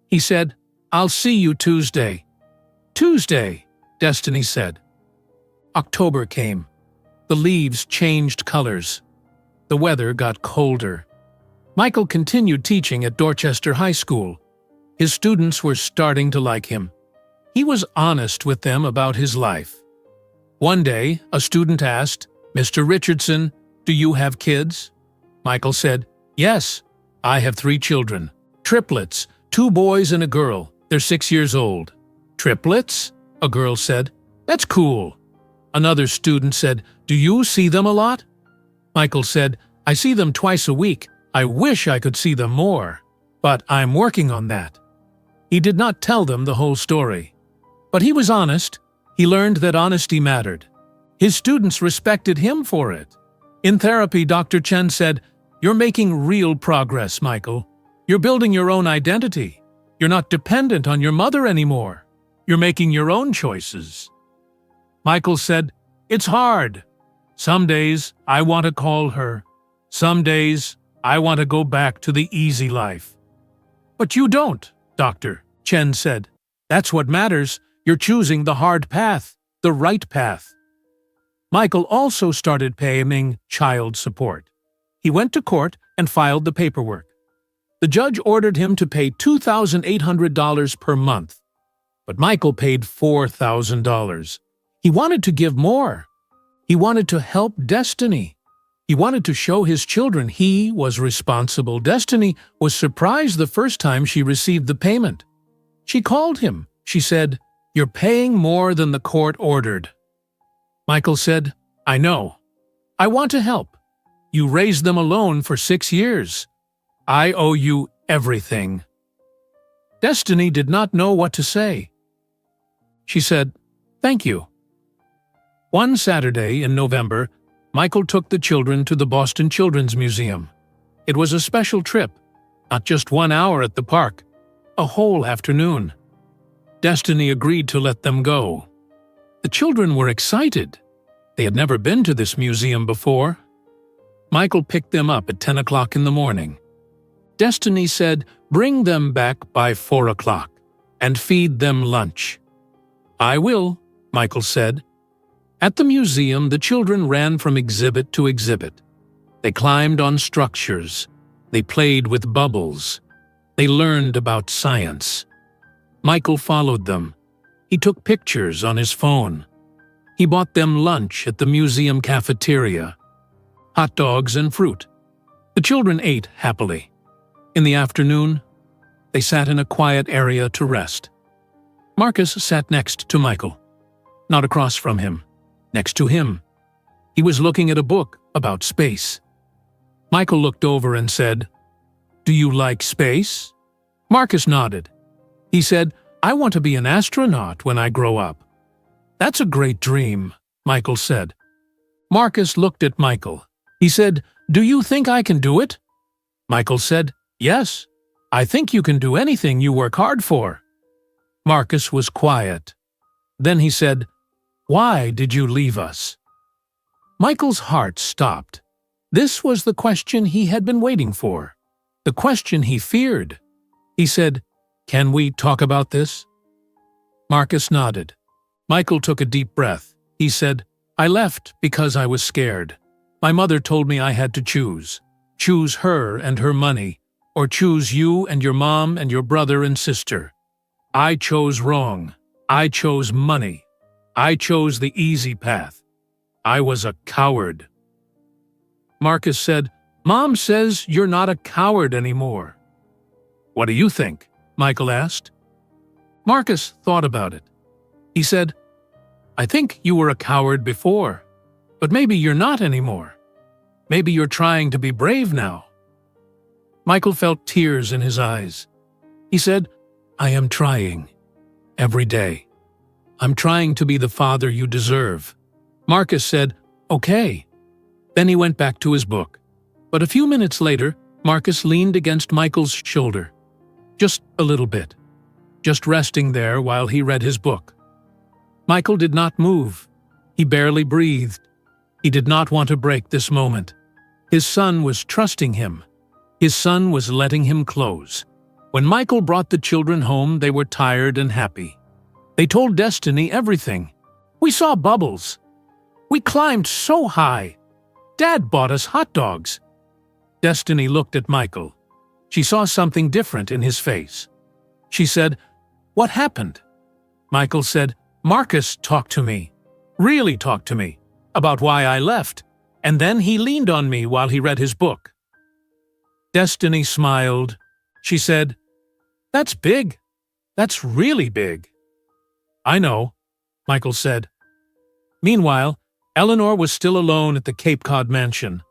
He said, "I'll see you Tuesday." "Tuesday," Destiny said. October came. The leaves changed colors. The weather got colder. Michael continued teaching at Dorchester High School. His students were starting to like him. He was honest with them about his life. One day, a student asked, "Mr. Richardson, do you have kids?" Michael said, "Yes, I have 3 children. Triplets, 2 boys and a girl. They're 6 years old." "Triplets?" a girl said. "That's cool." Another student said, "Do you see them a lot?" Michael said, "I see them twice a week. I wish I could see them more, but I'm working on that." He did not tell them the whole story. But he was honest. He learned that honesty mattered. His students respected him for it. In therapy, Dr. Chen said, "You're making real progress, Michael. You're building your own identity. You're not dependent on your mother anymore. You're making your own choices." Michael said, "It's hard. Some days I want to call her. Some days I want to go back to the easy life." "But you don't," Dr. Chen said. "That's what matters. You're choosing the hard path, the right path." Michael also started paying child support. He went to court and filed the paperwork. The judge ordered him to pay $2,800 per month, but Michael paid $4,000. He wanted to give more. He wanted to help Destiny. He wanted to show his children he was responsible. Destiny was surprised the first time she received the payment. She called him. She said, "You're paying more than the court ordered." Michael said, "I know. I want to help. You raised them alone for 6 years. I owe you everything." Destiny did not know what to say. She said, "Thank you." One Saturday in November, Michael took the children to the Boston Children's Museum. It was a special trip, not just 1 hour at the park, a whole afternoon. Destiny agreed to let them go. The children were excited. They had never been to this museum before. Michael picked them up at 10 o'clock in the morning. Destiny said, "Bring them back by 4 o'clock and feed them lunch." "I will," Michael said. At the museum, the children ran from exhibit to exhibit. They climbed on structures. They played with bubbles. They learned about science. Michael followed them. He took pictures on his phone. He bought them lunch at the museum cafeteria, hot dogs and fruit. The children ate happily. In the afternoon, they sat in a quiet area to rest. Marcus sat next to Michael, not across from him, next to him. He was looking at a book about space. Michael looked over and said, "Do you like space?" Marcus nodded. He said, "I want to be an astronaut when I grow up." "That's a great dream," Michael said. Marcus looked at Michael. He said, "Do you think I can do it?" Michael said, "Yes, I think you can do anything you work hard for." Marcus was quiet. Then he said, "Why did you leave us?" Michael's heart stopped. This was the question he had been waiting for, the question he feared. He said, "Can we talk about this?" Marcus nodded. Michael took a deep breath. He said, "I left because I was scared. My mother told me I had to choose. Choose her and her money, or choose you and your mom and your brother and sister. I chose wrong. I chose money. I chose the easy path. I was a coward." Marcus said, "Mom says you're not a coward anymore." "What do you think?" Michael asked. Marcus thought about it. He said, "I think you were a coward before, but maybe you're not anymore. Maybe you're trying to be brave now." Michael felt tears in his eyes. He said, "I am trying. Every day. I'm trying to be the father you deserve." Marcus said, "Okay." Then he went back to his book. But a few minutes later, Marcus leaned against Michael's shoulder. Just a little bit. Just resting there while he read his book. Michael did not move. He barely breathed. He did not want to break this moment. His son was trusting him. His son was letting him close. When Michael brought the children home, they were tired and happy. They told Destiny everything. "We saw bubbles. We climbed so high. Dad bought us hot dogs." Destiny looked at Michael. She saw something different in his face. She said, "What happened?" Michael said, "Marcus talked to me. Really talked to me. About why I left. And then he leaned on me while he read his book." Destiny smiled. She said, "That's big. That's really big." "I know," Michael said. Meanwhile, Eleanor was still alone at the Cape Cod mansion.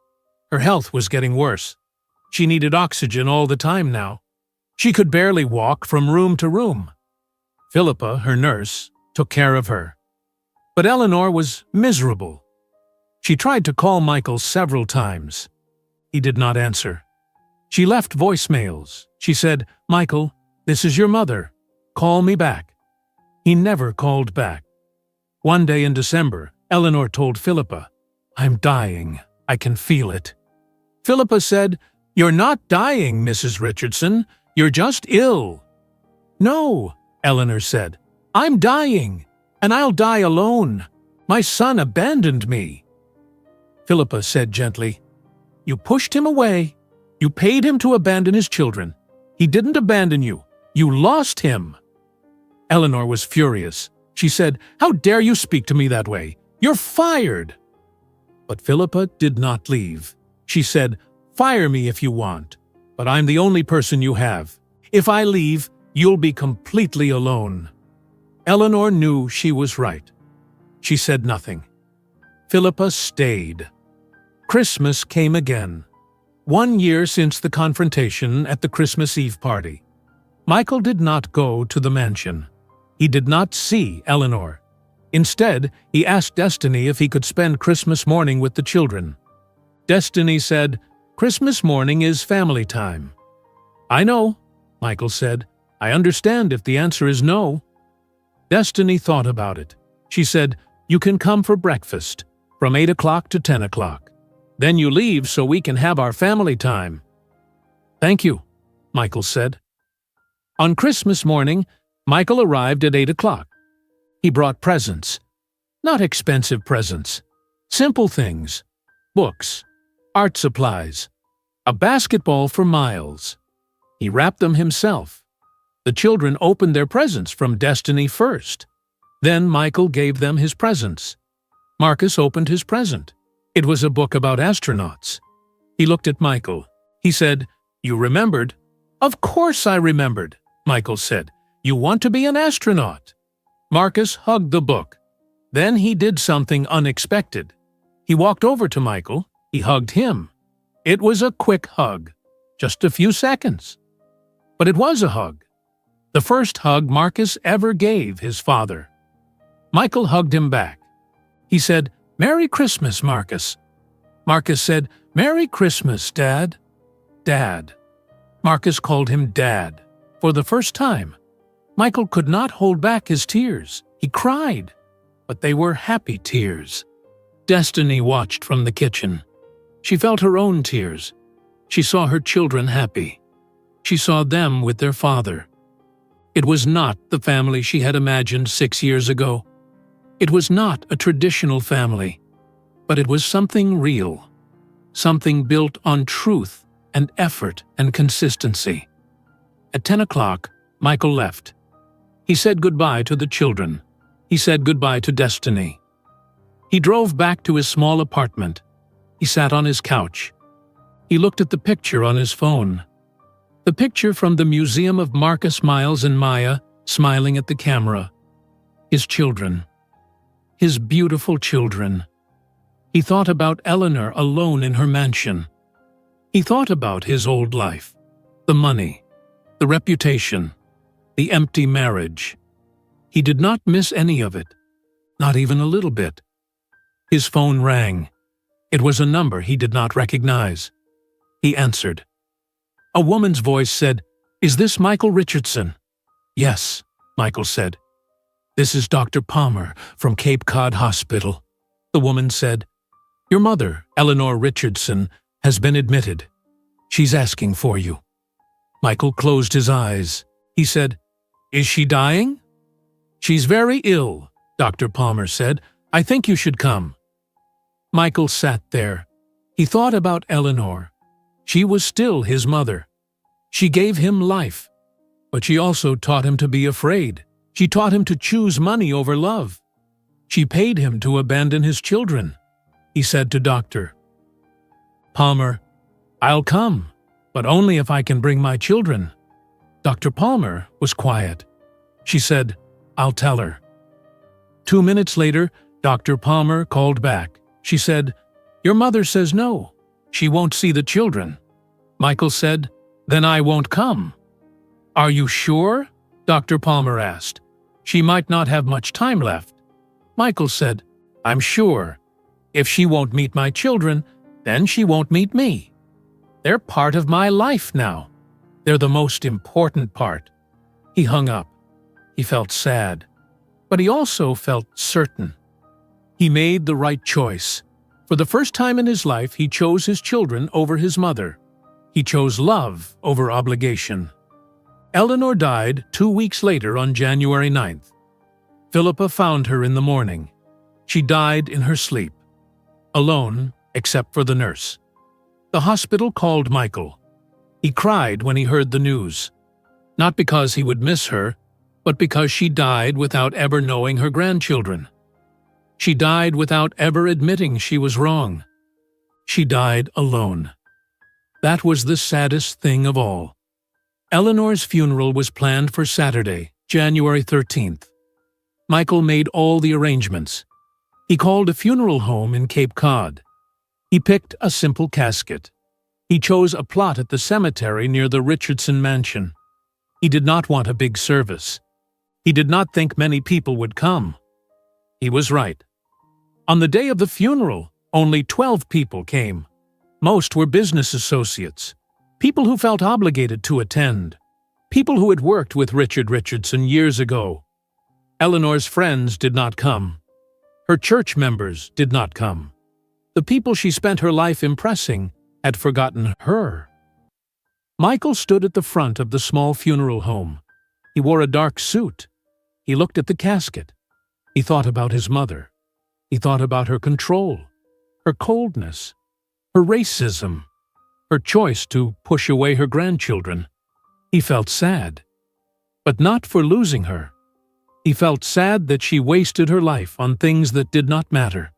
Her health was getting worse. She needed oxygen all the time now. She could barely walk from room to room. Philippa, her nurse, took care of her. But Eleanor was miserable. She tried to call Michael several times. He did not answer. She left voicemails. She said, "Michael, this is your mother. Call me back." He never called back. One day in December, Eleanor told Philippa, "I'm dying. I can feel it." Philippa said, "You're not dying, Mrs. Richardson. You're just ill." "No," Eleanor said. "I'm dying, and I'll die alone. My son abandoned me." Philippa said gently, "You pushed him away. You paid him to abandon his children. He didn't abandon you. You lost him." Eleanor was furious. She said, "How dare you speak to me that way? You're fired." But Philippa did not leave. She said, "Fire me if you want, but I'm the only person you have. If I leave, you'll be completely alone." Eleanor knew she was right. She said nothing. Philippa stayed. Christmas came again. 1 year since the confrontation at the Christmas Eve party. Michael did not go to the mansion. He did not see Eleanor. Instead, he asked Destiny if he could spend Christmas morning with the children. Destiny said, "Christmas morning is family time." "I know," Michael said. "I understand if the answer is no." Destiny thought about it. She said, "You can come for breakfast, from 8 o'clock to 10 o'clock. Then you leave so we can have our family time." "Thank you," Michael said. On Christmas morning, Michael arrived at 8 o'clock. He brought presents. Not expensive presents. Simple things. Books. Art supplies. A basketball for Miles. He wrapped them himself. The children opened their presents from Destiny first. Then Michael gave them his presents. Marcus opened his present. It was a book about astronauts. He looked at Michael. He said, "You remembered?" "Of course I remembered," Michael said. "You want to be an astronaut." Marcus hugged the book. Then he did something unexpected. He walked over to Michael. He hugged him. It was a quick hug. Just a few seconds. But it was a hug. The first hug Marcus ever gave his father. Michael hugged him back. He said, "Merry Christmas, Marcus." Marcus said, "Merry Christmas, Dad." Dad. Marcus called him Dad. For the first time, Michael could not hold back his tears. He cried, but they were happy tears. Destiny watched from the kitchen. She felt her own tears. She saw her children happy. She saw them with their father. It was not the family she had imagined 6 years ago. It was not a traditional family, but it was something real, something built on truth and effort and consistency. At 10 o'clock, Michael left. He said goodbye to the children. He said goodbye to Destiny. He drove back to his small apartment. He sat on his couch. He looked at the picture on his phone. The picture from the museum of Marcus, Miles, and Maya smiling at the camera. His children. His beautiful children. He thought about Eleanor alone in her mansion. He thought about his old life. the money, the reputation, the empty marriage. He did not miss any of it, not even a little bit. His phone rang. It was a number he did not recognize. He answered. A woman's voice said, "Is this Michael Richardson?" "Yes," Michael said. "This is Dr. Palmer from Cape Cod Hospital." The woman said, "Your mother, Eleanor Richardson, has been admitted. She's asking for you." Michael closed his eyes. He said, "Is she dying?" "She's very ill," Dr. Palmer said. "I think you should come." Michael sat there. He thought about Eleanor. She was still his mother. She gave him life, but she also taught him to be afraid. She taught him to choose money over love. She paid him to abandon his children. He said to Dr. Palmer, "I'll come, but only if I can bring my children." Dr. Palmer was quiet. She said, "I'll tell her." 2 minutes later, Dr. Palmer called back. She said, "Your mother says no. She won't see the children." Michael said, "Then I won't come." "Are you sure?" Dr. Palmer asked. "She might not have much time left." Michael said, "I'm sure. If she won't meet my children, then she won't meet me. They're part of my life now. They're the most important part." He hung up. He felt sad, but he also felt certain. He made the right choice. For the first time in his life, he chose his children over his mother. He chose love over obligation. Eleanor died 2 weeks later on January 9th. Philippa found her in the morning. She died in her sleep, alone except for the nurse. The hospital called Michael. He cried when he heard the news, not because he would miss her, but because she died without ever knowing her grandchildren. She died without ever admitting she was wrong. She died alone. That was the saddest thing of all. Eleanor's funeral was planned for Saturday, January 13th. Michael made all the arrangements. He called a funeral home in Cape Cod. He picked a simple casket. He chose a plot at the cemetery near the Richardson mansion. He did not want a big service. He did not think many people would come. He was right. On the day of the funeral, only 12 people came. Most were business associates, people who felt obligated to attend, people who had worked with Richard Richardson years ago. Eleanor's friends did not come. Her church members did not come. The people she spent her life impressing had forgotten her. Michael stood at the front of the small funeral home. He wore a dark suit. He looked at the casket. He thought about his mother. He thought about her control, her coldness, her racism, her choice to push away her grandchildren. He felt sad, but not for losing her. He felt sad that she wasted her life on things that did not matter.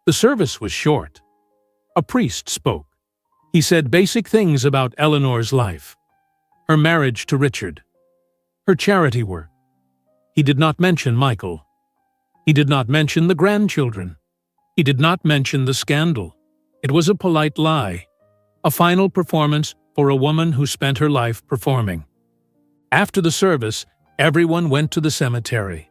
The service was short. A priest spoke. He said basic things about Eleanor's life, her marriage to Richard, her charity work. He did not mention Michael. He did not mention the grandchildren. He did not mention the scandal. It was a polite lie, a final performance for a woman who spent her life performing. After the service, everyone went to the cemetery.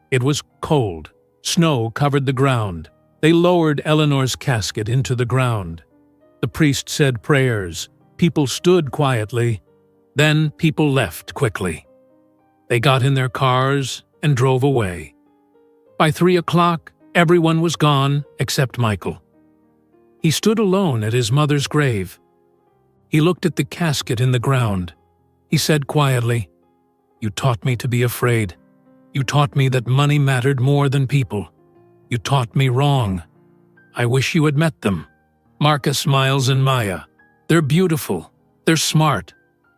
It was cold. Snow covered the ground. They lowered Eleanor's casket into the ground. The priest said prayers. People stood quietly. Then people left quickly. They got in their cars and drove away. By 3 o'clock, everyone was gone except Michael. He stood alone at his mother's grave. He looked at the casket in the ground. He said quietly, "You taught me to be afraid. You taught me that money mattered more than people. You taught me wrong. I wish you had met them. Marcus, Miles, and Maya. They're beautiful. They're smart.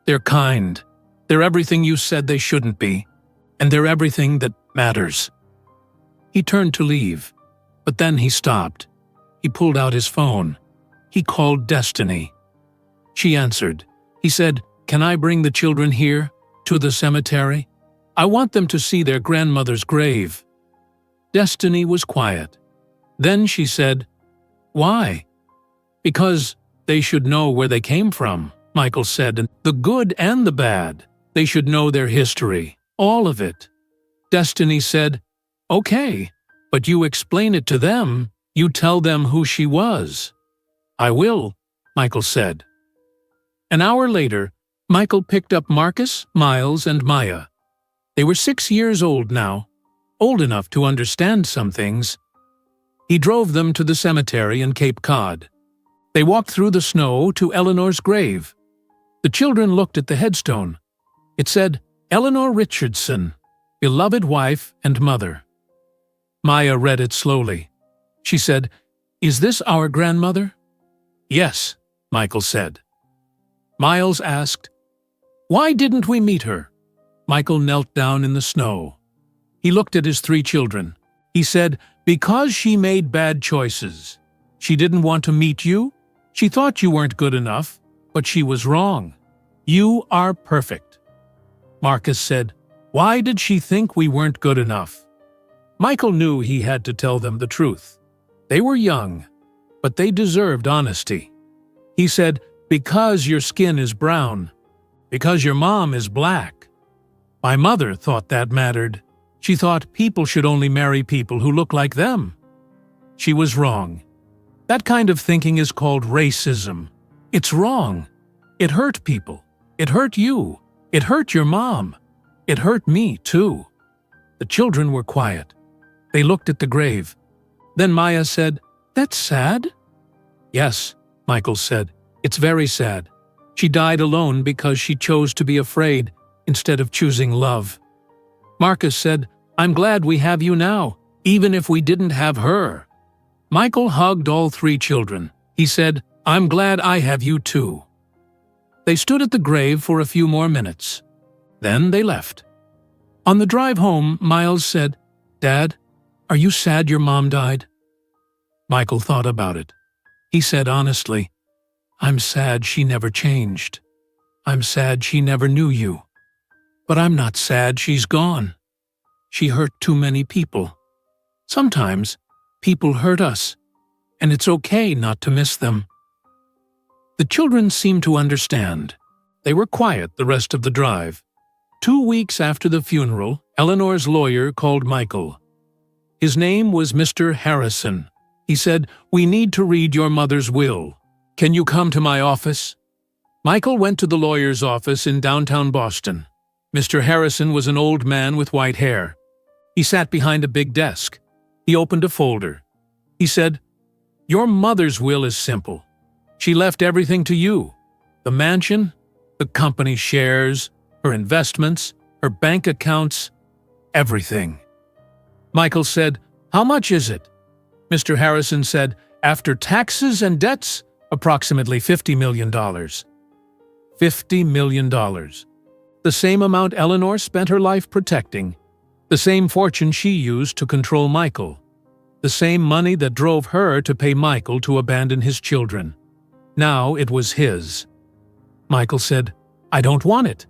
They're kind. They're everything you said they shouldn't be. And they're everything that matters." He turned to leave, but then he stopped. He pulled out his phone. He called Destiny. She answered. He said, "Can I bring the children here, to the cemetery? I want them to see their grandmother's grave." Destiny was quiet. Then she said, "Why?" "Because they should know where they came from." Michael said, and the good and the bad. They should know their history, all of it. Destiny said, "Okay, but you explain it to them. You tell them who she was." "I will," Michael said. An hour later, Michael picked up Marcus, Miles, and Maya. They were 6 years old now, old enough to understand some things. He drove them to the cemetery in Cape Cod. They walked through the snow to Eleanor's grave. The children looked at the headstone. It said, "Eleanor Richardson, beloved wife and mother." Maya read it slowly. She said, "Is this our grandmother?" "Yes," Michael said. Miles asked, "Why didn't we meet her?" Michael knelt down in the snow. He looked at his 3 children. He said, "Because she made bad choices. She didn't want to meet you. She thought you weren't good enough, but she was wrong. You are perfect." Marcus said, "Why did she think we weren't good enough?" Michael knew he had to tell them the truth. They were young, but they deserved honesty. He said, "Because your skin is brown. Because your mom is black. My mother thought that mattered. She thought people should only marry people who look like them. She was wrong. That kind of thinking is called racism. It's wrong. It hurt people. It hurt you. It hurt your mom. It hurt me, too." The children were quiet. They looked at the grave. Then Maya said, "That's sad." "Yes," Michael said. "It's very sad. She died alone because she chose to be afraid instead of choosing love." Marcus said, "I'm glad we have you now, even if we didn't have her." Michael hugged all 3 children. He said, "I'm glad I have you too." They stood at the grave for a few more minutes. Then they left. On the drive home, Miles said, "Dad, are you sad your mom died?" Michael thought about it. He said honestly, "I'm sad she never changed. I'm sad she never knew you. But I'm not sad she's gone. She hurt too many people. Sometimes people hurt us, and it's okay not to miss them." The children seemed to understand. They were quiet the rest of the drive. 2 weeks after the funeral, Eleanor's lawyer called Michael. His name was Mr. Harrison. He said, "We need to read your mother's will. Can you come to my office?" Michael went to the lawyer's office in downtown Boston. Mr. Harrison was an old man with white hair. He sat behind a big desk. He opened a folder. He said, "Your mother's will is simple. She left everything to you. The mansion, the company shares, her investments, her bank accounts, everything." Michael said, "How much is it?" Mr. Harrison said, "After taxes and debts, approximately $50 million. $50 million. The same amount Eleanor spent her life protecting. The same fortune she used to control Michael. The same money that drove her to pay Michael to abandon his children. Now it was his." Michael said, "I don't want it."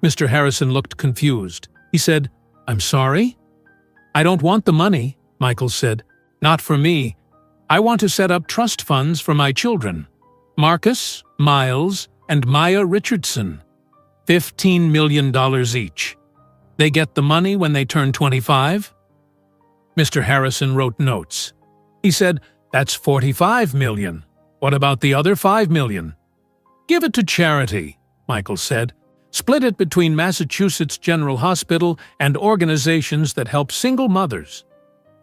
Mr. Harrison looked confused. He said, "I'm sorry?" "I don't want the money," Michael said. "Not for me. I want to set up trust funds for my children. Marcus, Miles, and Maya Richardson. $15 million each. They get the money when they turn 25. Mr. Harrison wrote notes. He said, "That's $45 million. What about the other $5 million? "Give it to charity," Michael said. "Split it between Massachusetts General Hospital and organizations that help single mothers."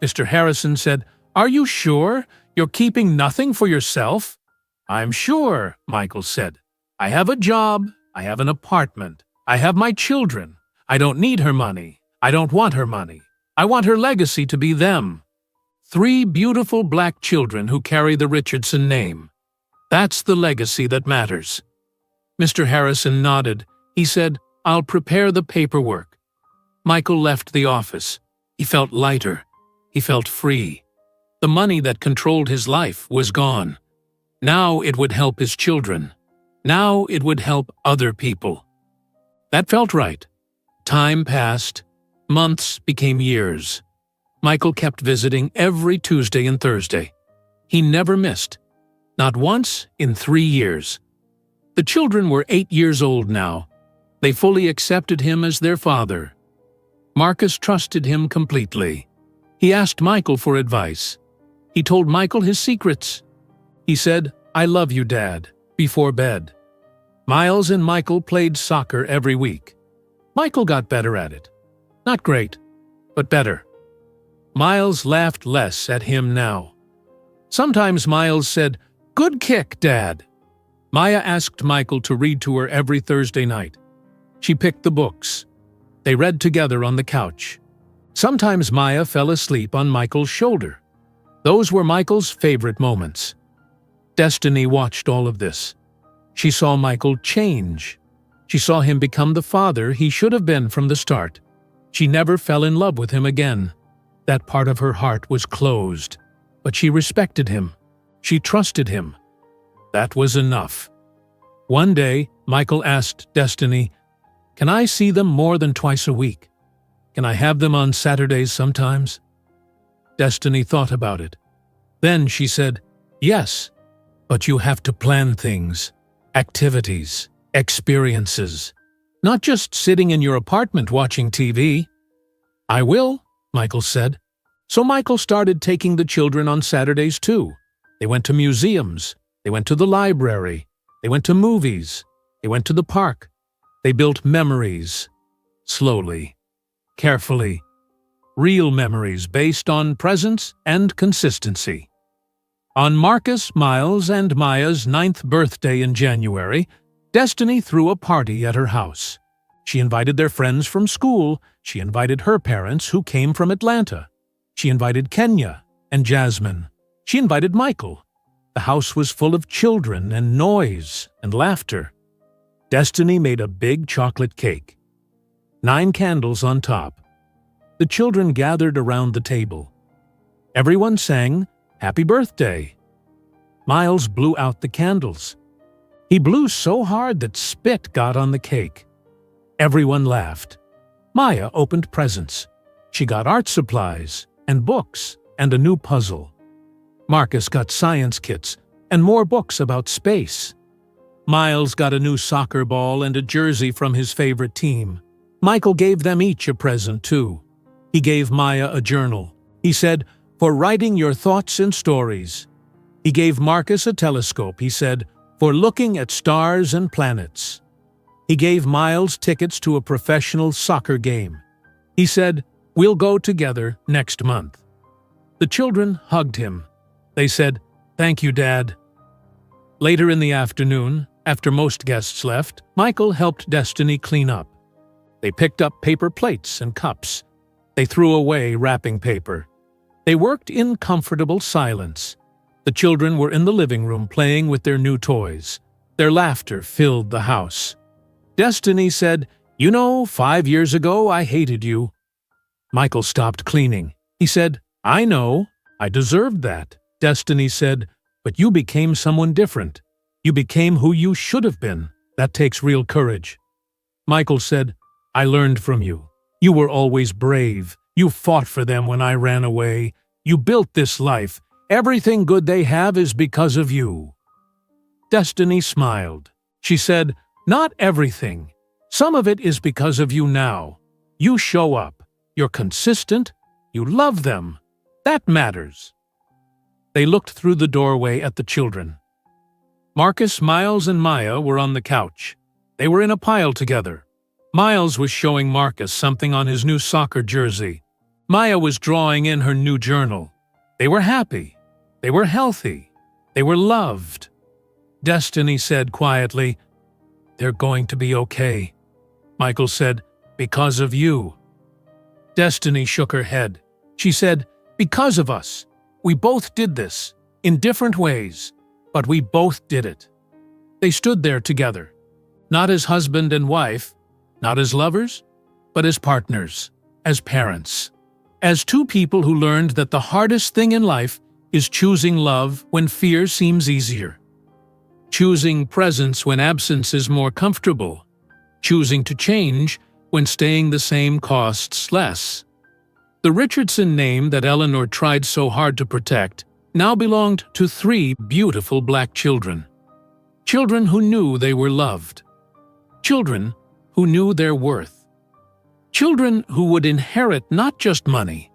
Mr. Harrison said, "Are you sure you're keeping nothing for yourself?" "I'm sure," Michael said. "I have a job. I have an apartment. I have my children. I don't need her money. I don't want her money. I want her legacy to be them. 3 beautiful black children who carry the Richardson name. That's the legacy that matters." Mr. Harrison nodded. He said, "I'll prepare the paperwork." Michael left the office. He felt lighter. He felt free. The money that controlled his life was gone. Now it would help his children. Now it would help other people. That felt right. Time passed. Months became years. Michael kept visiting every Tuesday and Thursday. He never missed. Not once in 3 years. The children were 8 years old now. They fully accepted him as their father. Marcus trusted him completely. He asked Michael for advice. He told Michael his secrets. He said, "I love you, Dad," before bed. Miles and Michael played soccer every week. Michael got better at it. Not great, but better. Miles laughed less at him now. Sometimes Miles said, "Good kick, Dad." Maya asked Michael to read to her every Thursday night. She picked the books. They read together on the couch. Sometimes Maya fell asleep on Michael's shoulder. Those were Michael's favorite moments. Destiny watched all of this. She saw Michael change. She saw him become the father he should have been from the start. She never fell in love with him again. That part of her heart was closed. But she respected him. She trusted him. That was enough. One day, Michael asked Destiny, "Can I see them more than twice a week? Can I have them on Saturdays sometimes?" Destiny thought about it. Then she said, "Yes, but you have to plan things, activities, experiences, not just sitting in your apartment watching TV." "I will," Michael said. So Michael started taking the children on Saturdays too. They went to museums. They went to the library. They went to movies. They went to the park. They built memories. Slowly. Carefully. Real memories based on presence and consistency. On Marcus, Miles, and Maya's 9th birthday in January, Destiny threw a party at her house. She invited their friends from school. She invited her parents, who came from Atlanta. She invited Kenya and Jasmine. She invited Michael. The house was full of children and noise and laughter. Destiny made a big chocolate cake. 9 candles on top. The children gathered around the table. Everyone sang, "Happy Birthday." Miles blew out the candles. He blew so hard that spit got on the cake. Everyone laughed. Maya opened presents. She got art supplies and books and a new puzzle. Marcus got science kits and more books about space. Miles got a new soccer ball and a jersey from his favorite team. Michael gave them each a present, too. He gave Maya a journal. He said, "For writing your thoughts and stories." He gave Marcus a telescope. He said, "For looking at stars and planets." He gave Miles tickets to a professional soccer game. He said, "We'll go together next month." The children hugged him. They said, "Thank you, Dad." Later in the afternoon, after most guests left, Michael helped Destiny clean up. They picked up paper plates and cups. They threw away wrapping paper. They worked in comfortable silence. The children were in the living room playing with their new toys. Their laughter filled the house. Destiny said, "You know, 5 years ago I hated you." Michael stopped cleaning. He said, "I know. I deserved that." Destiny said, "But you became someone different. You became who you should have been. That takes real courage." Michael said, "I learned from you. You were always brave. You fought for them when I ran away. You built this life. Everything good they have is because of you." Destiny smiled. She said, "Not everything. Some of it is because of you now. You show up. You're consistent. You love them. That matters." They looked through the doorway at the children. Marcus, Miles, and Maya were on the couch. They were in a pile together. Miles was showing Marcus something on his new soccer jersey. Maya was drawing in her new journal. They were happy. They were healthy. They were loved. Destiny said quietly, "They're going to be okay." Michael said, "Because of you." Destiny shook her head. She said, "Because of us. We both did this, in different ways, but we both did it." They stood there together, not as husband and wife, not as lovers, but as partners, as parents, as two people who learned that the hardest thing in life is choosing love when fear seems easier, choosing presence when absence is more comfortable, choosing to change when staying the same costs less. The Richardson name that Eleanor tried so hard to protect now belonged to 3 beautiful black children. Children who knew they were loved. Children who knew their worth. Children who would inherit not just money,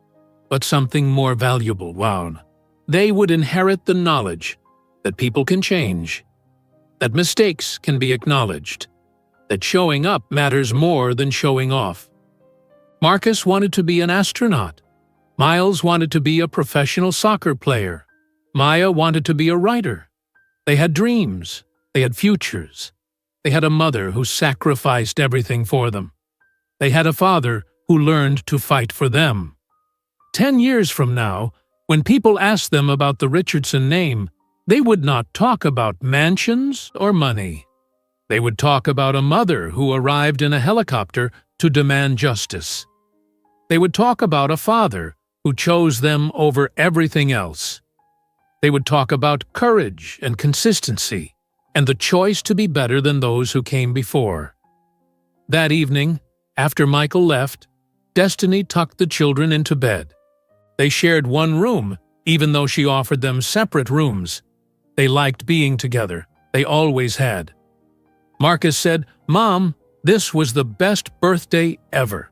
but something more valuable. Wow. They would inherit the knowledge that people can change, that mistakes can be acknowledged, that showing up matters more than showing off. Marcus wanted to be an astronaut. Miles wanted to be a professional soccer player. Maya wanted to be a writer. They had dreams. They had futures. They had a mother who sacrificed everything for them. They had a father who learned to fight for them. 10 years from now, when people asked them about the Richardson name, they would not talk about mansions or money. They would talk about a mother who arrived in a helicopter to demand justice. They would talk about a father who chose them over everything else. They would talk about courage and consistency, and the choice to be better than those who came before. That evening, after Michael left, Destiny tucked the children into bed. They shared one room, even though she offered them separate rooms. They liked being together. They always had. Marcus said, "Mom, this was the best birthday ever."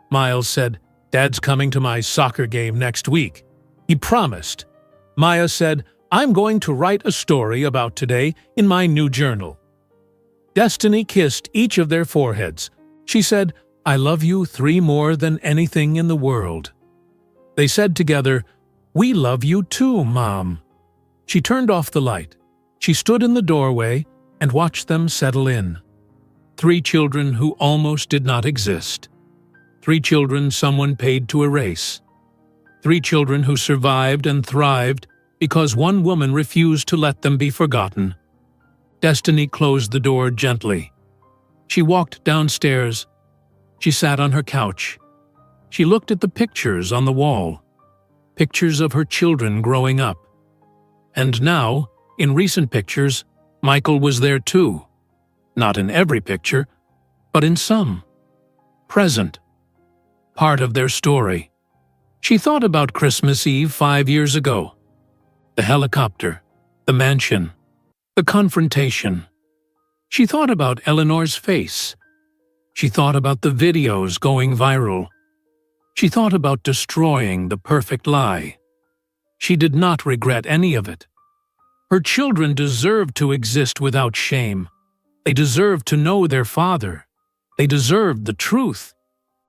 Miles said, "Dad's coming to my soccer game next week. He promised." Maya said, "I'm going to write a story about today in my new journal." Destiny kissed each of their foreheads. She said, "I love you 3 more than anything in the world." They said together, "We love you too, Mom." She turned off the light. She stood in the doorway and watched them settle in. 3 children who almost did not exist. 3 children someone paid to erase. 3 children who survived and thrived because one woman refused to let them be forgotten. Destiny closed the door gently. She walked downstairs. She sat on her couch. She looked at the pictures on the wall. Pictures of her children growing up. And now, in recent pictures, Michael was there too. Not in every picture, but in some. Present. Part of their story. She thought about Christmas Eve 5 years ago. The helicopter, the mansion, the confrontation. She thought about Eleanor's face. She thought about the videos going viral. She thought about destroying the perfect lie. She did not regret any of it. Her children deserved to exist without shame. They deserved to know their father. They deserved the truth.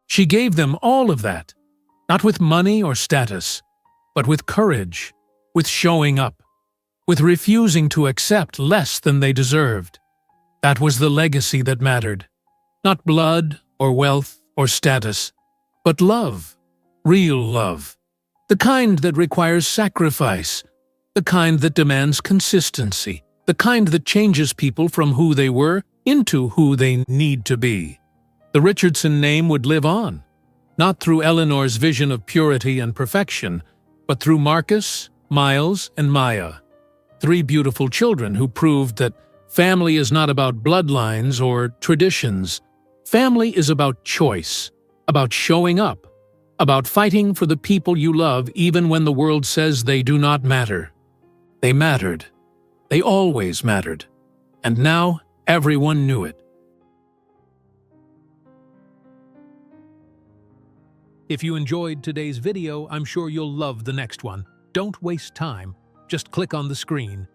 She gave them all of that, not with money or status, but with courage, with showing up, with refusing to accept less than they deserved. That was the legacy that mattered. Not blood or wealth or status, but love, real love, the kind that requires sacrifice, the kind that demands consistency, the kind that changes people from who they were into who they need to be. The Richardson name would live on, not through Eleanor's vision of purity and perfection, but through Marcus, Miles, and Maya, 3 beautiful children who proved that family is not about bloodlines or traditions. Family is about choice, about showing up, about fighting for the people you love even when the world says they do not matter. They mattered. They always mattered. And now everyone knew it. If you enjoyed today's video, I'm sure you'll love the next one. Don't waste time. Just click on the screen.